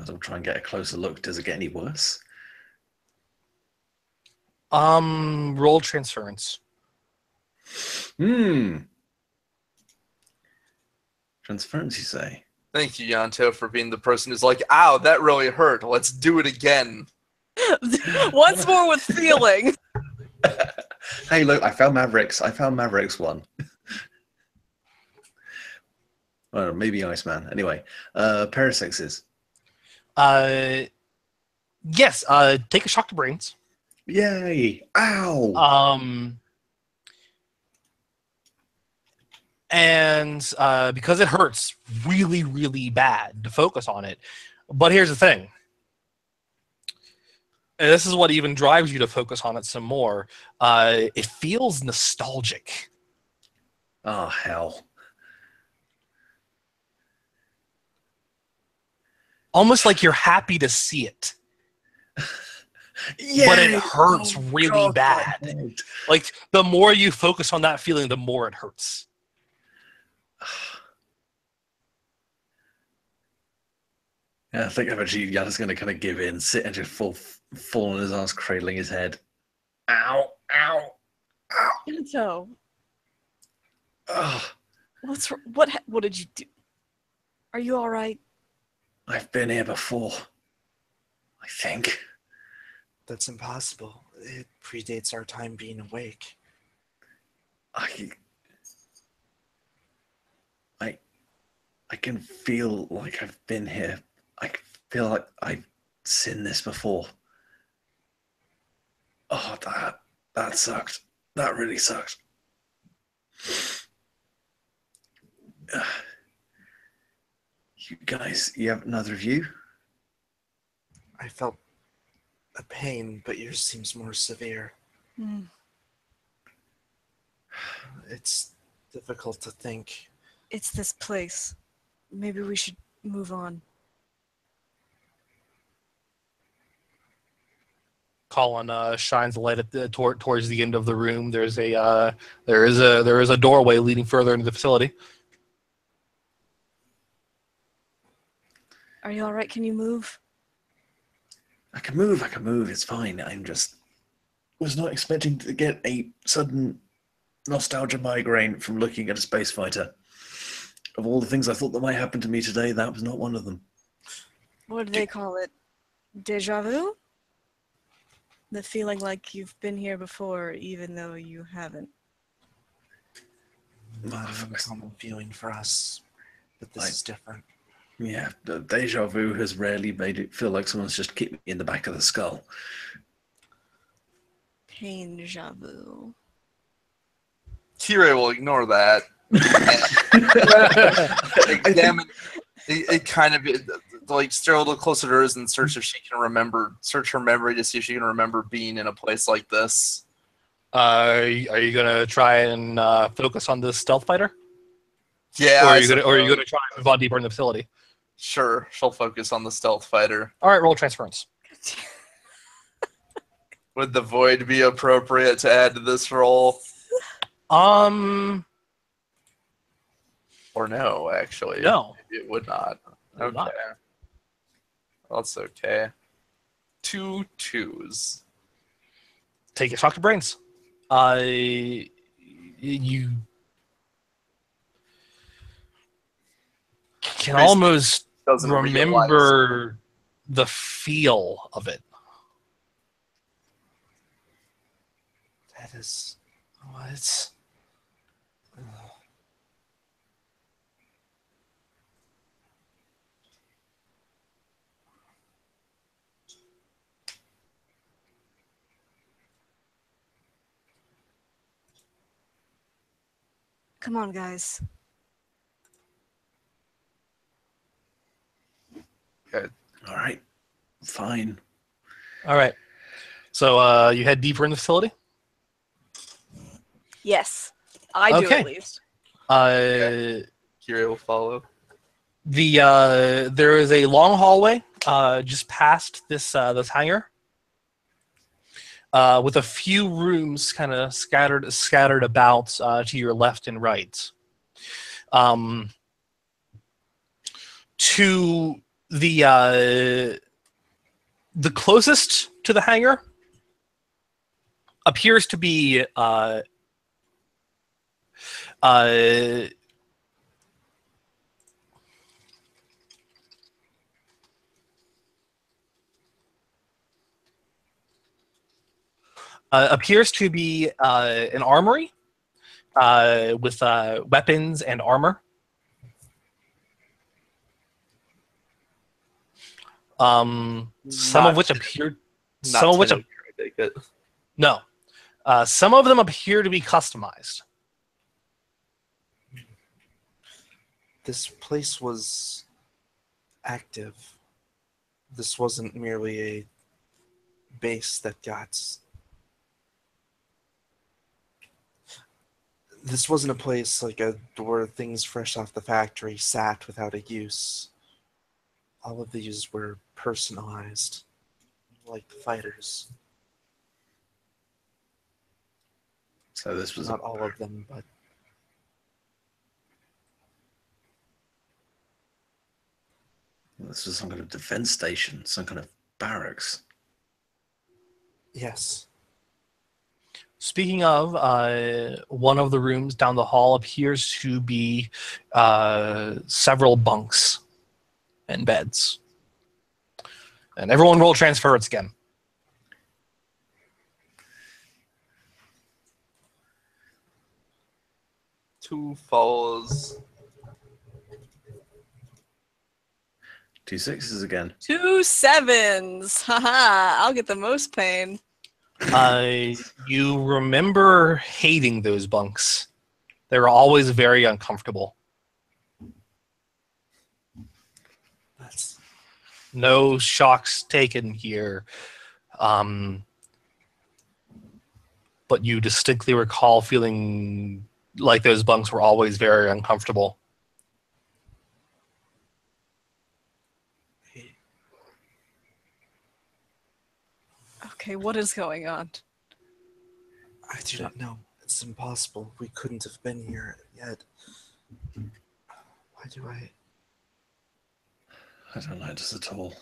I'll try and get a closer look. Does it get any worse?
Roll transference.
Transference, you say?
Thank you, Yanto, for being the person who's like, ow, that really hurt. Let's do it again.
Once more with feeling.
Hey, look, I found Mavericks. I found Mavericks one. Well, maybe Iceman. Anyway, pair of sixes.
Yes, take a shock to brains.
Yay! Ow!
And because it hurts really, really bad to focus on it. But here's the thing. And this is what even drives you to focus on it some more. It feels nostalgic.
Oh, hell.
almost like you're happy to see it.
Yeah,
But it hurts really
God,
bad.
my head.
Like, the more you focus on that feeling, the more it hurts.
Yeah, I think eventually Yana's going to kind of give in, sit and just fall on his ass, cradling his head. Ow, ow, ow.
So,
Ugh.
what did you do? Are you all right?
I've been here before, I think.
That's impossible. It predates our time being awake.
I can feel like I've been here. I can feel like I've seen this before. Oh, that sucked. That really sucked. You guys, you have another of you?
I felt a pain, but yours seems more severe.
Hmm.
It's difficult to think.
It's this place. Maybe we should move on.
Colin shines a light at towards the end of the room. There is a doorway leading further into the facility.
Are you all right? Can you move?
I can move, it's fine. I'm just was not expecting to get a sudden nostalgia migraine from looking at a space fighter. Of all the things I thought that might happen to me today, that was not one of them.
What do they call it? Deja vu? The feeling like you've been here before, even though you haven't.
Not an uncommon feeling for us, but this is different.
Yeah, the deja vu has rarely made it feel like someone's just kicked me in the back of the skull.
Pain deja vu.
Kira will ignore that. Examine it kind of like stare a little closer to hers and search if she can search her memory to see if she can remember being in a place like this.
Are you gonna try and focus on this stealth fighter?
Yeah.
Or are you gonna try and move on deeper in the facility?
Sure, she'll focus on the stealth fighter.
All right, roll transference.
Would the void be appropriate to add to this roll? Or no, actually.
No.
Maybe it would not.
It would not.
That's okay. 2 2s.
Take your talk to brains. You can almost
Doesn't
remember the feel of it.
That is...
What?
Come on, guys.
Okay.
All right, fine.
All right. So you head deeper in the facility?
Yes. I do
Okay.
at least.
Kira will follow.
There is a long hallway just past this hangar, with a few rooms kind of scattered about to your left and right. To the closest to the hangar appears to be an armory with weapons and armor. Some of which appear no. Some of them appear to be customized.
This place was active. This wasn't merely a base that got... This wasn't a place like where things fresh off the factory sat without a use. All of these were personalized, like the fighters.
So this was
Not all of them, but
this was some kind of defense station, some kind of barracks.
yes.
Speaking of, one of the rooms down the hall appears to be several bunks and beds. And everyone roll transference again.
Two follows.
2 6s again.
2 7s. Haha, I'll get the most pain.
You remember hating those bunks. They were always very uncomfortable.
That's
No shocks taken here. But you distinctly recall feeling like those bunks were always very uncomfortable.
Okay, what is going on?
I do not know. It's impossible. We couldn't have been here yet. Why do I?
I don't notice at all.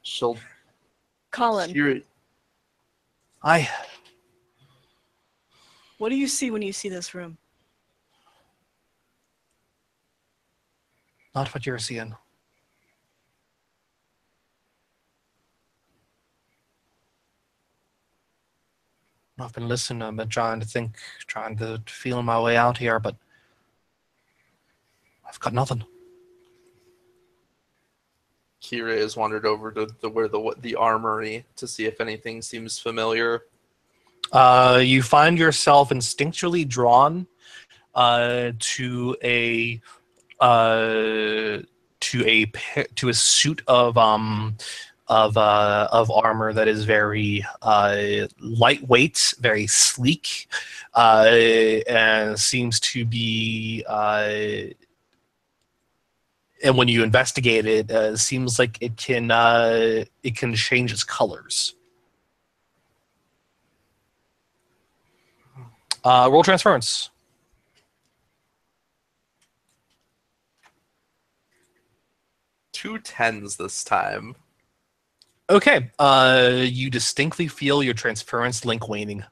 She'll
Colin,
hear it.
what do you see when you see this room?
Not what you're seeing. I've been listening. I've been trying to think, trying to feel my way out here, but I've got nothing.
Kira has wandered over to the armory to see if anything seems familiar.
You find yourself instinctually drawn to a suit of armor that is very lightweight, very sleek, and seems to be. And when you investigate it, it seems like it can change its colors. Roll transference.
2 10s this time.
Okay. You distinctly feel your transference link waning.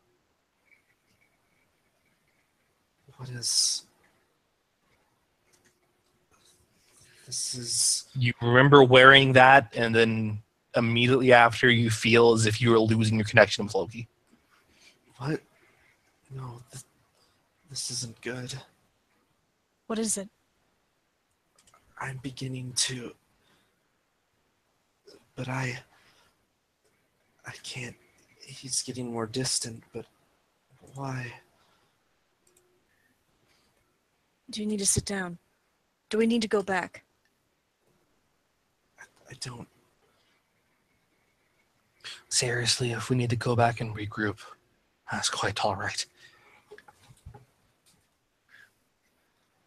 What is? This is.
You remember wearing that, and then immediately after, you feel as if you were losing your connection with Loki.
What? No, this isn't good.
What is it?
I'm beginning to. But I can't. He's getting more distant, but why?
Do you need to sit down? Do we need to go back?
I don't.
Seriously, if we need to go back and regroup, that's quite all right.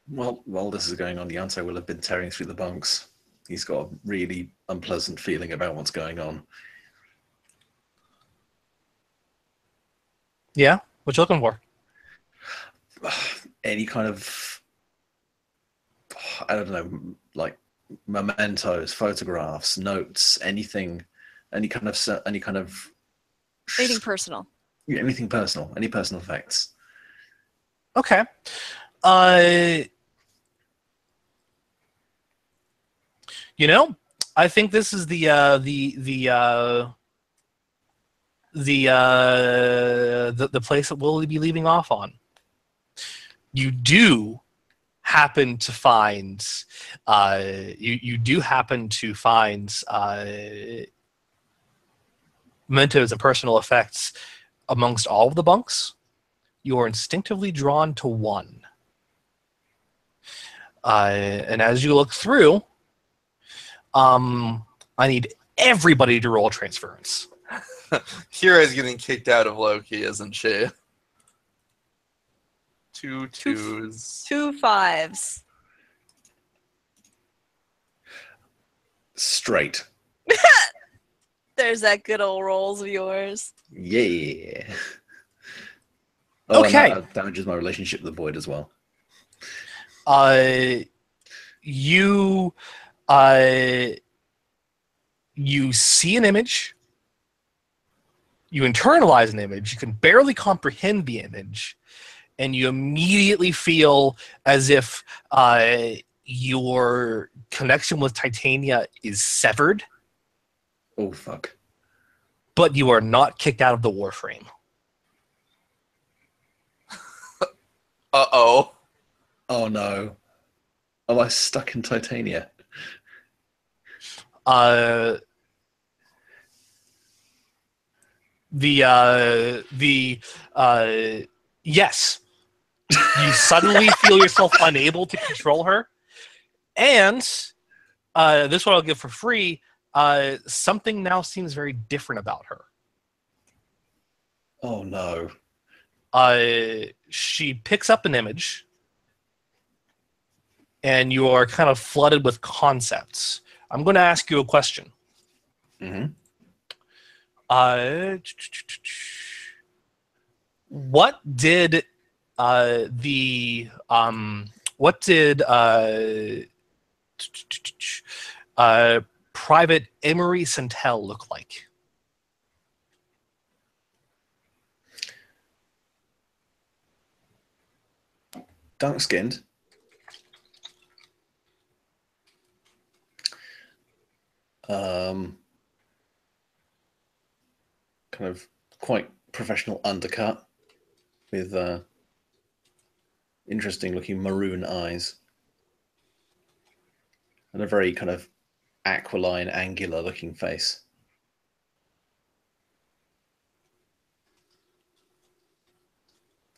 Well, while this is going on, Yanto will have been tearing through the bunks. He's got a really unpleasant feeling about what's going on.
Yeah? What you looking for?
Any kind of, I don't know, like mementos, photographs, notes, anything, any kind of
Anything personal.
yeah, anything personal, any personal effects.
Okay. I think this is the place that we'll be leaving off on. You do happen to find mementos and personal effects amongst all of the bunks. You are instinctively drawn to one. And as you look through, I need everybody to roll transference.
Kira's getting kicked out of Loki, isn't she? 2 2s.
2 5s.
straight.
There's that good old rolls of yours.
Yeah. Oh,
Okay.
and that damages my relationship with the void as well.
You you see an image, you internalize an image, you can barely comprehend the image, and you immediately feel as if your connection with Titania is severed,
Oh, fuck.
but you are not kicked out of the Warframe.
Uh-oh.
Oh, no. Am I stuck in Titania?
Yes. You suddenly feel yourself unable to control her, and this one I'll give for free. Something now seems very different about her.
Oh, no.
She picks up an image, and you are kind of flooded with concepts. I'm going to ask you a question.
Mm-hmm.
What did Private Emery Santel look like?
Dark-skinned. Kind of quite professional undercut with interesting looking maroon eyes and a very kind of aquiline, angular looking face.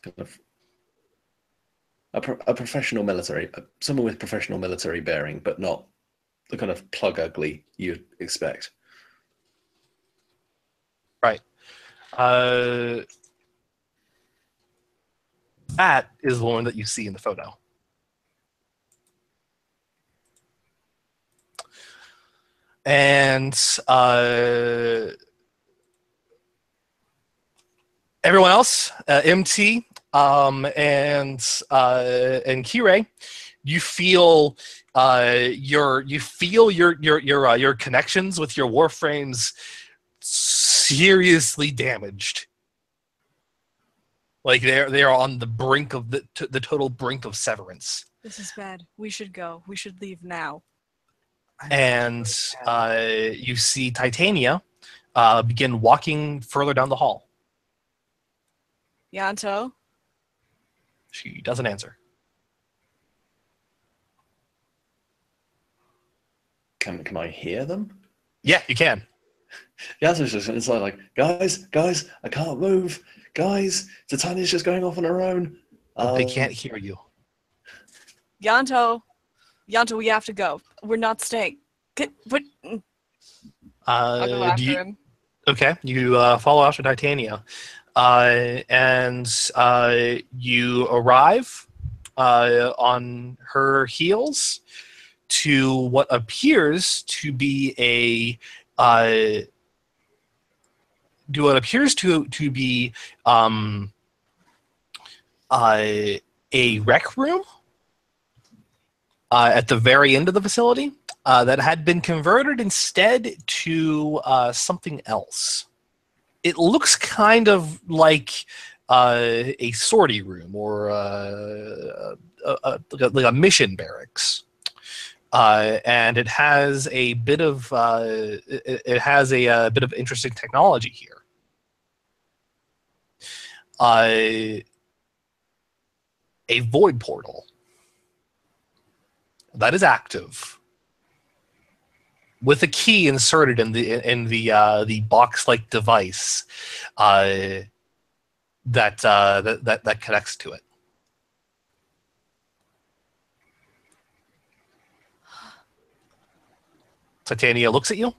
Kind of a professional military, someone with professional military bearing, but not the kind of plug ugly you'd expect.
Right. That is the one that you see in the photo. And everyone else, MT and Kirei, you feel your connections with your warframes seriously damaged. Like they are on the brink of the total brink of severance.
This is bad. We should go. We should leave now.
And you see Titania begin walking further down the hall.
Yanto?
She doesn't answer.
Can I hear them?
Yeah, you can.
Yeah, it's just inside like, guys, I can't move. Guys, Titania's just going off on her own.
But they can't hear you.
Yanto, we have to go. We're not staying. I'll go after him.
Okay, you follow after Titania, and you arrive on her heels to what appears to be a a rec room at the very end of the facility that had been converted instead to something else. It looks kind of like a sortie room or like a mission barracks. And it has a bit of bit of interesting technology here. A void portal that is active with a key inserted in the box-like device that connects to it. Titania looks at you.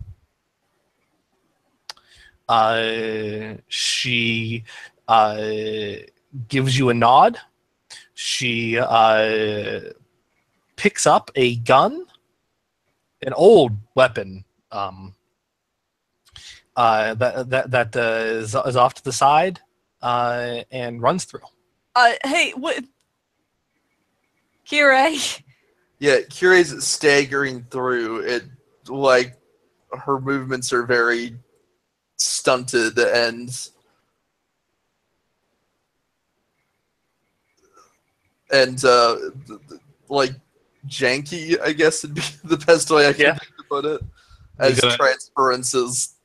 She gives you a nod. She picks up a gun an old weapon that is off to the side and runs through.
Hey, what? Kirei.
Yeah, Kirei's staggering through. It like her movements are very stunted and like janky, I guess would be the best way I can think to put it. As transference is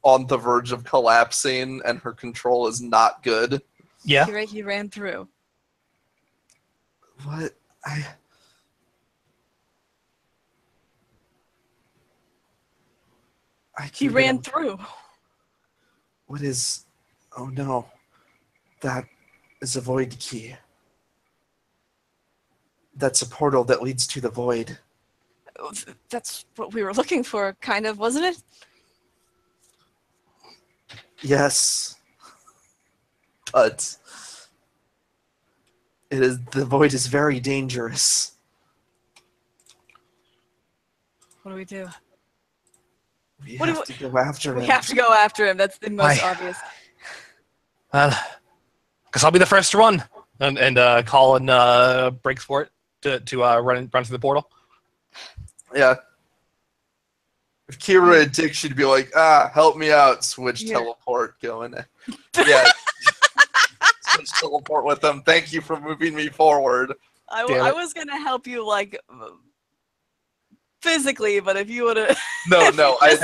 on the verge of collapsing and her control is not good.
Yeah.
Kirei, he ran through.
What?
He ran through.
What is... Oh no. That is a void key. That's a portal that leads to the void.
That's what we were looking for, kind of, wasn't it?
Yes. But the void is very dangerous.
What do we do?
We have to go after him.
We have to go after him. That's the most obvious.
Guess I'll be the first to run. And Colin breaks for it to run through the portal.
Yeah. If Kira had Dick, she'd be like, help me out. Switch teleport going. Yeah. Switch teleport with them. Thank you for moving me forward.
I was going to help you, like, physically, but if you would have...
No.
As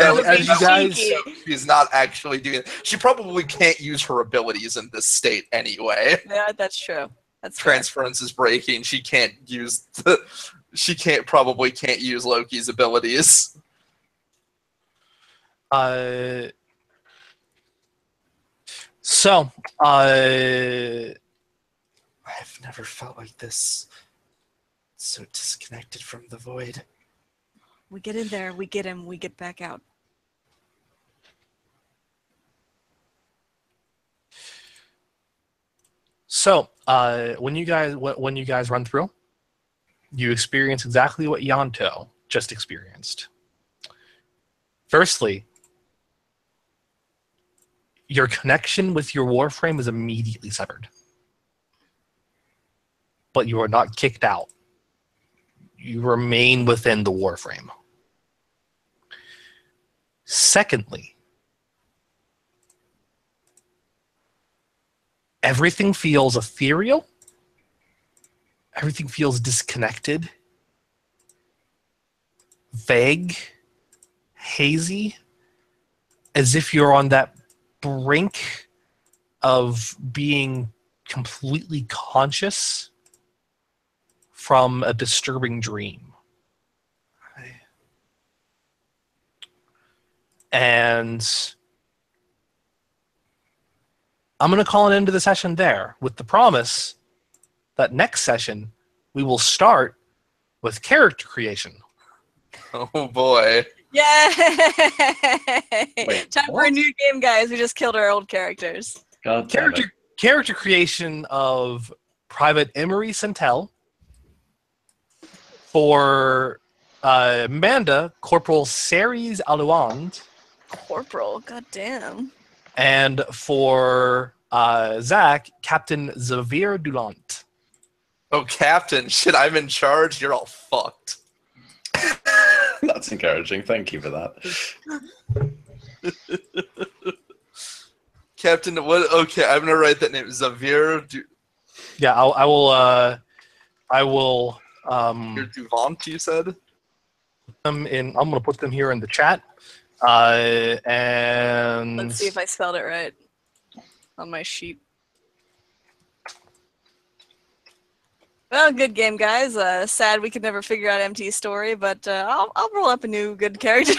you guys...
She's not actually doing it. She probably can't use her abilities in this state anyway.
Yeah, that's true. That's
Transference is breaking. She can't use... probably can't use Loki's abilities.
So,
I've never felt like this. So disconnected from the void.
We get in there, we get him, we get back out.
So, when you guys run through, you experience exactly what Yanto just experienced. Firstly, your connection with your Warframe is immediately severed. But you are not kicked out. You remain within the Warframe. Secondly, everything feels ethereal. Everything feels disconnected, vague, hazy, as if you're on that brink of being completely conscious from a disturbing dream. And I'm going to call an end to the session there with the promise that next session we will start with character creation.
Oh boy.
Yay!
Wait,
Time for a new game, guys. We just killed our old characters.
God damn it.
Character creation of Private Emery Centel. For Amanda, Corporal Ceres Aluand.
Corporal, goddamn.
And for Zach, Captain Xavier Dulant.
Oh, Captain. Shit, I'm in charge. You're all fucked.
That's encouraging. Thank you for that.
Captain, what? Okay, I'm gonna write that name. Xavier.
Yeah, I will.
You're Duvant, you said.
I'm gonna put them here in the chat. And
Let's see if I spelled it right on my sheet. Well, good game, guys. Sad we could never figure out MT's story, but I'll roll up a new good character.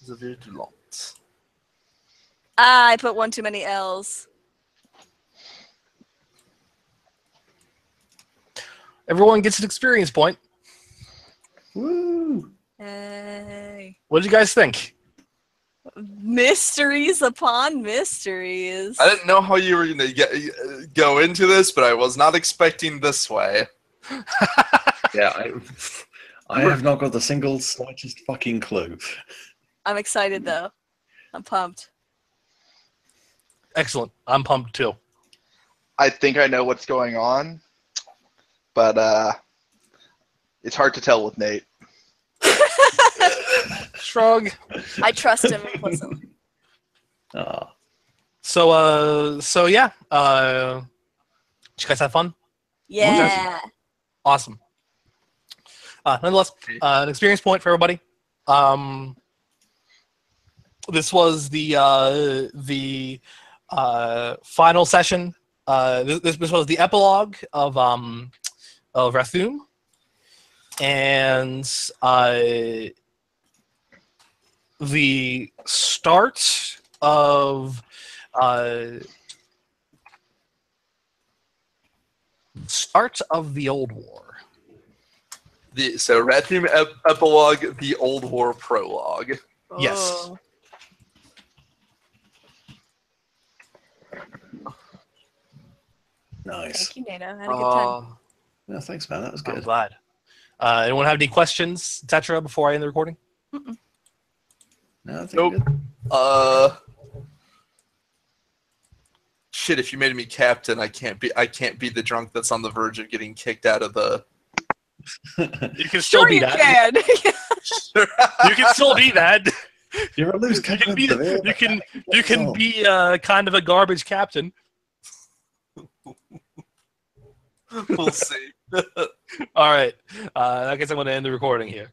Xavier Dulant.
I put one too many L's.
everyone gets an experience point.
Woo!
Hey.
What did you guys think?
Mysteries upon mysteries.
I didn't know how you were going to go into this, but I was not expecting this way.
Yeah, I have not got the single slightest fucking clue.
I'm excited though. I'm pumped.
Excellent. I'm pumped too.
I think I know what's going on, but it's hard to tell with Nate.
Shrug.
I trust him implicitly.
Ah,
So yeah. Did you guys have fun?
Yeah.
Awesome. Nonetheless, an experience point for everybody. This was the final session. This was the epilogue of Rathum, and the start of the Old War.
So Rathum epilogue, the Old War prologue.
Yes.
Oh.
nice.
Thank you, Nato. I had a good time.
No, thanks, man. That was
I'm
good.
glad. Anyone have any questions, etc., before I end the recording?
Mm-mm.
No, I think
Nope.
good.
Shit, if you made me captain, I can't be the drunk that's on the verge of getting kicked out of the.
You can still
Sure
be
you
that.
can.
You can still be that.
You're a loose
You can
captain.
be. You can be kind of a garbage captain.
We'll see.
All right. I guess I'm going to end the recording here.